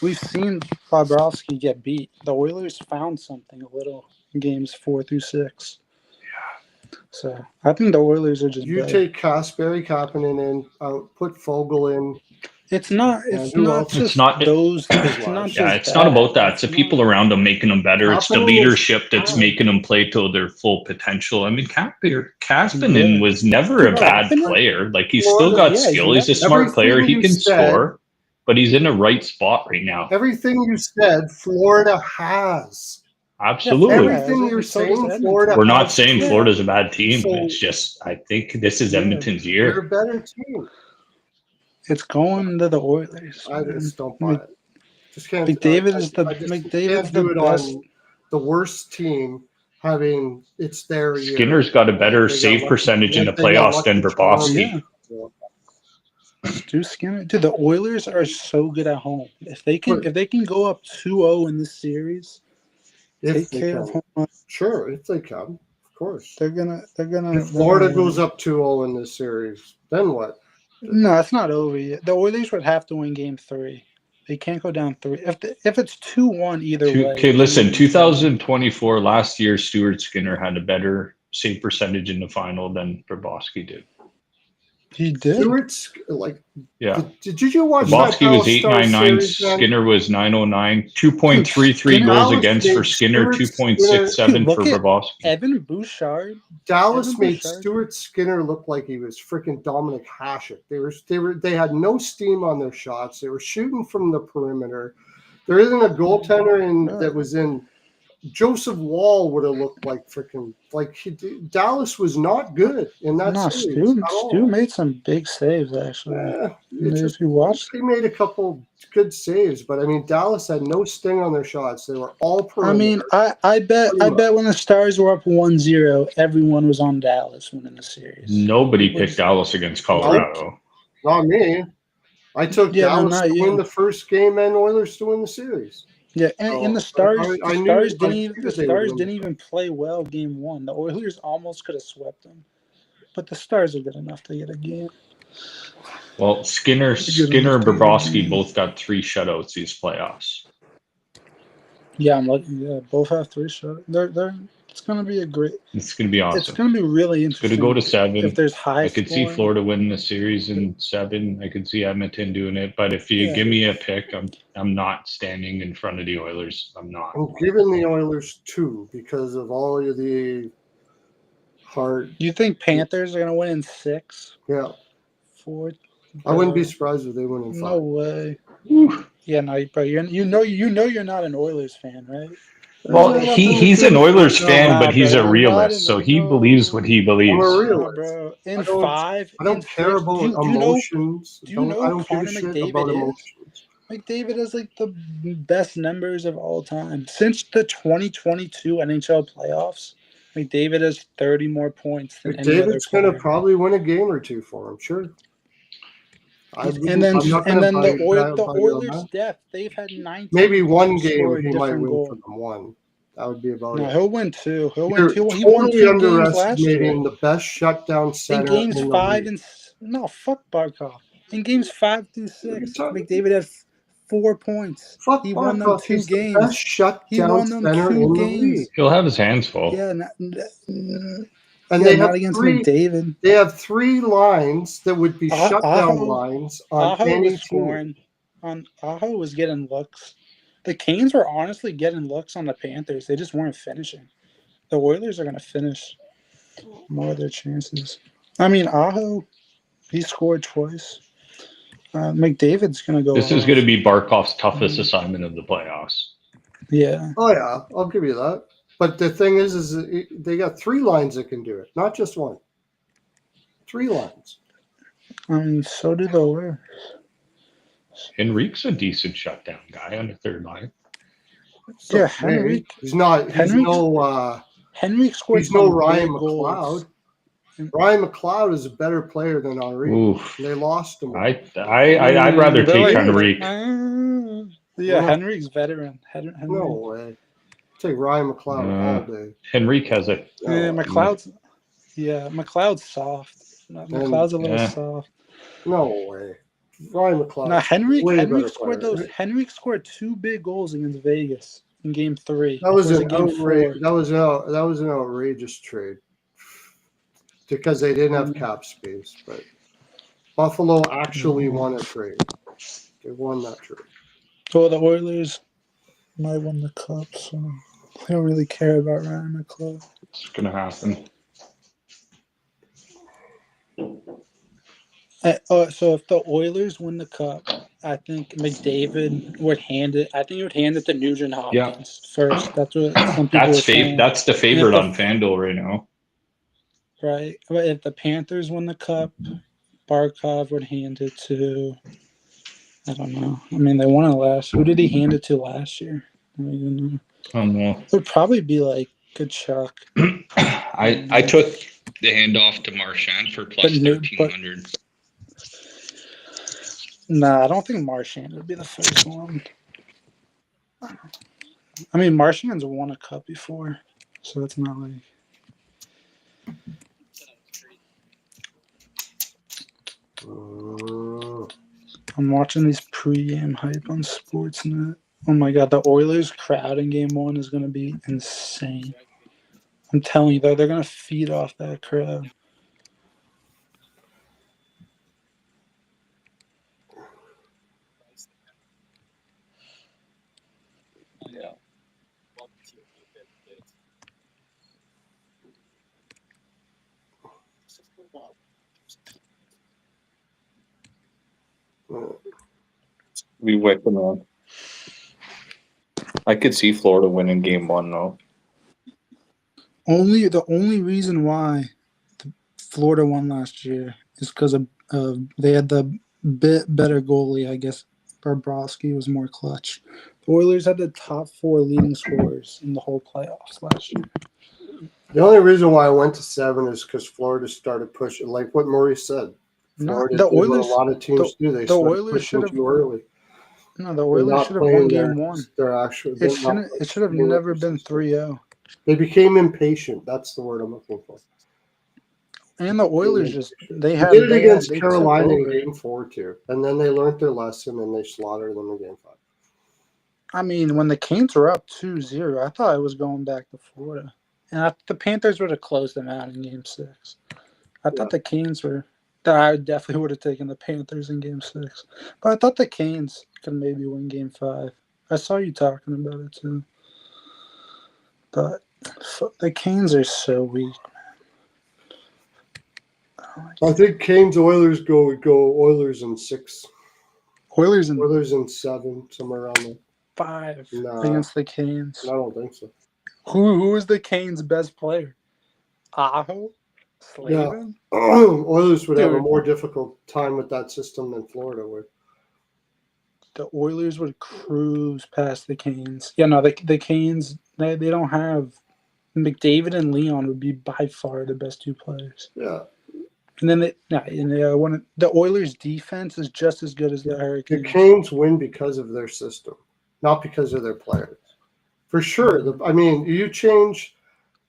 we've seen Bobrovsky get beat. The Oilers found something a little in games 4 through 6. So I think the Oilers are just You better. take Kasperi Kapanen in, put Fogel in. It's not. And It's who not else? just It's not- those. It's Slash. not Yeah, just it's not about that. It's the It's people not- around them making them better. It's the Kapanen is leadership that's bad. making them play to their full potential. I mean, Kapanen Yeah. was never a No, bad Kapanen- player. Like, he's Florida- still got yeah, he's skill. He's a never- smart player. Everything He you can said- score, but he's in the right spot right now. Everything you said, Florida has. Absolutely. Yeah, Everything you're so does saying, Edmonton. Florida. We're not has saying too. Florida's a bad team. So- It's just, I think this is Yeah. Edmonton's They're year. a better team. It's going to the Oilers. I man. just don't buy it. Just can't. McDavid I is the just McDavid's can't do the it best. on the worst team having it's their year. Skinner's got a better They got save lucky- percentage in the they got playoffs lucky than Bobrovsky. Yeah. Stu Skinner, dude. The Oilers are so good at home. If they can go up 2-0 in this series, If take they care of come. home. Sure, if they come, of course. They're gonna. If Florida goes up 2-0 in this series, then what? No, it's not over yet. The Oilers would have to win Game 3. They can't go down 3. If it's 2-1 either way. Okay, listen, 2024, last year, Stuart Skinner had a better save percentage in the final than Bobrovsky did. He did. Stewart's like. Yeah. Did you watch that Bobrovsky was Dallas Stars 899, series, man? Skinner was 909, 2.33 Dude, goals Dallas against made for Skinner, Stuart 2.67 Look for at Bobrovsky. Evan Bouchard. Dallas Evan made Bouchard. Stuart Skinner look like he was freaking Dominic Hasek. They had no steam on their shots. They were shooting from the perimeter. There isn't a goaltender that was in. Joseph Wall would have looked like freaking Dallas was not good in that No, series at all. Stu made some big saves actually. If you watched, They made a couple good saves, but I mean Dallas had no sting on their shots. They were all perimeter. I mean, I bet when the Stars were up 1-0, everyone was on Dallas winning the series. Nobody picked Dallas against Colorado. Not me. I took Dallas not to you. win the first game and Oilers to win the series. Yeah, and the Stars, I knew- Stars I didn't knew even they would win. didn't even play well Game 1. The Oilers almost could have swept them, but the Stars are good enough to get a game. Well, Skinner and Bobrovsky both got 3 shutouts these playoffs. Yeah, I'm looking. Yeah, both have 3 shots. They're. It's gonna be a great. It's going to be awesome. It's gonna be really It's interesting. going to go to 7. If there's high, I could see scoring. Florida winning the series in 7. I could see Edmonton doing it. But if you give me a pick, I'm not standing in front of the Oilers. I'm not. I'm giving the Oilers 2 because of all of the hard. You think Panthers are gonna win in 6? Yeah, 4? I wouldn't be surprised if they win in 5. No way. Whew. Yeah, no, but you know you're not an Oilers fan, right? Well, he's an Oilers fan, Nah, but he's bro, a not realist, in so the- he no. believes what he believes. I'm a No, realist. bro. In I don't- 5, I don't in care 6, about do you know emotions. do you know I don't give Connor a shit McDavid about is? emotions. McDavid is like the best numbers of all time. Since the 2022 NHL playoffs, McDavid has 30 more points than any other McDavid's going to player. probably win a game or 2 for him, sure. And then the Oilers' depth, they've had 19. Maybe one score game a he might different win goal. for them. 1. That would be about No, it. he'll win 2. He'll win You're 2. He won 2 games last underestimating year. the best shutdown In center games in the 5 league. and no, fuck Barkov. In games 5 through 6, talking- McDavid had 4 points. Fuck He won them Barkov, 2 he's the games. best shutdown won them center 2 in the games. league. He'll have his hands full. Yeah, And yeah, they not have against 3. McDavid. They have 3 lines that would be Ah- shutdown Aho- lines on Aho any was team. scoring. Aho was getting looks. The Canes were honestly getting looks on the Panthers. They just weren't finishing. The Oilers are going to finish more of their chances. I mean, Aho, he scored twice. McDavid's going to go. This is off. going to be Barkov's toughest assignment of the playoffs. Yeah. Oh yeah, I'll give you that. But the thing is they got 3 lines that can do it, not just 1. 3 lines. I mean, so do the Oilers. Henrique's a decent shutdown guy on the 3rd line. So, Yeah, hey, Henrique. He's not. He's Henrique's- no. Henrique scored He's no some Ryan big goals. McLeod. Ryan McLeod is a better player than Henri. Oof. They lost him. I'd rather take Henrique. Yeah, Henrique's veteran. Henrique. No way. Take Ryan McLeod all day. Henrique has a Yeah, McLeod's soft. McLeod's a little soft. No way. Ryan McLeod. No, Henrique better scored player. those. Henrique scored 2 big goals against Vegas in Game 3. That was Or an it Game 4? that was an outrageous trade. because they didn't have cap space. But Buffalo actually won a trade. They won that trade. Well, the Oilers might win the cup, so I don't really care about Ryan McClure. It's gonna happen. So if the Oilers win the cup, I think McDavid would hand it. I think he would hand it to Nugent Hopkins first. That's what some people were saying. That's the favorite on FanDuel right now. Right. But if the Panthers win the cup, Barkov would hand it to. I don't know. I mean, they won it last. Who did he hand it to last year? I don't even know. I don't know. It would probably be like Kachuk. I took the handoff to Marchand for plus 1,300. Nah, I don't think Marchand would be the first one. I mean, Marchand's won a cup before, so it's not like. I'm watching these pre-game hype on Sportsnet. Oh my god, the Oilers crowd in Game 1 is going to be insane. I'm telling you, they're going to feed off that crowd. Yeah. We whip them on. I could see Florida winning Game 1 though. The only reason why Florida won last year is because of they had the bit better goalie. I guess Bobrovsky was more clutch. The Oilers had the top 4 leading scorers in the whole playoffs last year. The only reason why I went to 7 is because Florida started pushing, like what Murray said. Florida did what a lot of teams do. They started pushing too early. No, the Oilers should have won Game 1. It should have never been 3-0. They became impatient. That's the word I'm looking for. And the Oilers they did it against Carolina in Game 4 too, and then they learned their lesson and they slaughtered them in Game 5. I mean, when the Canes were up 2-0, I thought it was going back to Florida, and the Panthers would have closed them out in Game 6. I thought the Canes were. I definitely would have taken the Panthers in Game 6, but I thought the Canes could maybe win Game 5. I saw you talking about it too, but the Canes are so weak. I think Canes Oilers go Oilers in 6. Oilers in 7, somewhere around there. 5 against the Canes. I don't think so. Who is the Canes' best player? Aho? Slavin? Yeah. Oilers would have a more difficult time with that system than Florida would. The Oilers would cruise past the Canes. Yeah, no, the Canes, they don't have McDavid and Leon would be by far the best 2 players. Yeah. And then the Oilers' defense is just as good as the Hurricanes. The Canes win because of their system, not because of their players. For sure. You change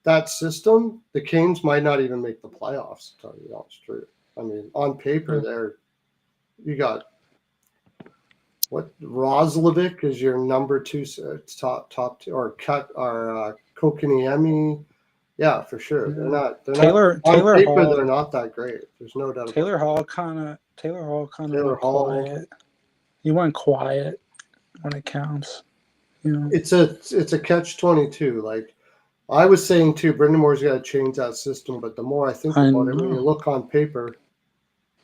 that system, the Canes might not even make the playoffs, to tell you the honest truth. I mean, on paper, you got Roslovic is your number 2 top 2, or Kokiniemi. Yeah, for sure. They're not Taylor paper, Hall, they're not that great. There's no doubt. Taylor Hall kind of went quiet. He went quiet when it counts. You know, it's a catch-22. Like I was saying too, Brendan Moore's got to change that system. But the more I think about it, when you look on paper,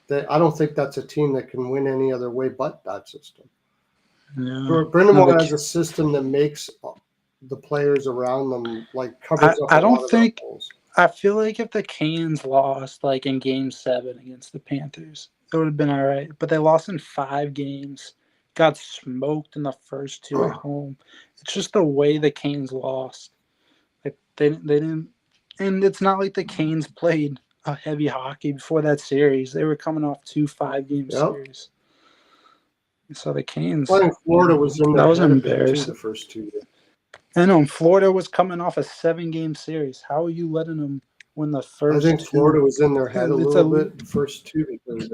I don't think that's a team that can win any other way but that system. Yeah. Brendan Moore has a system that makes the players around them covers up. I feel like if the Canes lost in Game 7 against the Panthers, it would have been all right. But they lost in 5 games, got smoked in the first 2 at home. It's just the way the Canes lost. They didn't, and it's not like the Canes played a heavy hockey before that series. They were coming off 2 5-game series. So the Canes. Florida was in there. That was embarrassing. The first 2 games. I know. Florida was coming off a 7-game series. How are you letting them win the first? I think Florida was in their head a little bit the first 2 because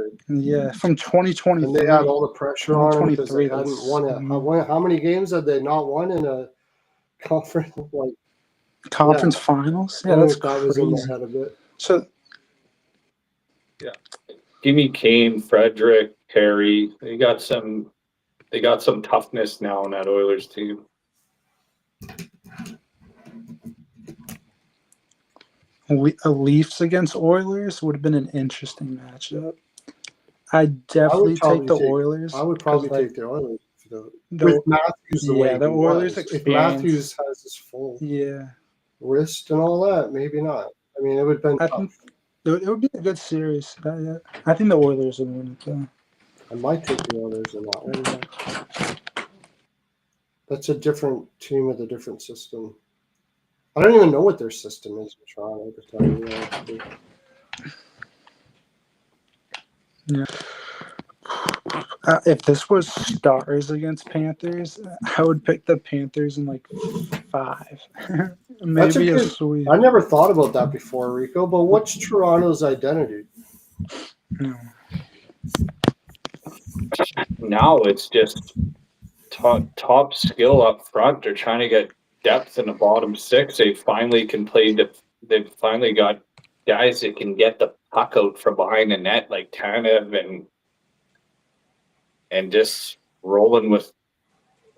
from 2023. And they had all the pressure on them because they hadn't won it. How many games had they not won in a conference conference finals? Yeah, that's that was in their head a bit. So Give me Kane, Frederick, Perry. They got some toughness now in that Oilers team. Leafs against Oilers would have been an interesting matchup. I'd I definitely would take the probably Oilers. I would 'cause, probably like, take the Oilers with the Matthews the way yeah, the he Oilers was. If experience. Matthews has his full Yeah, wrist and all that, maybe not. I mean, it would have been I tough. think it would be a good series. I think the Oilers would win it though. I might take the Oilers in that one. Yeah. That's a different team with a different system. I don't even know what their system is in Toronto, to tell you the honest. Yeah. If this was Stars against Panthers, I would pick the Panthers in like 5. That's a Maybe a good. sweep. I never thought about that before, Rico. But what's Toronto's identity? No. Now it's just top skill up front. They're trying to get depth in the bottom 6. They finally can play. They've finally got guys that can get the puck out from behind the net, like Tanev and just rolling with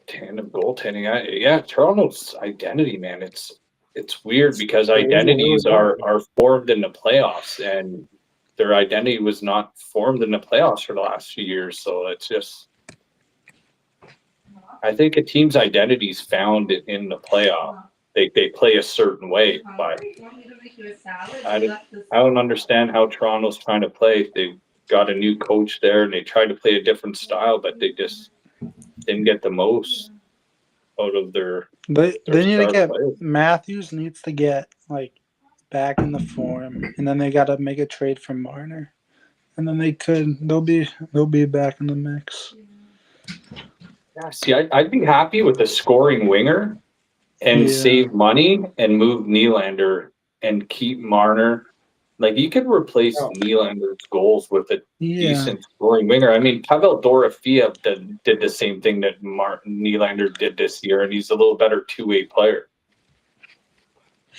tandem goaltending. Toronto's identity, man. It's weird because identities are formed in the playoffs, and their identity was not formed in the playoffs for the last few years. So it's just, I think a team's identity is found in the playoff. They play a certain way, but I don't understand how Toronto's trying to play. They've got a new coach there, and they tried to play a different style, but they just didn't get the most out of their. They need to get players. Matthews needs to get like back in the form, and then they got to make a trade for Marner, and then they'll be back in the mix. Yeah, see, I'd be happy with a scoring winger and save money and move Nylander and keep Marner. Like, you could replace Nylander's goals with a decent scoring winger. I mean, Pavel Dorofeyev did the same thing that Nylander did this year, and he's a little better two-way player.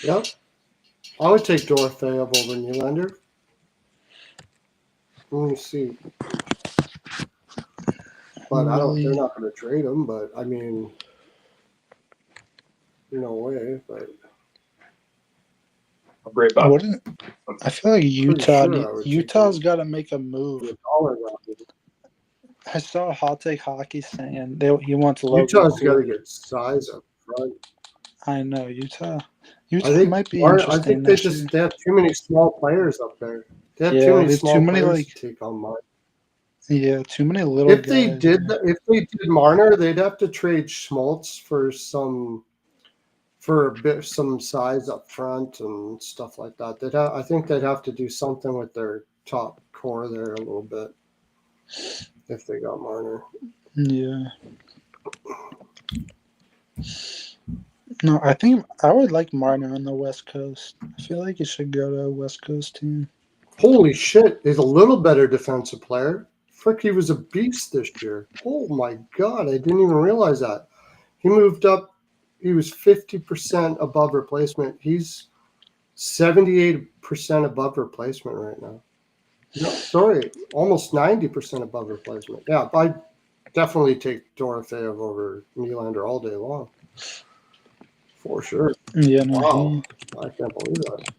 Yep. I would take Dorofeyev over Nylander. Let me see. But they're not going to trade him, but I mean, no way, but. I feel like Utah's got to make a move. I saw Hot Take Hockey saying he wants Logan. Utah's got to get size up front. I know Utah might be interesting. I think they have too many small players up there. They have too many small players to take on Marner. Yeah, too many little. If they did Marner, they'd have to trade Schmaltz for some size up front and stuff like that. I think they'd have to do something with their top core there a little bit if they got Marner. Yeah. No, I think I would like Marner on the West Coast. I feel like he should go to a West Coast team. Holy shit, he's a little better defensive player. Frick, he was a beast this year. Oh my God, I didn't even realize that. He moved up. He was 50% above replacement. He's 78% above replacement right now. No, sorry, almost 90% above replacement. Yeah, I definitely take Dorofeyev over Nylander all day long. For sure. Yeah, no, wow. I can't believe that.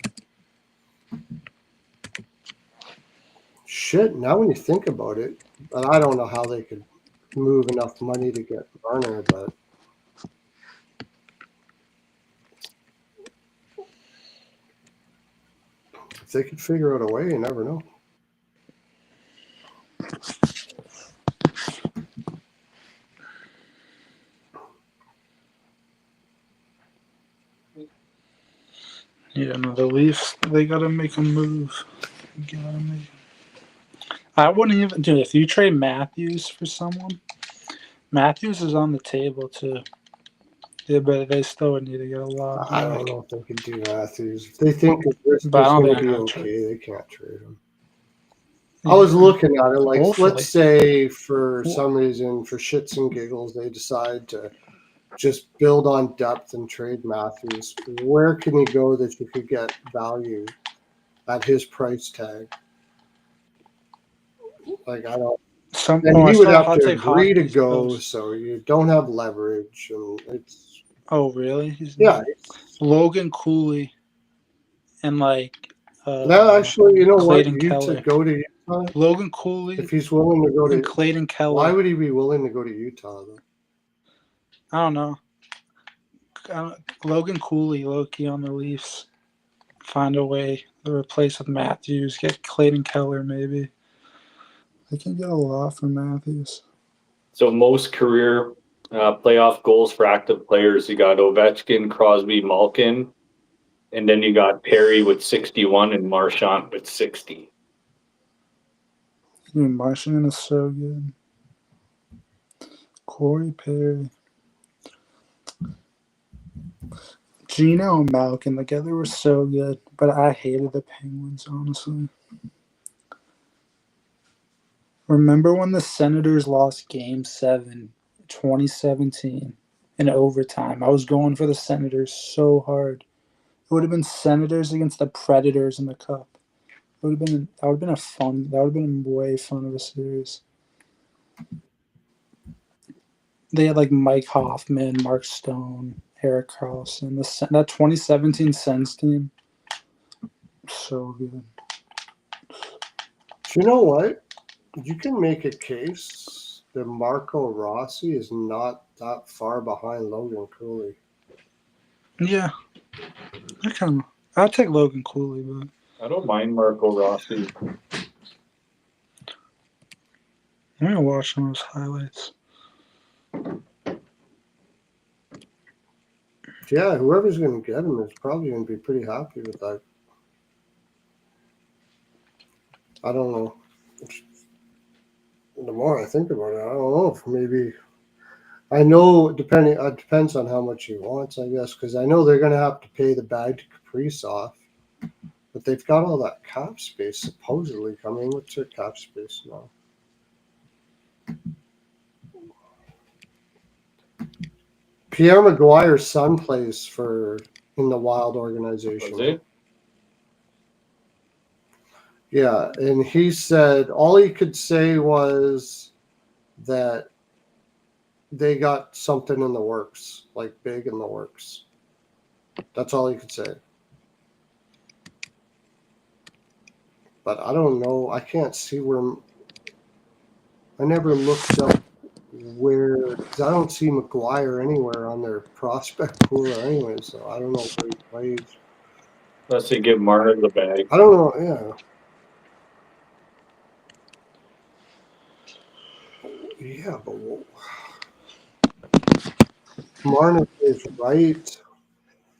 Shit, now when you think about it, but I don't know how they could move enough money to get Marner, but if they could figure out a way, you never know. Yeah, no, the Leafs, they got to make a move. I wouldn't even do it. If you trade Matthews for someone, Matthews is on the table too. Yeah, but they still would need to get a lot. I don't know if they could do Matthews. If they think it's going to be okay, they can't trade him. I was looking at it like, let's say for some reason, for shits and giggles, they decide to just build on depth and trade Matthews. Where can he go that you could get value at his price tag? Like I don't. Some And I he would saw have Hot to Take agree to Hockey's go, post. so you don't have leverage, and it's Oh, really? yeah. Logan Cooley and Actually, you know what? Clayton You to Keller. go to Utah Logan Cooley if he's willing to go and to. Clayton Keller. Why would he be willing to go to Utah though? I don't know. Logan Cooley, low-key on the Leafs. Find a way to replace with Matthews. Get Clayton Keller, maybe. They can get a lot from Matthews. So most career playoff goals for active players, you got Ovechkin, Crosby, Malkin, and then you got Perry with 61 and Marchand with 60. Dude, Marchand is so good. Corey Perry. Gino and Malkin together were so good, but I hated the Penguins, honestly. Remember when the Senators lost Game 7, 2017, in overtime? I was going for the Senators so hard. It would have been Senators against the Predators in the Cup. That would have been way fun of a series. They had like Mike Hoffman, Mark Stone, Eric Carlson. That 2017 Sens team, so good. Do you know what? You can make a case that Marco Rossi is not that far behind Logan Cooley. Yeah, I'll take Logan Cooley, but I don't mind Marco Rossi. I'm gonna watch some of those highlights. Yeah, whoever's going to get him is probably going to be pretty happy with that. I don't know. The more I think about it, I don't know if maybe. I know it depends on how much he wants, I guess, because I know they're going to have to pay the bag to Kaprizov, but they've got all that cap space supposedly coming. What's their cap space now? Pierre Maguire's son plays in the Wild organization. Was it? Yeah, and he said all he could say was that they got something in the works, like big in the works. That's all he could say. But I don't know. I can't see where. I never looked up where, because I don't see McGuire anywhere on their prospect pool anyway, so I don't know where he plays. Unless they give Marner the bag. I don't know. Yeah. Yeah, but Marner is right.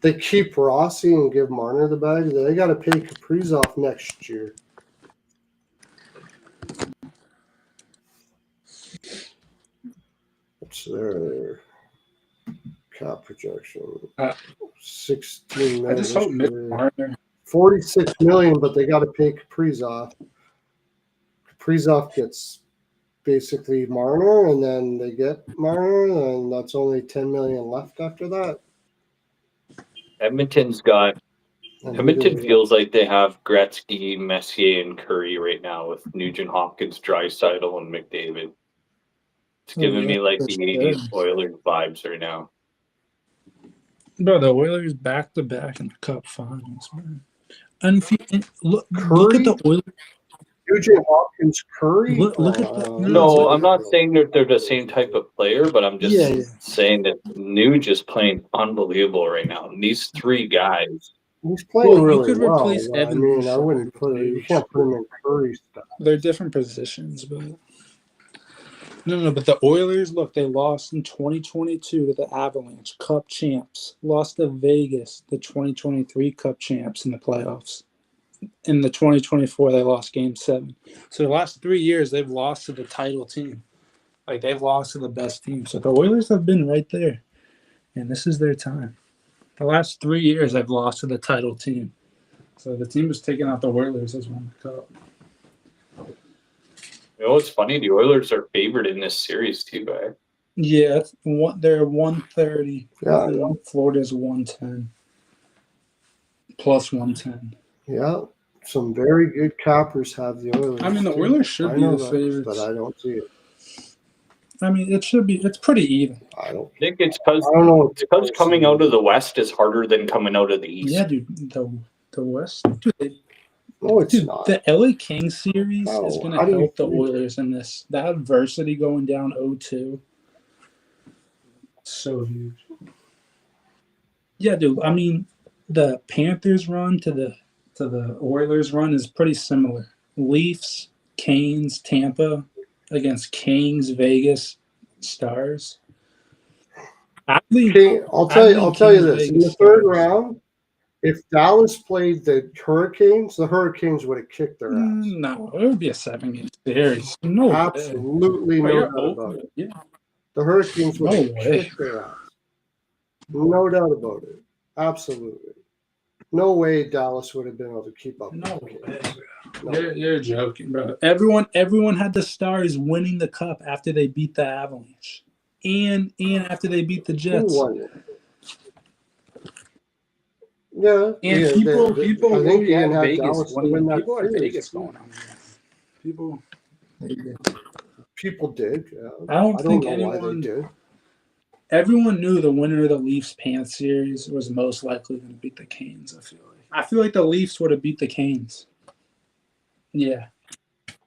They keep Rossi and give Marner the bag. They got to pay Kaprizov next year. What's their cap projection? 16 million. I just hope Mitch Marner. 46 million, but they got to pay Kaprizov. Kaprizov gets basically Marner, and then they get Marner, and that's only 10 million left after that. Edmonton feels like they have Gretzky, Messier, and Curry right now with Nugent Hopkins, Draisaitl, and McDavid. It's giving me like the 80s Oilers vibes right now. Bro, the Oilers back-to-back in the Cup Finals, man. Look at the Oilers. Nugent Hopkins, Curry. Look at the. No, I'm not saying that they're the same type of player, but I'm just saying that Nuge is playing unbelievable right now. And these three guys. He's playing really you could well. replace Evan. I mean, I wouldn't put it. You can't put him in Curry stuff. They're different positions, but no. But the Oilers, look, they lost in 2022 to the Avalanche, Cup champs. Lost to Vegas, the 2023 Cup champs in the playoffs. In the 2024, they lost Game 7. So the last 3 years, they've lost to the title team. Like, they've lost to the best team. So the Oilers have been right there, and this is their time. The last 3 years, they've lost to the title team. So the team was taking out the Oilers has won the Cup. You know, it's funny. The Oilers are favored in this series too, right? Yeah, they're 130. Yeah. Florida's 110. Plus 110. Yeah. some very good cappers have the Oilers. I mean, the too. Oilers should I be know the that, favorites. but I don't see it. I mean, it should be. It's pretty even. I don't. I think it's I don't know. because coming out of the West is harder than coming out of the East. Yeah, dude. The West. Dude, No, it's not. The LA Kings series No, is going to how do you help the think? Oilers in this. That adversity going down 0-2. So huge. Yeah, dude. I mean, the Panthers run to the Oilers run is pretty similar. Leafs, Canes, Tampa against Kings, Vegas, Stars. I'll tell you this. In the third round, if Dallas played the Hurricanes would have kicked their ass. No, it would be a 7-game series. No way. Absolutely no doubt about it. Yeah. The Hurricanes would have No way. kicked their ass. No doubt about it. Absolutely. No way Dallas would have been able to keep up. No with the way. Kings. No. You're joking, bro. Everyone had the Stars winning the cup after they beat the Avalanche, and after they beat the Jets. Who won it? Yeah, And people I think really you had can have Vegas Dallas winning. win that People had series. Vegas going on. People did. Yeah. I don't think know why anyone they did. Everyone knew the winner of the Leafs-Pants series was most likely going to beat the Canes. I feel like the Leafs would have beat the Canes. Yeah,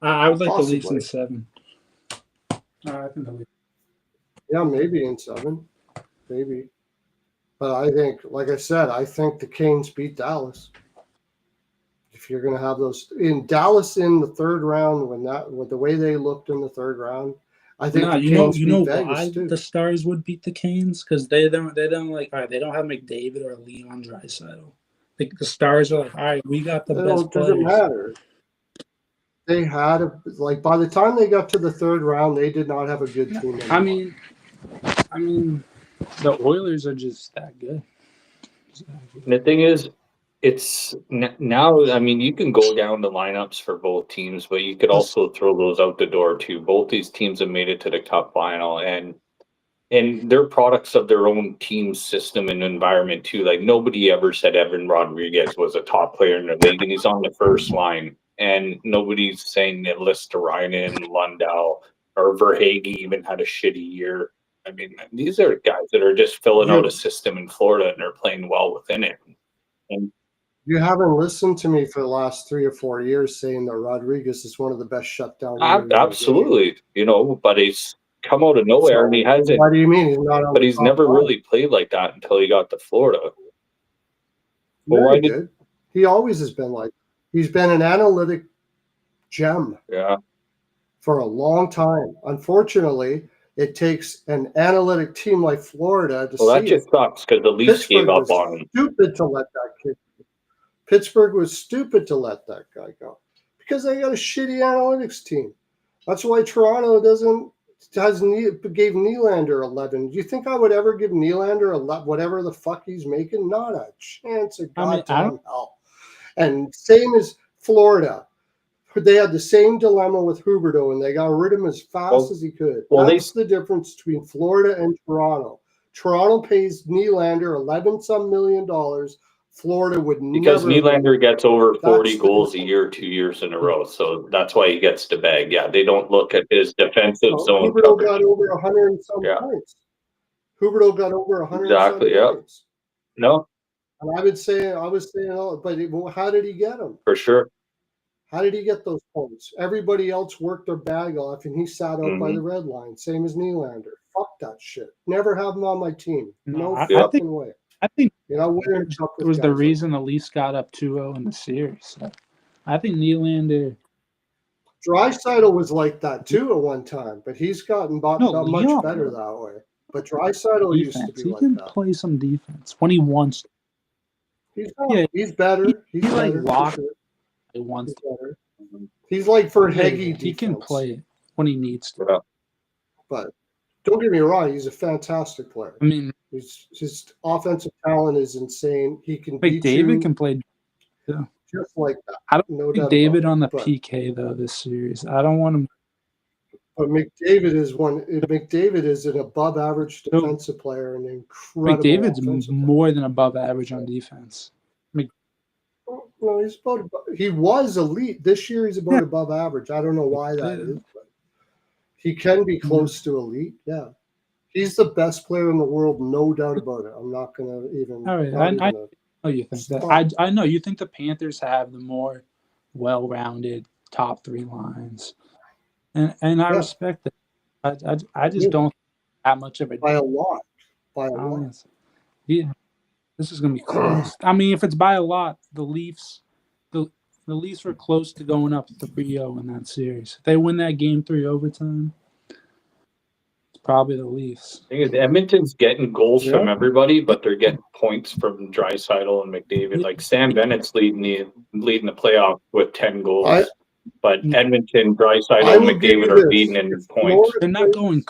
I would like the Leafs in 7. I think the Leafs. Yeah, maybe in 7, maybe. But I think, like I said, I think the Canes beat Dallas. If you're going to have those in Dallas in the third round, with the way they looked in the third round, I think the Canes beat Vegas why too. the Stars would beat the Canes, because they don't like, all right, they don't have McDavid or Leon Draisaitl. The Stars are like, all right, we got the best players. It doesn't matter. They had by the time they got to the third round, they did not have a good team anymore. I mean, the Oilers are just that good. And the thing is, it's now, I mean, you can go down the lineups for both teams, but you could also throw those out the door too. Both these teams have made it to the Cup final, and they're products of their own team system and environment too. Like, nobody ever said Evan Rodriguez was a top player in the league, and he's on the first line. And nobody's saying that Ristolainen, Lundell, or Verhaeghe even had a shitty year. I mean, these are guys that are just filling out a system in Florida, and they're playing well within it. And you haven't listened to me for the last 3 or 4 years saying that Rodriguez is one of the best shutdown. Absolutely, but he's come out of nowhere, and he hasn't. What do you mean he's not? But he's never really played like that until he got to Florida. Well, he did. He always has been like. He's been an analytic gem. Yeah. For a long time. Unfortunately, it takes an analytic team like Florida to see. Well, that just sucks because the Leafs gave up on him. Stupid to let that kid. Pittsburgh was stupid to let that guy go because they got a shitty analytics team. That's why Toronto gave Nylander 11. Do you think I would ever give Nylander whatever the fuck he's making? Not a chance of goddamn hell. And same as Florida. They had the same dilemma with Huberdeau, and they got rid of him as fast as he could. That's the difference between Florida and Toronto. Toronto pays Nylander $11-some million. Florida would because Nylander gets over 40 goals a year, 2 years in a row, so that's why he gets the bag. Yeah, they don't look at his defensive zone. Huberdeau got over 100 and some points. Huberdeau got over 100 points. No. And I was saying, but how did he get them? For sure. How did he get those points? Everybody else worked their bag off, and he sat out by the red line. Same as Nylander. Fuck that shit. Never have him on my team. No fucking way. I think it was the reason the Leafs got up 2-0 in the series. So I think Nylander. Draisaitl was like that too at one time, but he's gotten much better that way. But Draisaitl used to be like that. He can play some defense when he wants to. He's better. He's like better. locked. He wants better. He's like Verhaeghe. He can play it when he needs to. Yeah. But don't get me wrong, he's a fantastic player. I mean, his offensive talent is insane. He can beat David can play just like that. I don't think David on the PK though this series. I don't want him. But McDavid is an above average defensive player and incredible. McDavid's more than above average on defense. No, he's about. He was elite this year. He's about above average. I don't know why that is, but he can be close to elite. Yeah, he's the best player in the world, no doubt about it. I'm not gonna even. All right, I know you think that. I know you think the Panthers have the more well-rounded top three lines, and I respect that. I just don't that much of a by a lot. By a lot. Yeah, this is gonna be close. I mean, if it's by a lot, the Leafs were close to going up 3-0 in that series. If they win that game 3 overtime, it's probably the Leafs. The thing is, Edmonton's getting goals from everybody, but they're getting points from Draisaitl and McDavid. Like Sam Bennett's leading the playoff with 10 goals. But Edmonton, Draisaitl, and McDavid are beating in points. They're not going.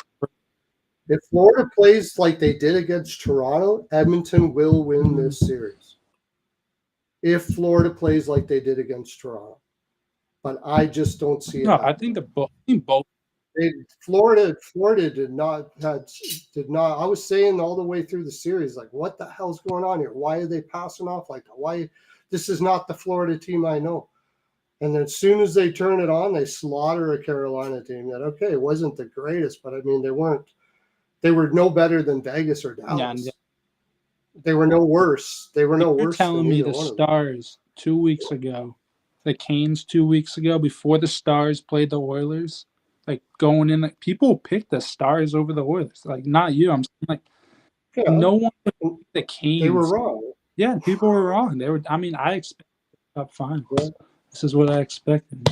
If Florida plays like they did against Toronto, Edmonton will win this series. If Florida plays like they did against Toronto, but I just don't see it. No, I think both. Florida did not. I was saying all the way through the series, like, what the hell's going on here? Why are they passing off like that? Why? This is not the Florida team I know. And then as soon as they turn it on, they slaughter a Carolina team that, okay, it wasn't the greatest, but I mean, they were no better than Vegas or Dallas. Yeah. They were no worse. They were no worse. You're telling me the Stars 2 weeks ago, the Canes 2 weeks ago, before the Stars played the Oilers, like going in, like people picked the Stars over the Oilers. Like, not you. I'm saying, like, no one picked the Canes. They were wrong. Yeah, people were wrong. They were. I mean, I expected top finals. Yeah. This is what I expected.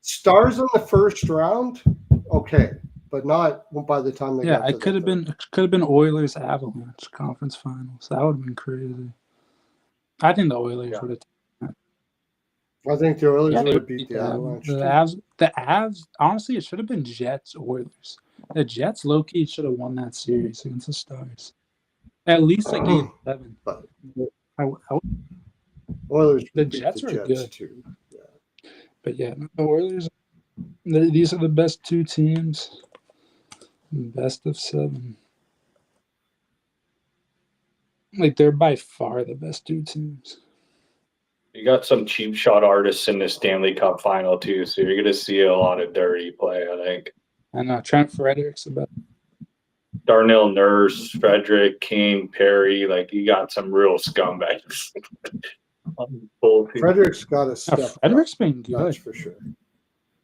Stars in the first round, okay. But not by the time they got to it could have been Oilers Avalanche conference finals. That would have been crazy. I think the Oilers would have taken that. I think the Oilers would have beat the Avalanche. The Avs, honestly, it should have been Jets Oilers. The Jets low key should have won that series against the Stars. At least like game 7. But Oilers the Jets were good too. Yeah. But yeah, the Oilers, these are the best two teams. Best of 7. Like, they're by far the best two teams. You got some cheap shot artists in the Stanley Cup final too, so you're going to see a lot of dirty play, I think. I know. Trent Frederick's about Darnell Nurse, Frederick, Kane, Perry. Like, you got some real scumbags. Frederick's got to step Frederick's been good. That's for sure.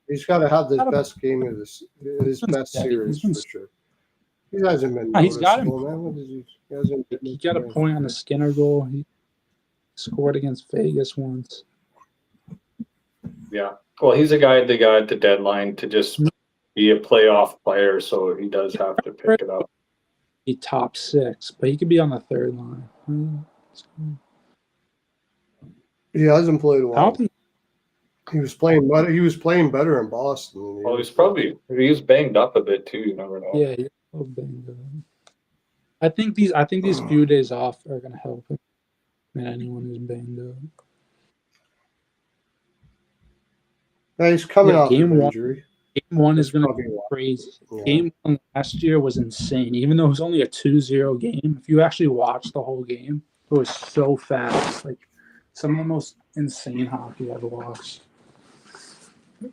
He's got to have the best game of his best series for sure. He hasn't been. He's got him. He got a point on the Skinner goal. He scored against Vegas once. Yeah. Well, he's a guy they got at the deadline to just be a playoff player, so he does have to pick it up. He top 6, but he could be on the third line. He hasn't played well. He was playing better. He was playing better in Boston. Well, he was banged up a bit too. You never know. Yeah, he's so banged up. I think these few days off are going to help him. Than anyone who's banged up. Yeah, he's coming off an injury. Game 1 is going to be crazy. Yeah. Game 1 last year was insane. Even though it was only a 2-0 game, if you actually watched the whole game, it was so fast. Like, some of the most insane hockey I've watched.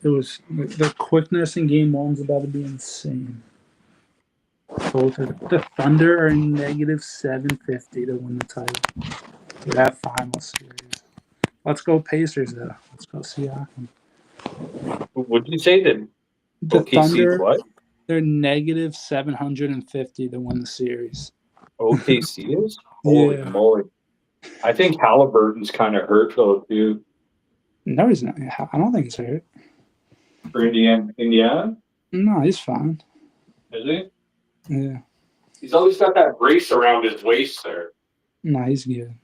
It was the quickness in game 1 is about to be insane. Both the Thunder are negative 750 to win the title. That final series. Let's go Pacers though. Let's go Siakam. Would you say that the OKC, Thunder? What? They're negative 750 to win the series. OKC is? Holy moly! I think Halliburton's kind of hurt though too. No, he's not. I don't think he's hurt. For Indiana? No, he's fine. Is he? Yeah. He's always got that brace around his waist there. No, he's good.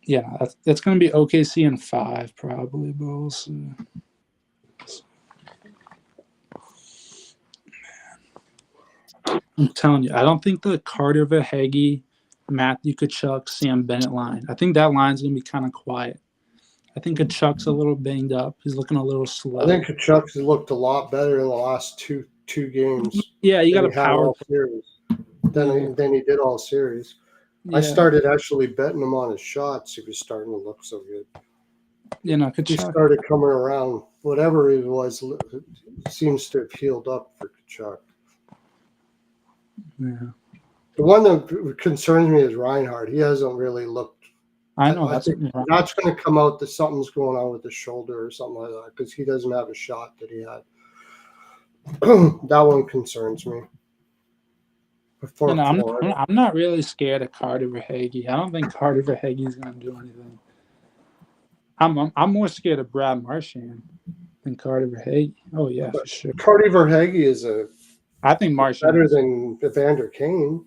Yeah, that's going to be OKC in 5 probably, but we'll see. I'm telling you, I don't think the Carter Verhaeghe, Matthew Tkachuk, Sam Bennett line. I think that line's going to be kind of quiet. I think Tkachuk's a little banged up. He's looking a little slow. I think Tkachuk's looked a lot better in the last two games. Yeah, you got a power series than he did all series. Yeah, I started actually betting him on his shots. He was starting to look so good. you know, He Kachuk. started coming around. Whatever it was, it seems to have healed up for Kachuk. Yeah, The one that concerns me is Reinhardt. He hasn't really looked. I know I that's think that's going to come out that something's going on with the shoulder or something like that because he doesn't have a shot that he had. That one concerns me. Before you know, Florida. I'm not really scared of Carter Verhaeghe. I don't think Carter Verhaeghe is going to do anything. I'm more scared of Brad Marchand than Carter Verhaeghe. Oh yeah, for sure. Carter Verhaeghe is I think Marchand better is than Evander Kane.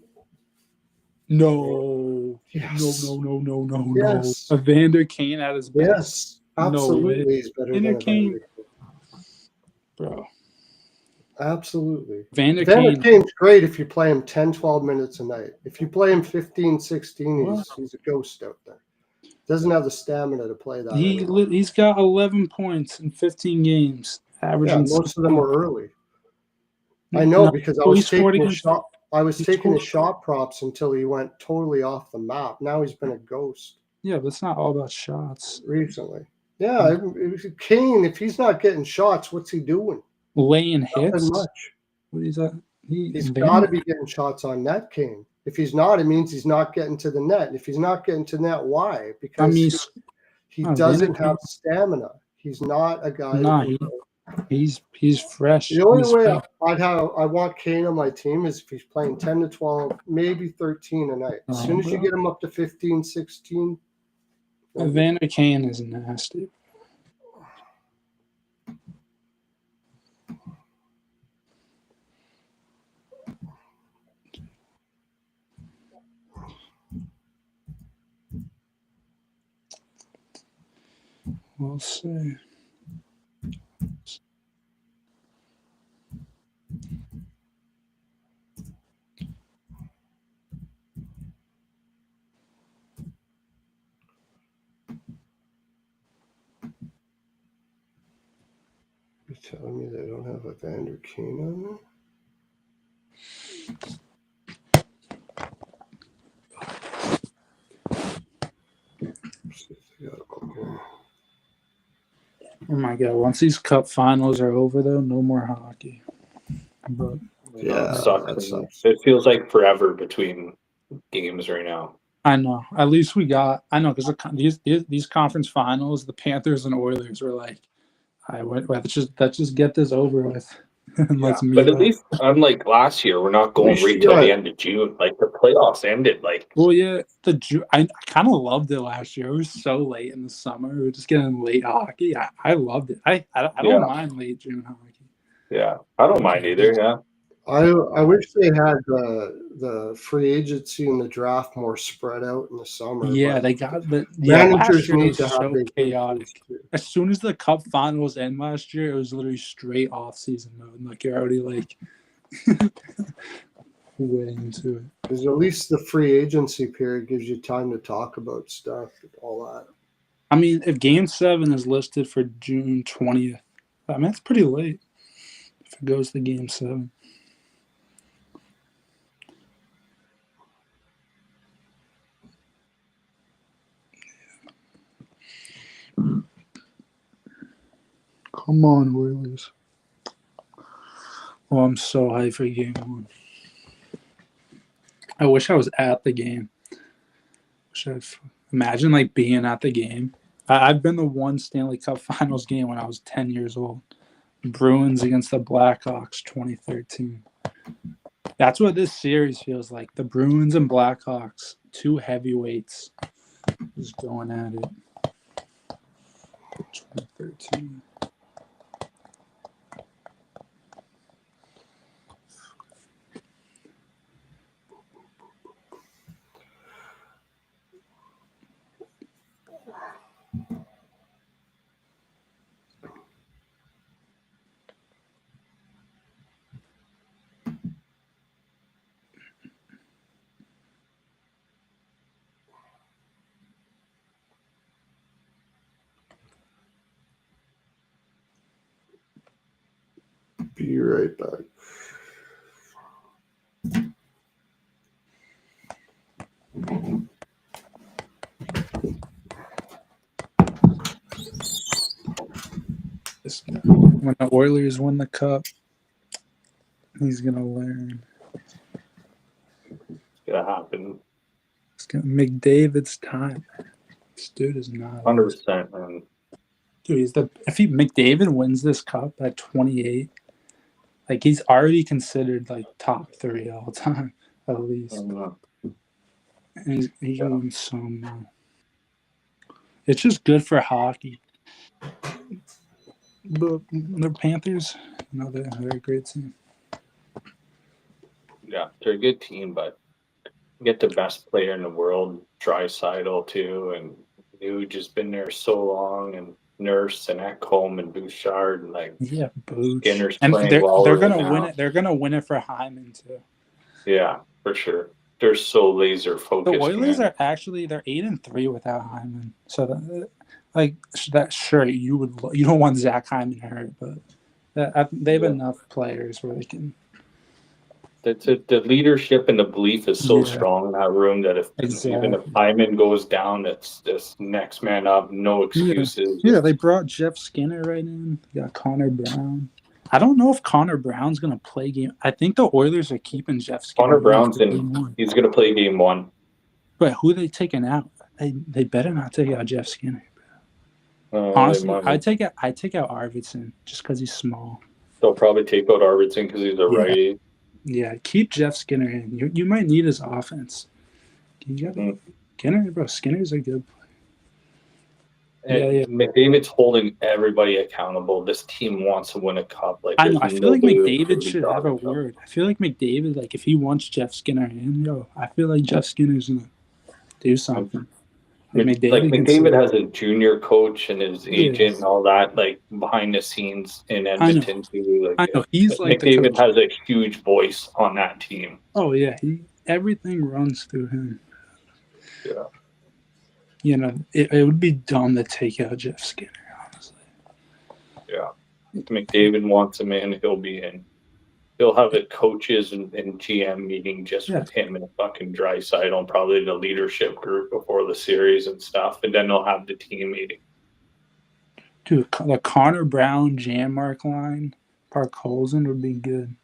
no. Yes. No. Yes. Evander Kane at his best. Yes. Absolutely, No way. he's better Evander than Kane, Evander Kane. bro. Absolutely. Evander Evander Kane. Kane's great if you play him 10, 12 minutes a night. If you play him 15, 16, Wow. he's a ghost out there. Doesn't have the stamina to play that anymore. He's got 11 points in 15 games, averaging. Yeah, most of them were early. I No, know because I he was scored taking his against. shot. I was he taking his scored- shot props until he went totally off the map. Now he's been a ghost Yeah, but it's not all about shots. recently. Yeah, Kane, if he's not getting shots, what's he doing? Laying Nothing hits. much. What is that? He's got to be getting shots on net, Kane. If he's not, it means he's not getting to the net. And if he's not getting to net, why? Because he doesn't have stamina. He's not a guy. Nah, he's fresh. The only He's way fresh. I want Kane on my team is if he's playing 10 to 12, maybe 13 a night. As soon as you get him up to 15, 16. Evander Kane is nasty. We'll see. You're telling me they don't have Evander Kane on there? Oh my god! Once these cup finals are over, though, no more hockey. But Yeah, it sucks. that sucks. It feels like forever between games right now. I know. At least we got. I know because these conference finals, the Panthers and Oilers were like, let's just get this over with, and let's meet But at up. least unlike last year, we're not going right till the end of June. Like the playoffs ended. Like Well, yeah, I kind of loved it last year. It was so late in the summer. We were just getting late hockey. I loved it. I don't mind late June hockey. Yeah, I don't mind either. Yeah. I wish they had the free agency and the draft more spread out in the summer. Yeah, but they got the managers last year need was to have so vacations chaotic. too. As soon as the Cup Finals end last year, it was literally straight off season mode. Like you're already like way into it. Because at least the free agency period gives you time to talk about stuff, all that. I mean, if Game 7 is listed for June 20th, I mean that's pretty late. If it goes to Game 7. Come on, Oilers. Oh, I'm so hyped for Game 1. I wish I was at the game. Imagine like being at the game. I've been to one Stanley Cup Finals game when I was 10 years old. Bruins against the Blackhawks 2013. That's what this series feels like. The Bruins and Blackhawks, two heavyweights, just going at it. 2013. Be right back. This guy. When the Oilers win the cup, he's gonna learn. It's gonna happen. It's gonna McDavid's time. This dude is not. 100%, man. Dude, if McDavid wins this cup at 28, like he's already considered like top 3 all time at least. And he's doing so much. It's just good for hockey. But the Panthers, they're a great team. Yeah, they're a good team, but get the best player in the world, Draisaitl too, and Nuge has been there so long, and Nurse and Ekholm and Bouchard, and like Booch. Skinner's And playing they're well gonna right win now. it. They're gonna win it for Hyman too. Yeah, for sure. They're so laser focused. The Oilers man. they're 8-3 without Hyman. So you don't want Zach Hyman hurt, but they have enough players where they can. The leadership and the belief is so strong in that room that even if Hyman goes down, it's just next man up, no excuses. Yeah, they brought Jeff Skinner right in. They got Connor Brown. I don't know if Connor Brown's gonna play game. I think the Oilers are keeping Jeff Skinner. Connor Brown's in. He's gonna play game 1. But who are they taking out? They better not take out Jeff Skinner. Honestly, I'd take out Arvidsson just because he's small. They'll probably take out Arvidsson because he's a righty. Yeah, keep Jeff Skinner in. You might need his offense. Skinner's a good player. McDavid's holding everybody accountable. This team wants to win a cup. I know. I feel like McDavid should have a word. I feel like McDavid, like if he wants Jeff Skinner in, I feel like Jeff Skinner's gonna do something. McDavid has a junior coach and his agent and all that, like behind the scenes in Edmonton too. I know. He's like McDavid has a huge voice on that team. Oh yeah, everything runs through him. Yeah. It would be dumb to take out Jeff Skinner, honestly. Yeah. If McDavid wants him in, he'll be in. He'll have the coaches and GM meeting just with him and fucking Draisaitl and probably the leadership group before the series and stuff, and then they'll have the team meeting. Dude, the Connor Brown Janmark line, Parkholzen would be good.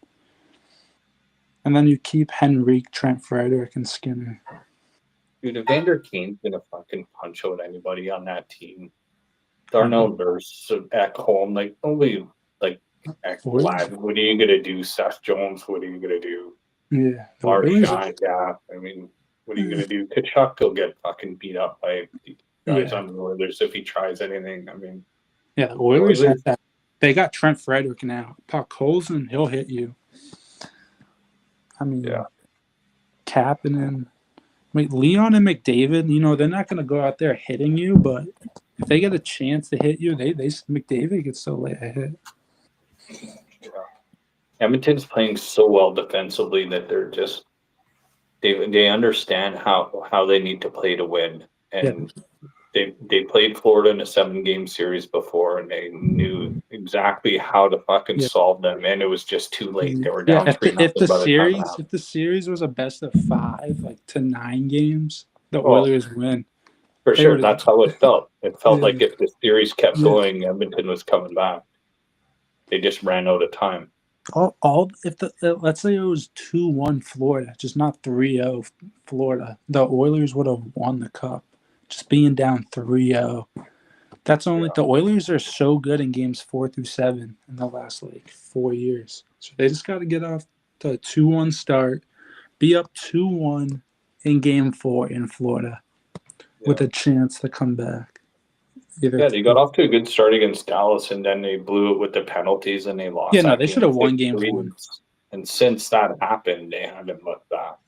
And then you keep Henrique, Trent Frederick, and Skinner. Dude, Evander Kane's gonna fucking punch out anybody on that team. Darnell Nurse, Ekholm, like nobody, like Ekblad. What are you gonna do? Seth Jones, what are you gonna do? Yeah, Marchand, I mean, what are you gonna do? Kachuk will get fucking beat up by guys on the Oilers if he tries anything. I mean, the Oilers have that. They got Trent Frederick now. Parkholzen, he'll hit you. I mean, Kapanen. Leon and McDavid, they're not going to go out there hitting you, but if they get a chance to hit you, McDavid could still lay a hit. Yeah. Edmonton's playing so well defensively that they're just they understand how they need to play to win, and they played Florida in a 7-game series before, and they knew exactly how to fucking solve them, and it was just too late. They were down 3-0. If the series was a best of 5, like to 9 games, the Oilers win. For sure, that's how it felt. It felt like if the series kept going, Edmonton was coming back. They just ran out of time. Let's say it was 2-1 Florida, just not 3-0 Florida, the Oilers would have won the cup. Just being down 3-0. That's only the Oilers are so good in games 4 through 7 in the last 4 years. So they just got to get off to a 2-1 start, be up 2-1 in game 4 in Florida with a chance to come back. They got off to a good start against Dallas, and then they blew it with the penalties, and they lost. They should have won game 1. And since that happened, they haven't looked back.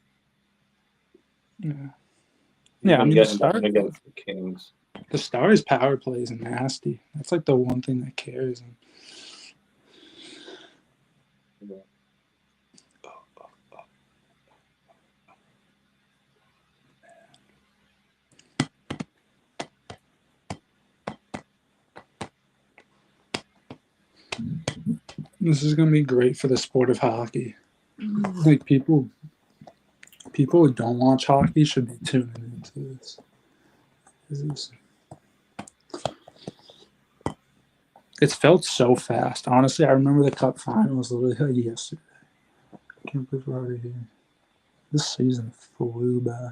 Yeah, I mean, against the Kings. The Stars' power play is nasty. That's like the one thing that carries them. This is going to be great for the sport of hockey. Like people who don't watch hockey should be tuning into this. It's felt so fast. Honestly, I remember the Cup finals literally like yesterday. I can't believe we're already here. This season flew by.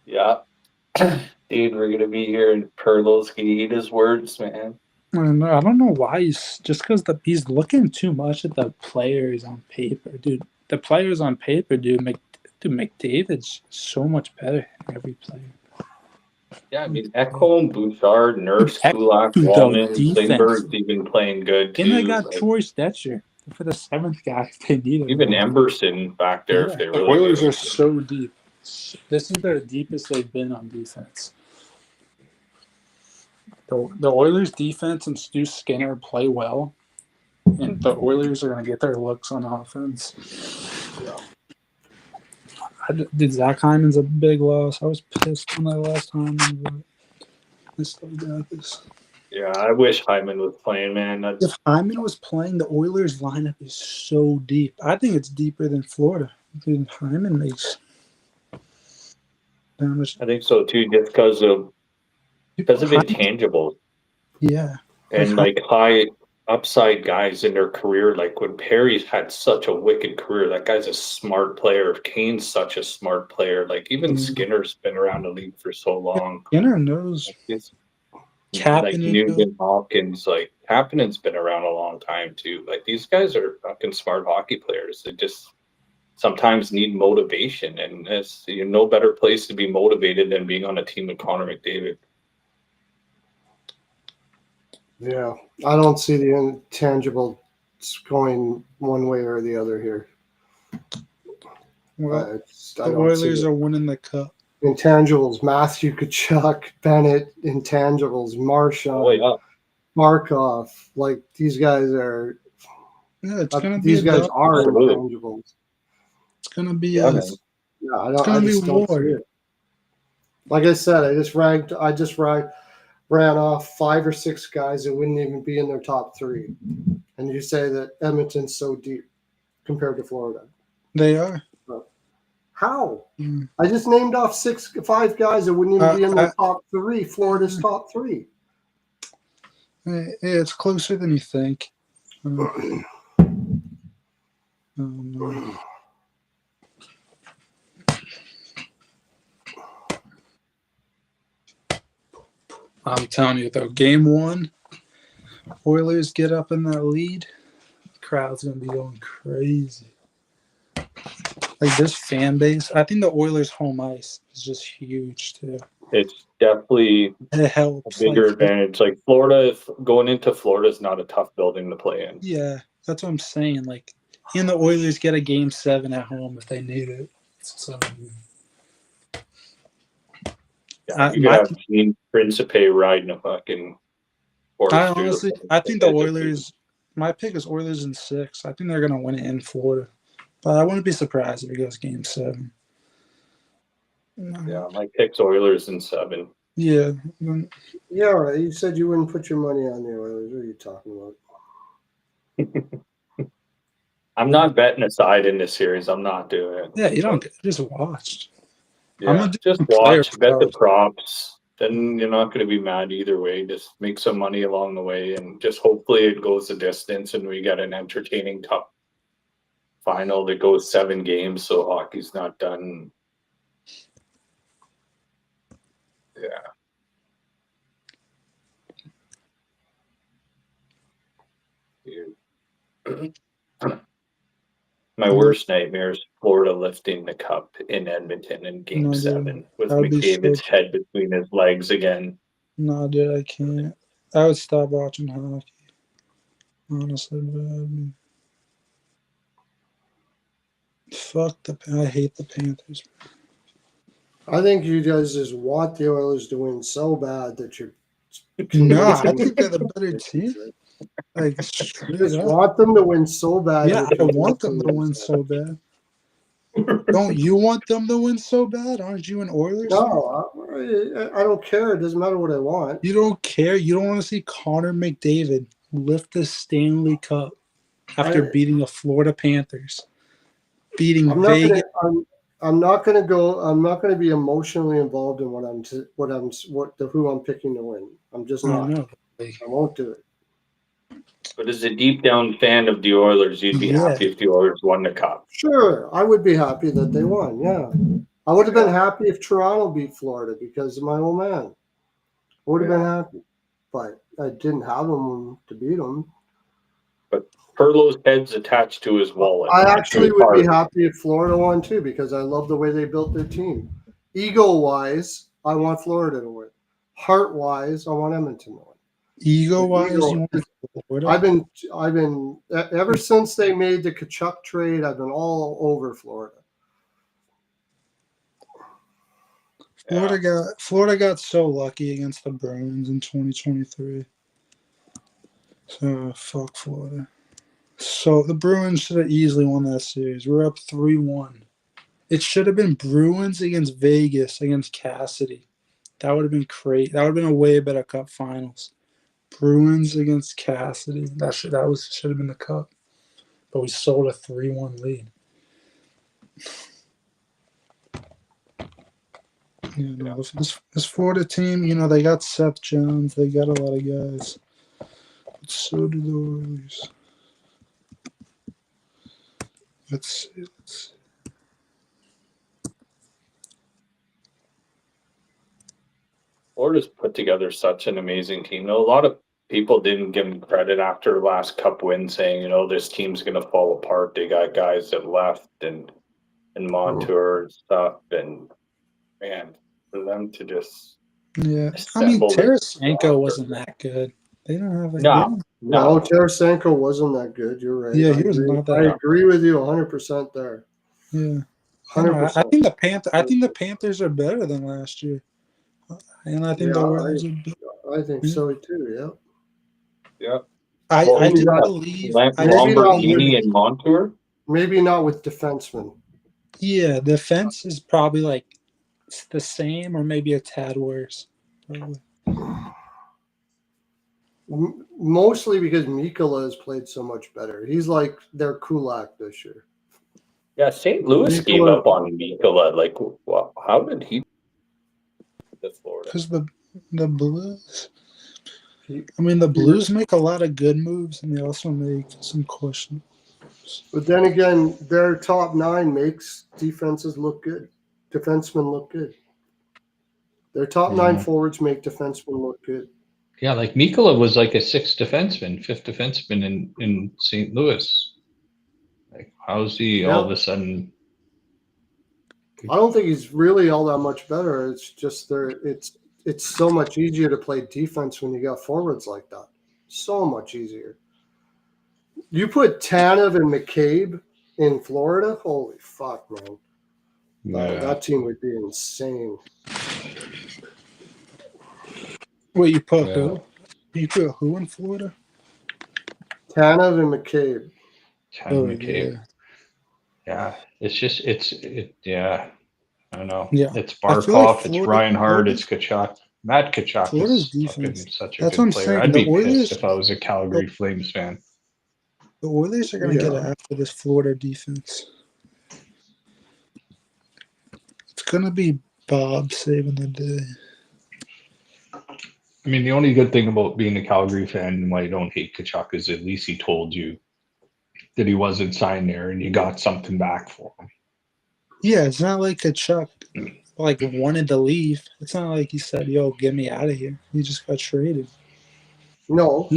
Yeah. Dude, we're gonna be here and Perlo's gonna eat his words, man. And I don't know why he's just because he's looking too much at the players on paper, dude. The players on paper, dude. McDavid's so much better than every player. Yeah, I mean Ekholm, Bouchard, Nurse, Kulak, Dude, the Wallman, defense. Klingberg's even playing good too. And they got Like, Troy Stetcher for the 7th guy if they need him. even Emberson back there if they The really Oilers do. are so deep. This is the deepest they've been on defense. The Oilers' defense and Stu Skinner play well, and the Oilers are going to get their looks on offense. Dude, Zach Hyman's a big loss. I was pissed on that last time, but I still got this. Yeah, I wish Hyman was playing, man. If Hyman was playing, the Oilers' lineup is so deep. I think it's deeper than Florida. Dude, Hyman makes damage. I think so too, just because of intangibles. Yeah. And like high upside guys in their career, like when Perry's had such a wicked career, that guy's a smart player. Kane's such a smart player. Like even Skinner's been around the league for so long. Skinner knows. Like Nugent Hopkins, like Kapanen's been around a long time too. Like these guys are fucking smart hockey players. They just sometimes need motivation, and there's no better place to be motivated than being on a team with Connor McDavid. Yeah, I don't see the intangible going one way or the other here. Well, the Oilers are winning the Cup. Intangibles: Matthew Tkachuk, Bennett. Intangibles: Marchand, Markov. Like these guys are. Yeah, it's gonna be. These guys are intangibles. It's gonna be. Yeah, I just don't see it. Like I said, I just ran off 5 or 6 guys that wouldn't even be in their top 3, and you say that Edmonton's so deep compared to Florida. They are. How? I just named off 5 guys that wouldn't even be in the top 3. Florida's top 3. Yeah, it's closer than you think. I'm telling you though, game 1, Oilers get up in that lead, the crowd's gonna be going crazy. Like this fan base, I think the Oilers' home ice is just huge too. It's definitely it helps. A bigger advantage. Like Florida, going into Florida is not a tough building to play in. Yeah, that's what I'm saying. Like, and the Oilers get a game 7 at home if they need it. So. You could have Gene Principe riding a fucking horse. I think the Oilers. My pick is Oilers in 6. I think they're gonna win it in Florida, but I wouldn't be surprised if it goes game 7. Yeah, my pick's Oilers in 7. Yeah. Yeah, right. You said you wouldn't put your money on the Oilers. What are you talking about? I'm not betting a side in this series. I'm not doing it. Yeah, you don't just watch. Yeah, just watch, bet the props. Then you're not going to be mad either way. Just make some money along the way, and just hopefully it goes the distance, and we get an entertaining top final that goes 7 games, so hockey's not done. Yeah. Dude. My worst nightmare is Florida lifting the cup in Edmonton in Game 7 with McDavid's head between his legs again. No, dude, I can't. I would stop watching hockey. Honestly, but fuck I hate the Panthers. I think you guys just want the Oilers to win so bad that you're. No, I think they're the better team. Like, you just want them to win so bad. Yeah, I want them to win so bad. Don't you want them to win so bad? Aren't you an Oilers? No, I don't care. It doesn't matter what I want. You don't care. You don't want to see Connor McDavid lift the Stanley Cup after beating the Florida Panthers, beating I'm not Vegas. gonna. I'm not gonna go. I'm not gonna be emotionally involved in who I'm picking to win. I'm just I not. know. I won't do it. But as a deep down fan of the Oilers, you'd be happy if the Oilers won the cup. Sure, I would be happy that they won. Yeah, I would have been happy if Toronto beat Florida because of my old man. I would have been happy, but I didn't have them to beat them. But Perlow's head's attached to his wallet. I actually would be happy if Florida won too because I love the way they built their team. Ego-wise, I want Florida to win. Heart-wise, I want Edmonton to win. Ego-wise, you want Florida? I've been ever since they made the Tkachuk trade. I've been all over Florida. Florida got so lucky against the Bruins in 2023. So fuck Florida. So the Bruins should have easily won that series. We're up 3-1. It should have been Bruins against Vegas against Cassidy. That would have been great. That would have been a way better Cup Finals. Bruins against Cassidy. That should have been the Cup. But we sold a 3-1 lead. You know, this Florida team, you know, they got Seth Jones. They got a lot of guys. But so do the Oilers. Let's see. Florida's put together such an amazing team. A lot of people didn't give them credit after the last Cup win, saying, this team's going to fall apart. They got guys that left and Montour and stuff. And, man, for them to just... Yeah. I mean, Tarasenko wasn't that good. They don't have No, Tarasenko wasn't that good. You're right. Yeah, he was not that I agree with you 100% there. Yeah. 100%. I think the Panthers are better than last year. And I think the Oilers are I think so too, yeah. I do believe Lamborghini and Montour. Maybe not with defensemen. Yeah, defense is probably like the same or maybe a tad worse. Probably. Mostly because Mikkola has played so much better. He's like their Kulak this year. Yeah, St. Louis gave up on Mikkola. Like, how did he? Florida. Because the Blues. I mean, the Blues make a lot of good moves, and they also make some questions. But then again, their top 9 makes defenses look good. Defensemen look good. Their top 9 forwards make defensemen look good. Yeah, like Mikkola was like a 6th defenseman, 5th defenseman in St. Louis. Like, how's he all of a sudden? I don't think he's really all that much better. It's just it's so much easier to play defense when you got forwards like that. So much easier. You put Tanev and McCabe in Florida, holy fuck, man. That team would be insane. Wait, you put who? You put who in Florida? Tanev and McCabe. McCabe. Yeah, it's just I don't know. Yeah, it's Barkov, it's Reinhardt, it's Tkachuk. Matt Tkachuk Florida's is defense. Such a good player. I'd be pissed if I was a Calgary Flames fan. The Oilers are going to get after this Florida defense. It's going to be Bob saving the day. I mean, the only good thing about being a Calgary fan and why you don't hate Tkachuk is at least he told you that he wasn't signed there and you got something back for him. Yeah, it's not like Tkachuk wanted to leave. It's not like he said, "Yo, get me out of here." He just got traded. No.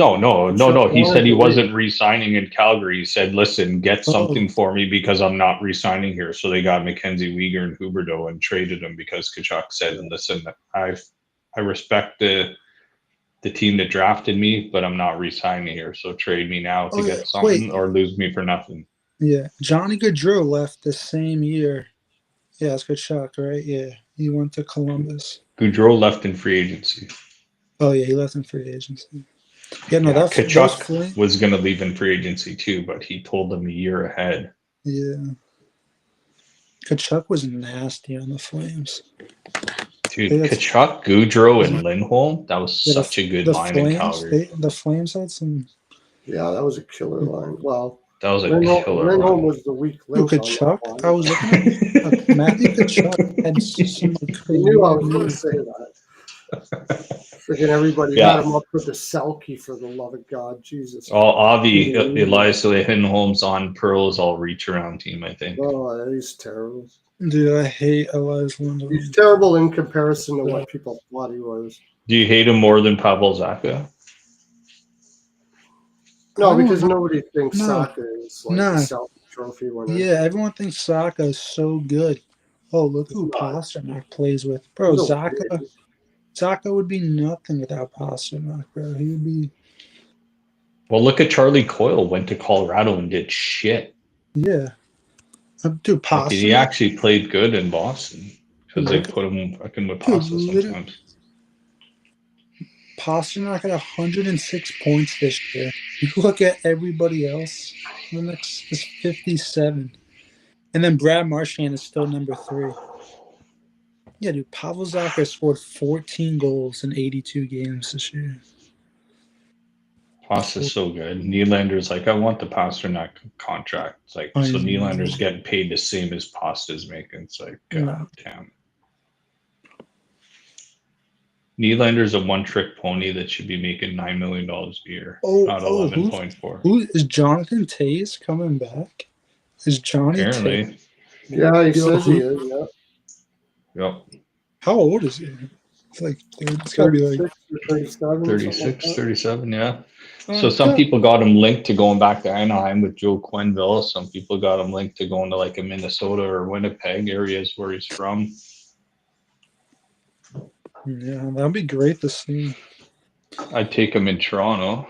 He said he wasn't re-signing in Calgary. He said, "Listen, get something for me because I'm not re-signing here." So they got Mackenzie Weegar and Huberdeau and traded him because Tkachuk said, "Listen, I respect the team that drafted me, but I'm not re-signing here. So trade me now to get something or lose me for nothing." Yeah, Johnny Gaudreau left the same year. Yeah, it's Tkachuk, right? Yeah, he went to Columbus. Gaudreau left in free agency. Oh yeah, he left in free agency. Yeah, no, Tkachuk was going to leave in free agency too, but he told them a year ahead. Yeah, Tkachuk was nasty on the Flames. Dude, They had- Kachuk, Goudreau, and Lindholm. That was yeah, such a good line in Calgary. The Flames had some. Yeah, that was a killer line. Well, That was a killer Lindholm line. was the weak Yo, link on that Kachuk. line. I was looking at Matthew Kachuk had some like I knew I was career. going to say that. Freaking everybody Yeah. had him up with the Selkie, for the love of God, Jesus. Avi, Elias Lindholm's on Pearl's all reach around team, I think. Oh, he's terrible. Dude, I hate Elias Lindholm. He's terrible in comparison to what people thought he was. Do you hate him more than Pavel Zacha? No, because nobody thinks No. Saka is like a Selkie trophy winner. Yeah, everyone thinks Saka is so good. Oh, look who He's not. Pasternak plays with. Bro, He's Zaka would be nothing without Pasternak, bro. He would be. Well, look at Charlie Coyle. Went to Colorado and did shit. Yeah. Dude, Pasternak. Like, he actually played good in Boston because they put him fucking with pasta sometimes. Pasternak had 106 points this year. You look at everybody else. The next is 57. And then Brad Marchand is still number 3. Yeah, dude, Pavel Zacha scored 14 goals in 82 games this year. Pasta's so good. Nylander's like, I want the Pasternak contract. It's like, so Nylander's getting paid the same as Pasta's making. It's like, damn. Nylander's a one-trick pony that should be making $9 million a year, not 11.4. Who is Jonathan Toews coming back? Is Johnny Apparently. Yeah, he says he is. Yeah. Yep. How old is he? It's like it's gotta be like 36, 37, yeah. So some people got him linked to going back to Anaheim with Joe Quenneville. Some people got him linked to going to like a Minnesota or Winnipeg areas where he's from. Yeah, that'd be great to see. I'd take him in Toronto.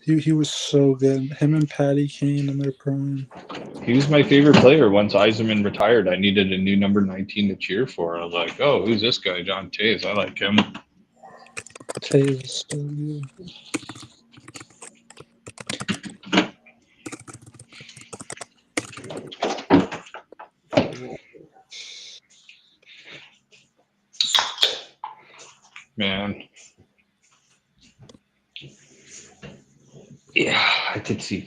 He was so good. Him and Patty Kane in their prime. He was my favorite player once Yzerman retired. I needed a new number 19 to cheer for. I was like, oh, who's this guy? John Toews. I like him. Toews is so good. Man. Yeah, I could see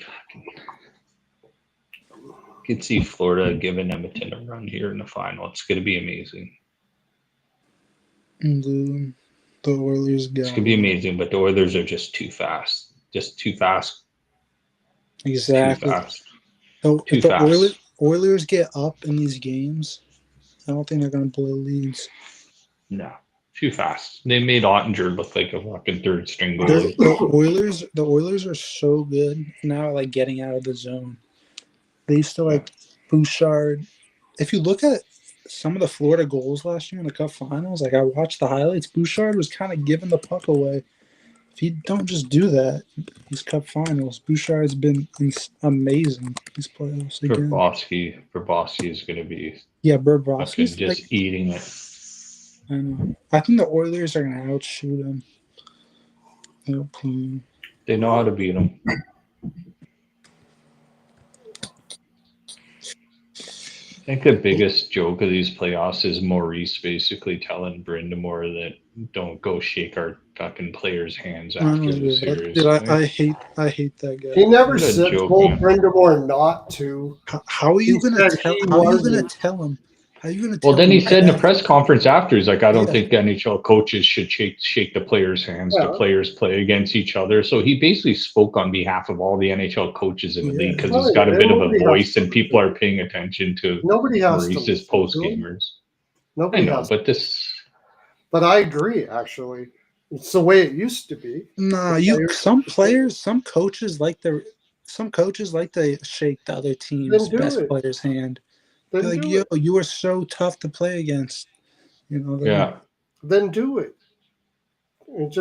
Florida giving Edmonton a run here in the final. It's going to be amazing. And the Oilers got. It's going to be amazing, but the Oilers are just too fast. Just too fast. Exactly. Too fast. So Too if the fast. Oilers get up in these games, I don't think they're going to blow leads. No, too fast. They made Ottinger look like a fucking third string The goalie. Oilers are so good now, like getting out of the zone. They used to like Bouchard. If you look at some of the Florida goals last year in the Cup Finals, like I watched the highlights, Bouchard was kind of giving the puck away. If you don't just do that, these Cup Finals, Bouchard's been amazing these playoffs again. Bobrovsky is going to be Bobrovsky's just like, eating it. I know. I think the Oilers are going to outshoot them. They know how to beat them. I think the biggest joke of these playoffs is Maurice basically telling Brind'Amour that don't go shake our fucking players' hands after the series. Dude, I hate that guy. He never said told Brind'Amour not to. How are you going to tell him? How are you going to tell him? Well, then he said in the press conference after, he's like, I don't think NHL coaches should shake the players' hands. The players play against each other. So he basically spoke on behalf of all the NHL coaches in the league because he's got a bit of a voice and people are paying attention to Maurice's post-gamers. Nobody knows, but But I agree, actually. It's the way it used to be. Nah, some coaches like to shake the other team's best player's hand. They're like, yo, you are so tough to play against. You know. Then do it.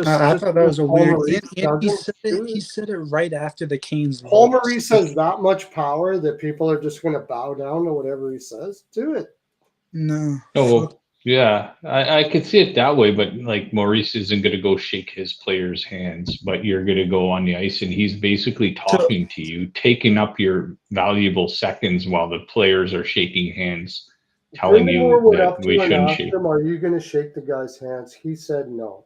I thought that was a weird. He said it right after the Canes. Paul Maurice has that much power that people are just going to bow down to whatever he says. Do it. No. Oh well, yeah, I could see it that way, but like Maurice isn't going to go shake his players' hands, but you're going to go on the ice and he's basically talking to you, taking up your valuable seconds while the players are shaking hands telling you Brindamore went that up to we him and shouldn't asked shake. him, "Are you going to shake the guy's hands?" He said no.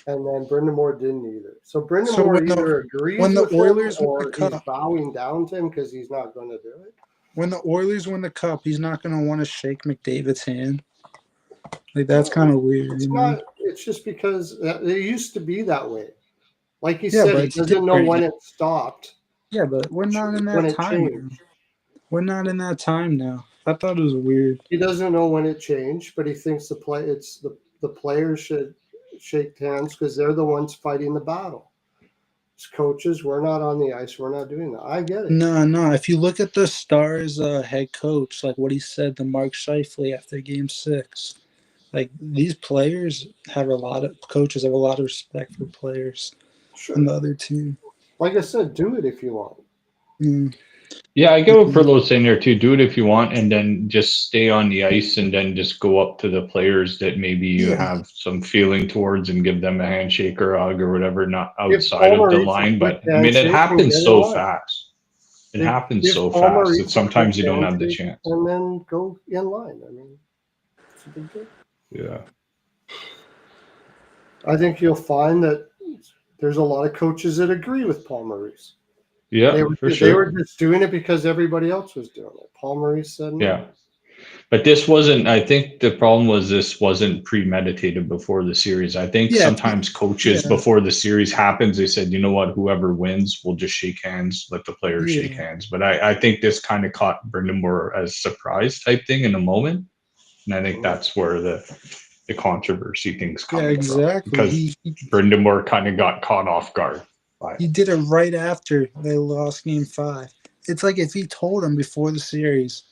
And then Brindamore didn't either. So Brindamore either agrees when the with Oilers him win the or he's cup, bowing down to him because he's not going to do it. when the Oilers win the cup, he's not going to want to shake McDavid's hand. Like, that's kind of weird. It's you know? not. It's just because it used to be that way. Like he Yeah, said, but he it's doesn't know different when now. it stopped. Yeah, but we're not in When that it time now. changed. We're not in that time now. I thought it was weird. He doesn't know when it changed, but he thinks the players should shake hands because they're the ones fighting the battle. As coaches, we're not on the ice. We're not doing that. I get it. No. If you look at the Stars head coach, like what he said to Mark Scheifele after Game 6, like these players coaches have a lot of respect for players Sure. on the other team. Like I said, do it if you want. Mm. Yeah, I get what Perlo's saying there too. Do it if you want, and then just stay on the ice, and then just go up to the players that maybe you have some feeling towards, and give them a handshake or a hug or whatever, not outside of the line. But I mean, it happens so fast. It happens so fast that sometimes you don't have the chance. And then go in line. I mean, it's a big deal. Yeah. I think you'll find that there's a lot of coaches that agree with Paul Maurice. Yeah, They were just doing it because everybody else was doing it. Paul Maurice said no. Yeah. But this wasn't, I think the problem was this wasn't premeditated before the series. I think sometimes coaches before the series happens, they said, you know what, whoever wins, we'll just shake hands, let the players shake hands. But I think this kind of caught Brindamore as surprise type thing in the moment. And I think that's where the controversy thing's coming from. Because Brindamore kind of got caught off guard. He did it right after they lost Game 5. It's like if he told them before the series,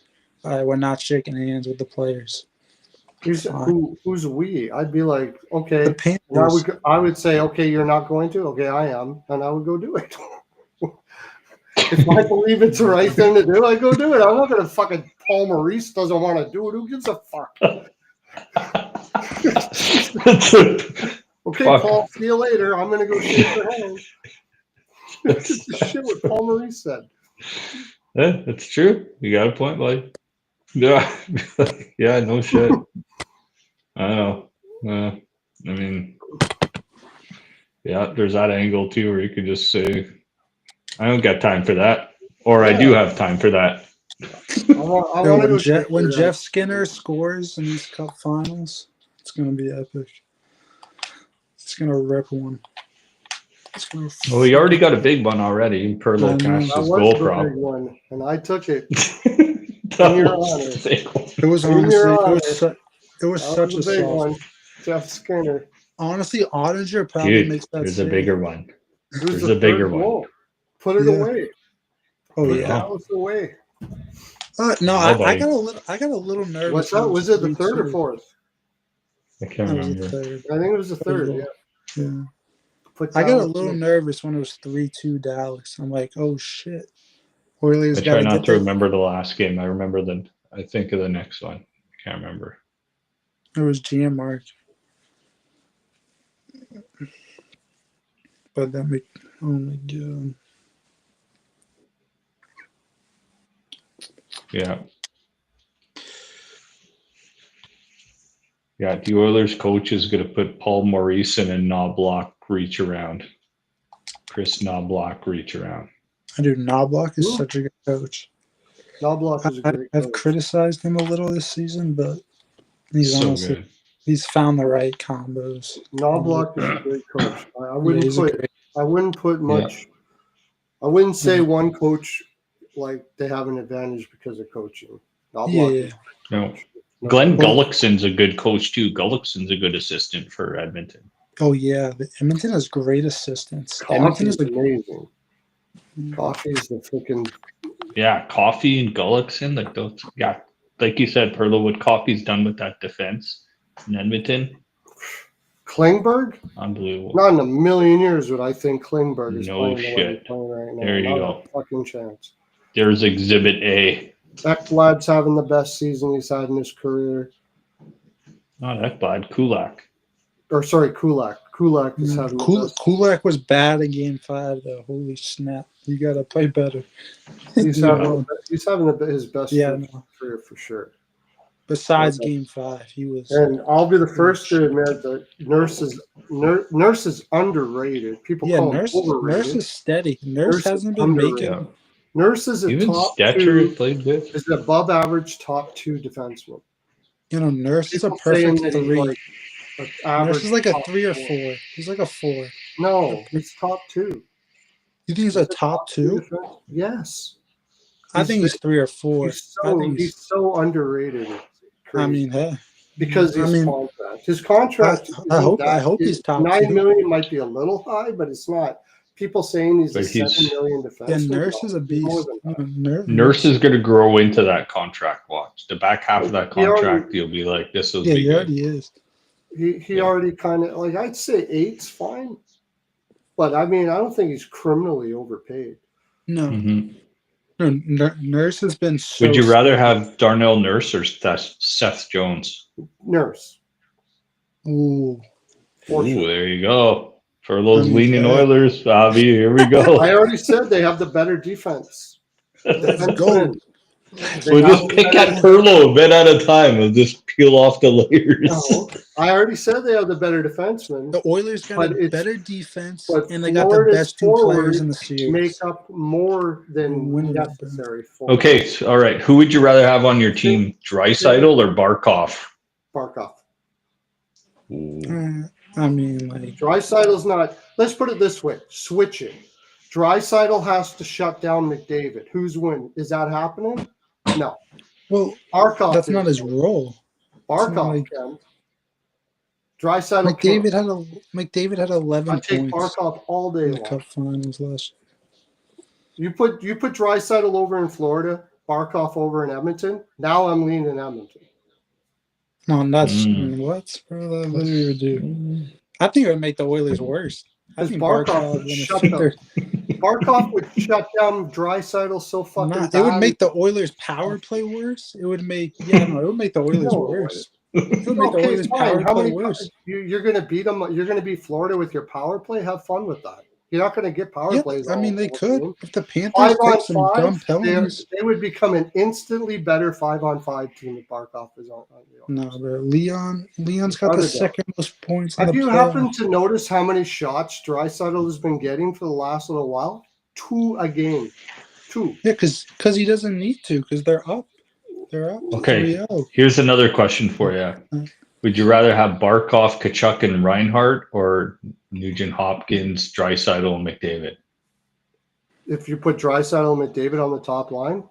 all right, we're not shaking hands with the players. Who's we? I'd be like, okay. The Panthers. I would say, okay, you're not going to? Okay, I am. And I would go do it. If I believe it's the right thing to do, I go do it. I'm not going to fucking Paul Maurice doesn't want to do it. Who gives a fuck? Okay, fuck. Paul, see you later. I'm going to go shake your hand. It's the shit what Paul Maurice said. Yeah, that's true. You got a point, buddy. Yeah, yeah, no shit. I don't know. I mean, yeah, there's that angle too, where you could just say, "I don't got time for that," or "I do have time for that." When Jeff Skinner scores in these cup finals, it's gonna be epic. It's gonna rip one. Well, he already got a big one already. Perlo cashed his goal prop. Big one, and I took it. It was honestly, it was such a big one. Jeff Skinner. Honestly, Ottinger probably makes that. There's a bigger one. There's a bigger one. Put it away. Oh Put yeah. Dallas away. No, I got a little nervous. What's that? Was it the third or fourth? I can't remember. I think it was the third. Yeah. I got a little nervous when it was 3-2 Dallas. I'm like, oh shit. Oilers. I try not to remember the last game. I remember I think of the next one. I can't remember. It was GM-Mark. But that oh my god. Yeah. Yeah, the Oilers coach is going to put Paul Maurice in a Knobloch reach around. Chris Knobloch reach around. I do. Knobloch is such a good coach. Knobloch is a great coach. I've criticized him a little this season, but he's so honestly good. He's found the right combos. Knobloch is a great coach. I wouldn't put much. Yeah. I wouldn't say one coach like they have an advantage because of coaching. Knobloch No. Glenn Gullickson's a good coach too. Gullickson's a good assistant for Edmonton. Oh yeah, Edmonton has great assistants. Edmonton is amazing. Coffee is the freaking. Yeah, Coffee and Gullickson, like those. Yeah, like you said, Perlo, what Coffee's done with that defense in Edmonton. Klingberg? Unbelievable. Not in a million years would I think Klingberg is playing right now. There you go. A fucking chance. There's Exhibit A. Ekblad's having the best season he's had in his career. Not Ekblad, Kulak. Or sorry, Kulak. Kulak is having the best. Kulak was bad in Game 5 though. Holy snap. You got to play better. He's having his best career for sure. Besides Okay. Game 5, he was. And I'll be the first to admit that Nurse is underrated. People Yeah, call him Nurse overrated. is steady. Nurse Nurse is hasn't been underrated. making. Nurse is a Even top Stetcher 2, played good. is an above average top 2 defenseman. Nurse is a People saying perfect that he's 3. like an average. Nurse is like a top 3 or 4. 4. He's like a 4. No, he's top 2. You think he's a top 2? defense. Yes. I think he's 3 or 4. He's so underrated. It's crazy. I mean, hey, because his contract. His contract. I hope he's top 9 2. million might be a little high, but it's not. People saying he's a 7 million defenseman. Yeah, Nurse is a beast. Nurse is going to grow into that contract. Watch the back half of that contract. You'll be like, this will be he good. already is. He already kind of like, I'd say 8's fine, but I mean, I don't think he's criminally overpaid. No. Mm-hmm. No, Nurse has been so. Would you rather have Darnell Nurse or Seth Jones? Nurse. Ooh, there you go. For those leaning Oilers, Bobby, here we go. I already said they have the better defense. Let's go. We'll just pick at Perlo a bit at a time. We'll just peel off the layers. No, I already said they have the better defenseman. The Oilers got a better defense, and they got the best 2 players in the series. Make up more than necessary for. Okay, all right. Who would you rather have on your team, Draisaitl or Barkov? Barkov. I mean, like Draisaitl's not. Let's put it this way: switching. Draisaitl has to shut down McDavid. Who's win? Is that happening? No. Well, Barkov. That's not his role. Barkov can. Draisaitl. McDavid had 11 I take points Barkov all day in the long. Cup Finals last. You put Draisaitl over in Florida, Barkov over in Edmonton. Now I'm leaning Edmonton. No, that's what? What do we do? I think it would make the Oilers worse. I think Barkov would shut down Draisaitl so fucking bad. It would make the Oilers' power play worse. It would make it would make the Oilers worse. It would make the Oilers' power play worse. You're going to beat them. You're going to beat Florida with your power play. Have fun with that. You're not going to get power plays. I mean, they could. If the Panthers take some dumb penalties, they would become an instantly better 5-on-5 team if Barkov is on the No, bro. Leon's got the second most points. Have you happened to notice how many shots Draisaitl has been getting for the last little while? 2 a game. 2. Yeah, because he doesn't need to, because they're up. They're up. Okay. 3-0. Here's another question for you. Would you rather have Barkov, Kachuk, and Reinhart, or Nugent Hopkins, Draisaitl, and McDavid? If you put Draisaitl and McDavid on the top line,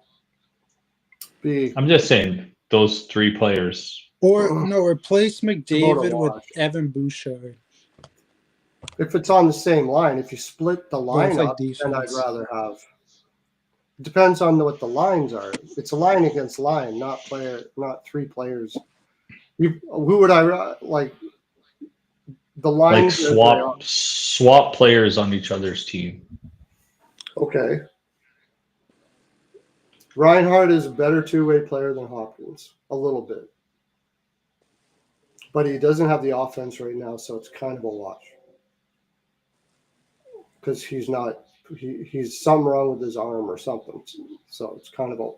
I'm just saying those 3 players. Or no, replace McDavid with Evan Bouchard. If it's on the same line, if you split the lineup, then I'd rather have. It depends on what the lines are. It's a line against line, not 3 players. Who would I like? The lines swap players on each other's team. Okay. Reinhart is a better 2-way player than Hopkins, a little bit, but he doesn't have the offense right now, so it's kind of a wash. Because he's not. He's something wrong with his arm or something, so it's kind of a.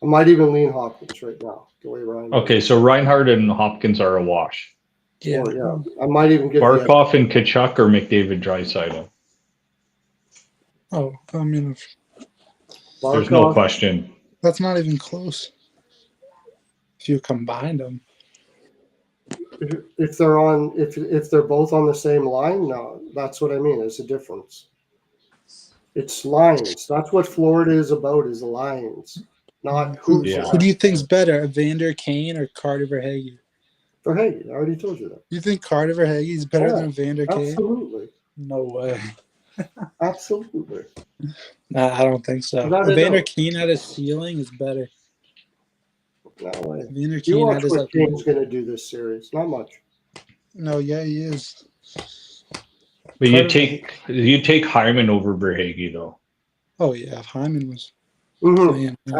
I might even lean Hopkins right now, the way Reinhart. Okay, so Reinhart and Hopkins are a wash. Yeah. I might even get Barkov and Kachuk or McDavid, Draisaitl. Oh, I mean, there's no question. That's not even close. If you combine them, if they're both on the same line, no, that's what I mean. There's a difference. It's lines. That's what Florida is about. Is lines. Not who do you think's better, Evander Kane or Carter Verhaeghe? Verhaeghe, I already told you that. You think Carter Verhaeghe is better than Evander Kane? Absolutely. No way. Absolutely. Nah, I don't think so. Evander Kane at his ceiling is better. No way. Evander You Kane watch at his what Kane's going to do this series. Not much. No, yeah, he is. But you take Hyman over Verhaeghe though. Oh yeah, Hyman was. I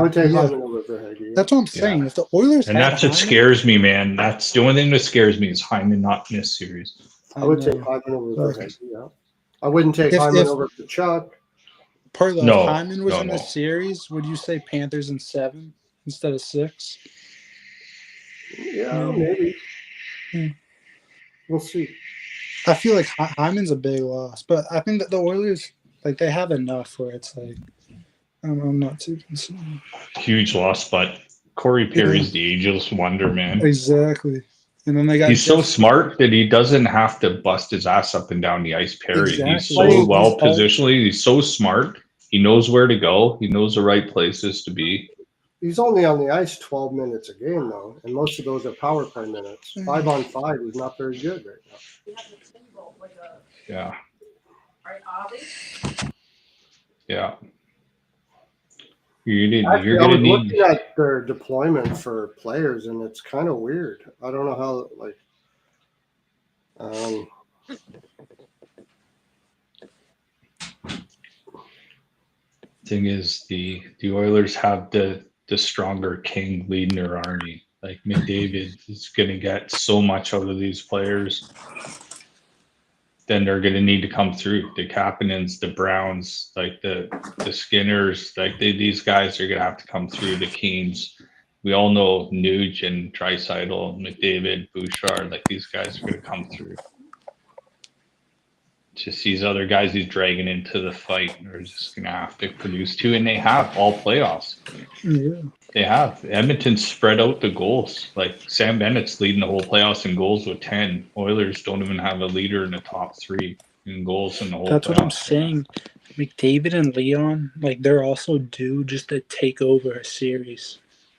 would take Hyman over Verhaeghe. Yeah. That's what I'm saying. If the Oilers that's what scares me, man. That's the only thing that scares me is Hyman not in this series. I would take Hyman over Verhaeghe. Yeah. I wouldn't take Hyman over Kachuk. Parlo, if Hyman was in the series, would you say Panthers in 7 instead of 6? Yeah, maybe. Hmm. We'll see. I feel like Hyman's a big loss, but I think that the Oilers, like, they have enough where it's like, I'm not too concerned. Huge loss, but Corey Perry's the ageless wonder, man. Exactly. And then they got He's so smart that he doesn't have to bust his ass up and down the ice, Perry. Exactly. He's so He's well positionally. He's so smart. He knows where to go. He knows the right places to be. He's only on the ice 12 minutes a game, though, and most of those are power play minutes. 5-on-5, he's not very good right now. Yeah. Yeah. You're I gonna was need. looking at their deployment for players, and it's kind of weird. I don't know how, like, Thing is, the Oilers have the stronger king leading their army. Like McDavid is gonna get so much out of these players. Then they're going to need to come through. The Kapanens, the Browns, like the Skinners, like these guys are going to have to come through. The Keens, we all know Nuge and Draisaitl, McDavid, Bouchard, like these guys are going to come through. Just these other guys he's dragging into the fight are just going to have to produce too, and they have all playoffs. Yeah. They have. Edmonton spread out the goals. Like Sam Bennett's leading the whole playoffs in goals with 10. Oilers don't even have a leader in the top 3 in goals in the whole That's playoffs. what I'm saying. McDavid and Leon, like, they're also due just to take over a series.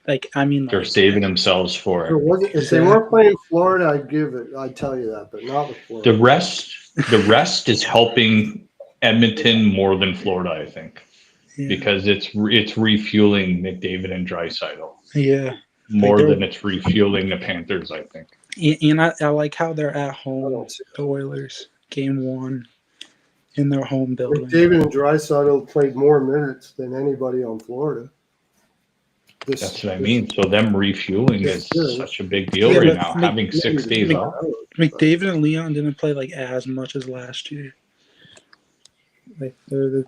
Like, I mean, They're saving themselves for it. if they weren't playing Florida, I'd tell you that, but not with Florida. The rest is helping Edmonton more than Florida, I think. Yeah. Because it's refueling McDavid and Draisaitl. Yeah. More than it's refueling the Panthers, I think. And I like how they're at home, the Oilers, game 1, in their home building. McDavid and Draisaitl played more minutes than anybody on Florida. That's what I mean. So them refueling is such a big deal right now, having 6 days off. McDavid and Leon didn't play like as much as last year. They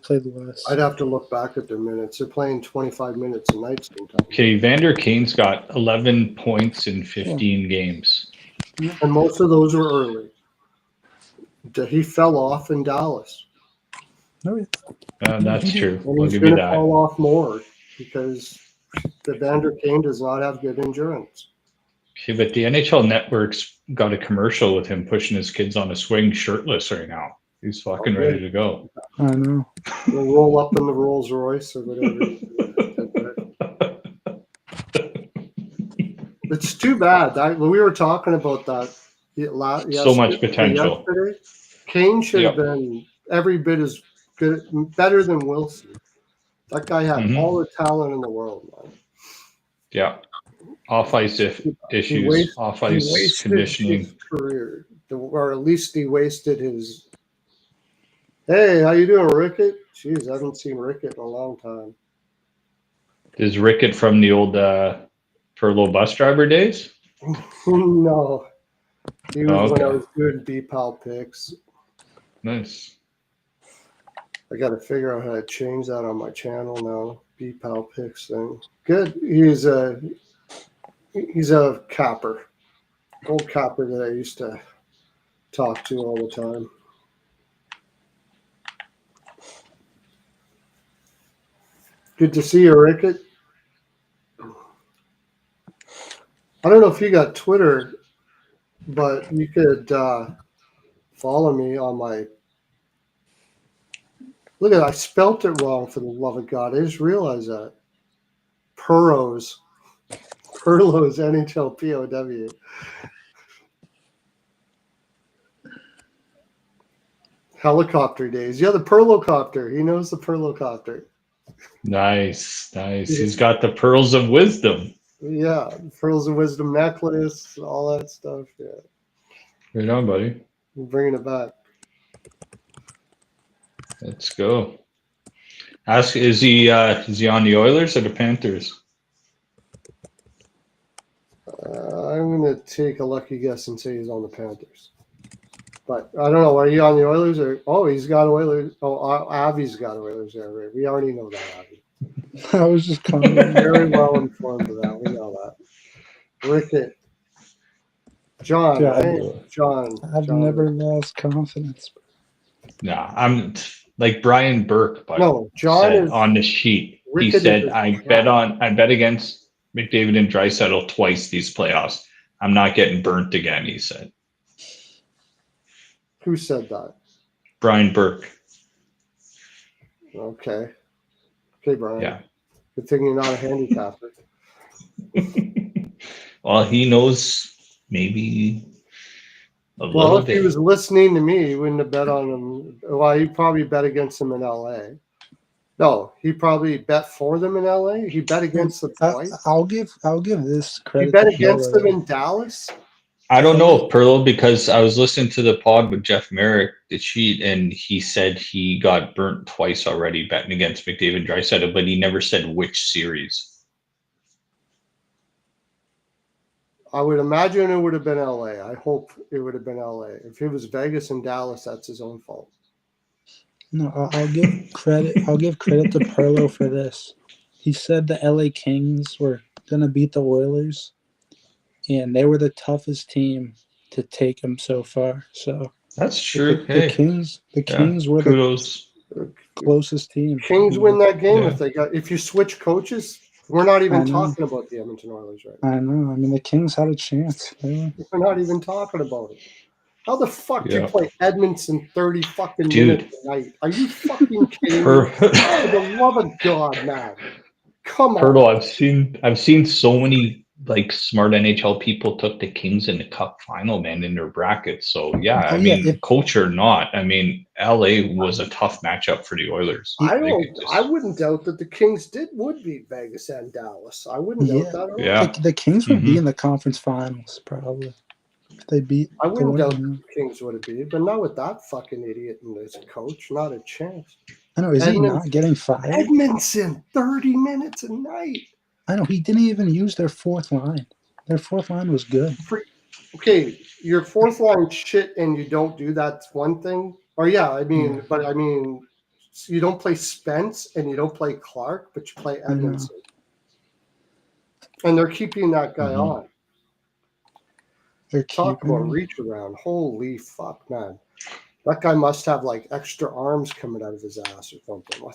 played less. I'd have to look back at their minutes. They're playing 25 minutes a night sometimes. Okay, Vander Kane's got 11 points in 15 games. And most of those were early. He fell off in Dallas. No, that's true. And he's going to fall off more because the Vander Kane does not have good endurance. Okay, but the NHL Network's got a commercial with him pushing his kids on a swing shirtless right now. He's fucking ready to go. I know. We'll roll up in the Rolls Royce or whatever. It's too bad. We were talking about that. So much potential. Yesterday. Kane should have been every bit as good, better than Wilson. That guy had all the talent in the world, man. Yeah. Off-ice issues, off-ice conditioning. His career, or at least he wasted his. Hey, how you doing, Rickett? Jeez, I haven't seen Rickett in a long time. Is Rickett from the old Perlo bus driver days? No. He was when I was doing B-Pal picks. Nice. I got to figure out how to change that on my channel now. B-Pal picks thing. Good. He's a capper. Old capper that I used to talk to all the time. Good to see you, Rickett. I don't know if you got Twitter, but you could follow me on my. Look at that. I spelt it wrong, for the love of God. I just realized that. Perlos NHL POW. Helicopter days. Yeah, the Perlocopter. He knows the Perlocopter. Nice. He's got the pearls of wisdom. Yeah, pearls of wisdom necklace, all that stuff. Yeah. Right on, buddy. I'm bringing it back. Let's go. Ask: Is he on the Oilers or the Panthers? I'm going to take a lucky guess and say he's on the Panthers. But I don't know. Are you on the Oilers or? Oh, he's got Oilers. Oh, Avi's got Oilers there. Right? We already know that, Avi. I was just commenting. Very well informed of that. We know that. Rickett. John, Yeah, right? John. I've John. never lost confidence. Nah, I'm like Brian Burke, but No, John said is on the sheet, he wicked said, as I bet against McDavid and Draisaitl twice these playoffs. I'm not getting burnt again, he said. Who said that? Brian Burke. Okay. Okay, Brian. Yeah. Good thing you're not a handicapper. Well, he knows maybe a Well, little if he bit. was listening to me, he wouldn't have bet on him. Well, he probably bet against him in LA. No, he probably bet for them in LA. He bet against them twice. I'll give this He credit. bet to against them Perlo. in Dallas. I don't know, Perlo, because I was listening to the pod with Jeff Merrick, the cheat, and he said he got burnt twice already betting against McDavid Draisaitl, but he never said which series. I would imagine it would have been LA. I hope it would have been LA. If it was Vegas and Dallas, that's his own fault. No, I'll give credit. I'll give credit to Perlo for this. He said the LA Kings were gonna beat the Oilers, and they were the toughest team to take them so far. So That's true. the Kings were kudos. the closest team. Kings win that game Yeah. if you switch coaches. We're not even I know. talking about the Edmonton Oilers right now. I know. I mean, the Kings had a chance. We're not even talking about it. How the fuck do you Yeah. play Edmonton 30 fucking Dude. minutes a night? Are you fucking kidding me? Per- For the love of God, man. Come on. Pirtle, I've seen so many like smart NHL people took the Kings in the Cup final, man, in their brackets. So yeah, Oh, I yeah, mean, coach or not, I mean, LA was a tough matchup for the Oilers. I wouldn't doubt that the Kings would beat Vegas and Dallas. I wouldn't doubt that at all. Yeah. The Kings would be Mhm. in the conference finals probably if they beat. I wouldn't the doubt Oilers. the Kings would have beat it, but not with that fucking idiot and his coach. Not a chance. I know. Is he not getting fired? Edmondson, 30 minutes a night. I know. He didn't even use their fourth line. Their fourth line was good. Okay, your fourth line shit and you don't do that's one thing. Or yeah, I mean, but I mean, you don't play Spence and you don't play Clark, but you play Edmondson. And they're keeping that guy on. They're Talk about reach around. Holy fuck, man. That guy must have like extra arms coming out of his ass or something.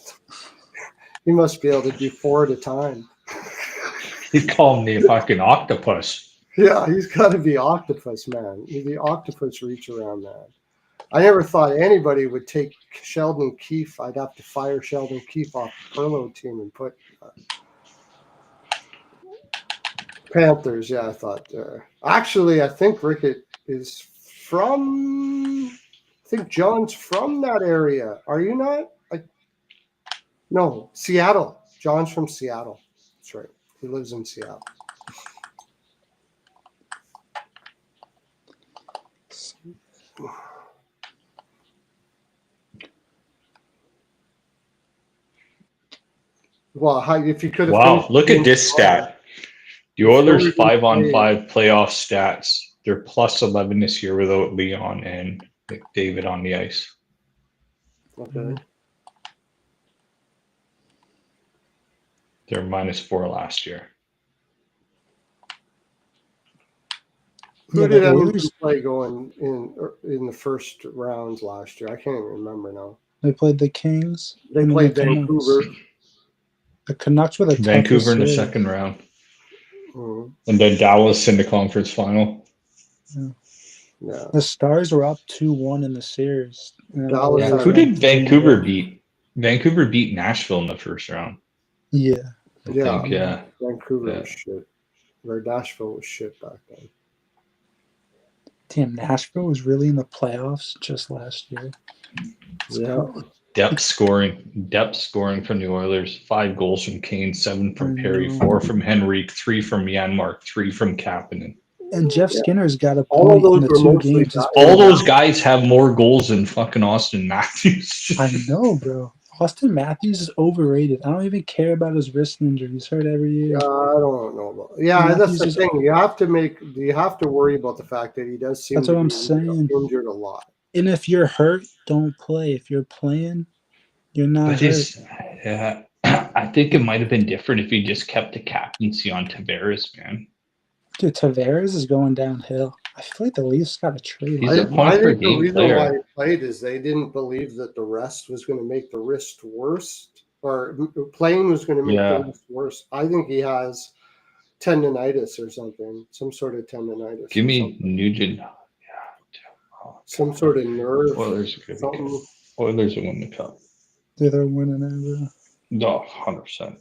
He must be able to do 4 at a time. He called me a fucking octopus. Yeah, he's got to be octopus, man. He's the octopus reach around, man. I never thought anybody would take Sheldon Keefe. I'd have to fire Sheldon Keefe off the Perlo team and put Panthers. Yeah, I thought. Actually, I think Rickett is from. I think John's from that area. Are you not? No, Seattle. John's from Seattle. That's right. He lives in Seattle. Well, if you could have. Wow, look at this stat. The Oilers 5-on-5 playoff stats. They're plus 11 this year without Leon and McDavid on the ice. Okay. They're -4 last year. Who did Edmonton play going in the first rounds last year? I can't even remember now. They played the Kings. They played Vancouver. The Canucks were the Vancouver in the series. second round. Mm-hmm. And then Dallas in the conference final. Yeah. The Stars were up 2-1 in the series. Who did Vancouver beat? Vancouver beat Nashville in the first round. Yeah. I think, yeah. Vancouver was shit. Or Nashville was shit back then. Damn, Nashville was really in the playoffs just last year. Yeah. Depth scoring from the Oilers. 5 goals from Kane, 7 from Perry, 4 from Henrique, 3 from Janmark, 3 from Kapanen. And Jeff Skinner's got a point in the 2 games. All those guys have more goals than fucking Austin Matthews. I know, bro. Austin Matthews is overrated. I don't even care about his wrist injury. He's hurt every year. I don't know about. Yeah, that's the thing. You have to worry about the fact that he does seem. That's what I'm saying. Injured a lot. And if you're hurt, don't play. If you're playing, you're not hurt. Yeah, I think it might have been different if he just kept the captaincy on Tavares, man. Dude, Tavares is going downhill. I feel like the Leafs got to trade He's him. a point per think the game reason player. why he played is they didn't believe that the rest was going to make the wrist worse, or playing was going to make the wrist worse. I think he has tendonitis or something, some sort of tendonitis. Give or me something. Nugent. Some sort of nerve. Oilers are something. Oilers will win the cup. They're winning it. No, 100%.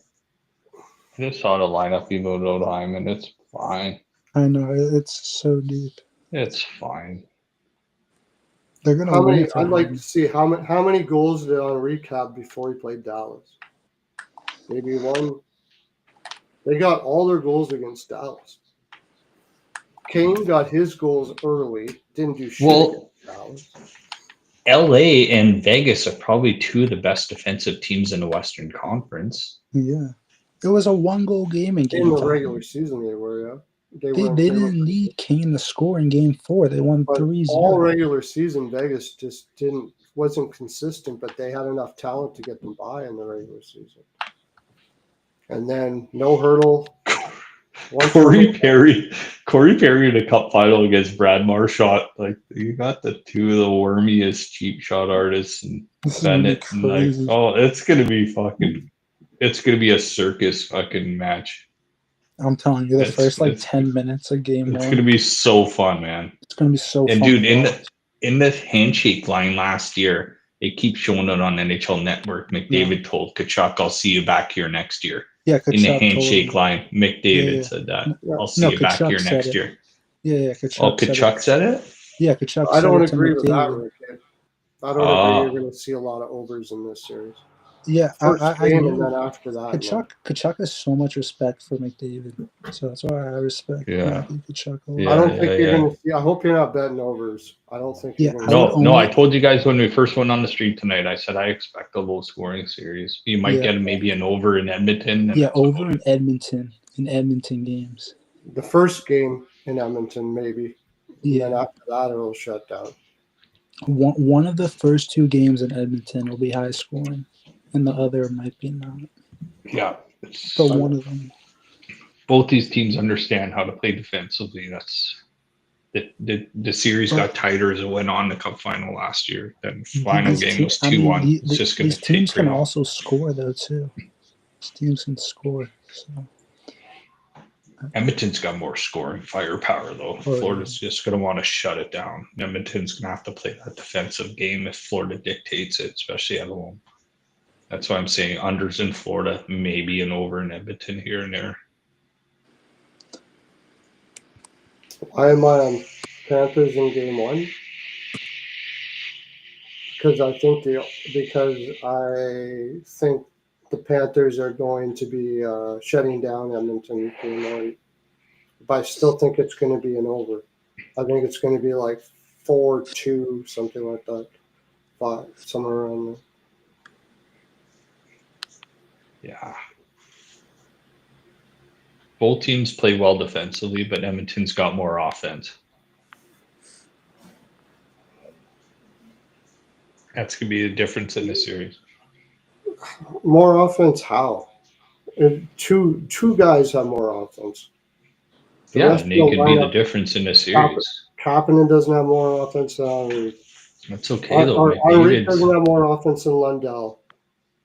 I just saw the lineup even without Hyman. It's fine. I know it's so deep. It's fine. They're gonna How win many? it for I'd like him. to see how many goals did Henri have before he played Dallas? Maybe one. They got all their goals against Dallas. Kane got his goals early. Didn't do shit Well, against Dallas. LA and Vegas are probably two of the best defensive teams in the Western Conference. Yeah, it was a 1-goal game in Game In the 5. regular season, they were. Yeah, They were didn't need Kane to score in Game 4. They won But 3-0. all regular season, Vegas just wasn't consistent, but they had enough talent to get them by in the regular season. And then no hurdle. Corey Perry in the cup final against Brad Marchand. Like, you got the two of the wormiest cheap shot artists and This is gonna be Bennett. And like, crazy. oh, it's gonna be a circus fucking match. I'm telling you, the It's- first it's- 10 minutes of Game 1. It's gonna be so fun, man. It's gonna be so And fun. dude, to watch. in the handshake line last year, they keep showing it on NHL Network. McDavid told Kachuk, "I'll see you back here next year." Yeah, In the Kachuk handshake line, McDavid Yeah. said that. Yeah. I'll see you back Kachuk here said next it. year. Yeah, Kachuk. Oh, Kachuk said it? Yeah, Kachuk. I don't said it to agree with that, McDavid. Rick. I don't agree you're going to see a lot of overs in this series. Yeah, First I game, know. and then after that, Kachuk has so much respect for McDavid, so that's why I respect Matthew Kachuk a lot. Yeah. I don't think you're going to see. I hope you're not betting overs. I don't think you're Yeah, going I to. would No, only- I told you guys when we first went on the stream tonight, I said I expect a low scoring series. You might Yeah. get maybe an over in Edmonton. and Yeah, that's over about in Edmonton games. The first game in Edmonton, maybe. And then Yeah, after that, it'll shut down. one of the first 2 games in Edmonton will be high scoring, and the other might be not. it. Yeah. It's- But one of them. both these teams understand how to play defensively. That's the series got tighter as it went on the cup final last year. Then final game was 2-1. It's just going These to teams take can long. also score though too. These teams can score. So Edmonton's got more scoring firepower though. Oh, Florida's just going to want to shut it down. Edmonton's going to have to play that defensive game if Florida dictates it, especially at home. That's why I'm saying unders in Florida, maybe an over in Edmonton here and there. Why am I on Panthers in game 1? Because I think the Panthers are going to be shutting down Edmonton game 1. But I still think it's going to be an over. I think it's going to be like 4-2, something like that. 5, somewhere around there. Yeah. Both teams play well defensively, but Edmonton's got more offense. That's going to be the difference in this series. More offense? How? Two guys have more offense. The Yeah, rest and of they the could be the lineup- difference in this series. Kapanen doesn't have more offense than Henri. That's okay though. Henri doesn't McDavid's have more offense than Lundell.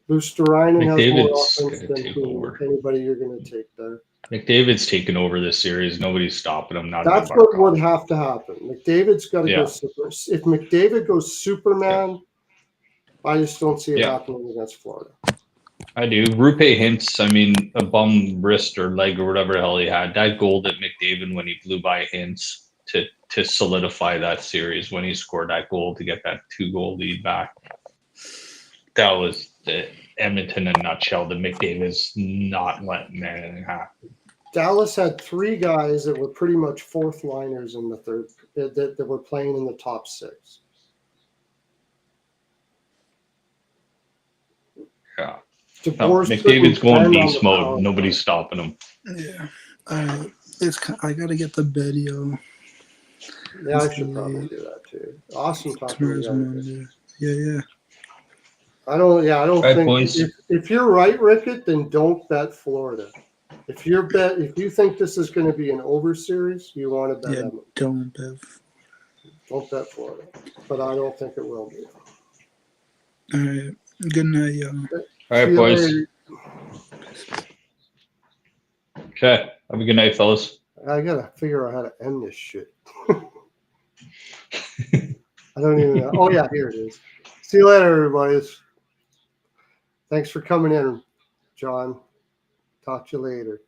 Luosterainen has more McDavid's offense gonna than take who? over. Anybody you're going to take there. McDavid's taken over this series. Nobody's stopping him. Not That's even what Barkov. would have to happen. McDavid's got to go Yeah. super. If McDavid goes Superman, I just don't see it Yeah. happening against Florida. I do. Rupe Hintz, I mean, a bum wrist or leg or whatever the hell he had. That goal at McDavid when he blew by Hintz to solidify that series when he scored that goal to get that 2-goal lead back. That was the Edmonton in a nutshell. The McDavid's not letting anything happen. Dallas had 3 guys that were pretty much fourth liners in the third that were playing in the top 6. Yeah. DeBoer McDavid's going couldn't beast stand on the power mode. Nobody's stopping him. yeah, I gotta get the video. play. Yeah, I should probably do that too. Awesome talking to Tomorrow's you guys. Monday. Yeah. I don't Right, think boys. if you're right, Rickett, then don't bet Florida. If you think this is going to be an over series, you want to bet Yeah, Edmonton. don't Bev. Don't bet Florida, but I don't think it will be. All right. Good night, y'all. All See right, you boys. later. Okay. Have a good night, fellas. I gotta figure out how to end this shit. I don't even know. Oh yeah, here it is. See you later, everybody. Thanks for coming in, John. Talk to you later.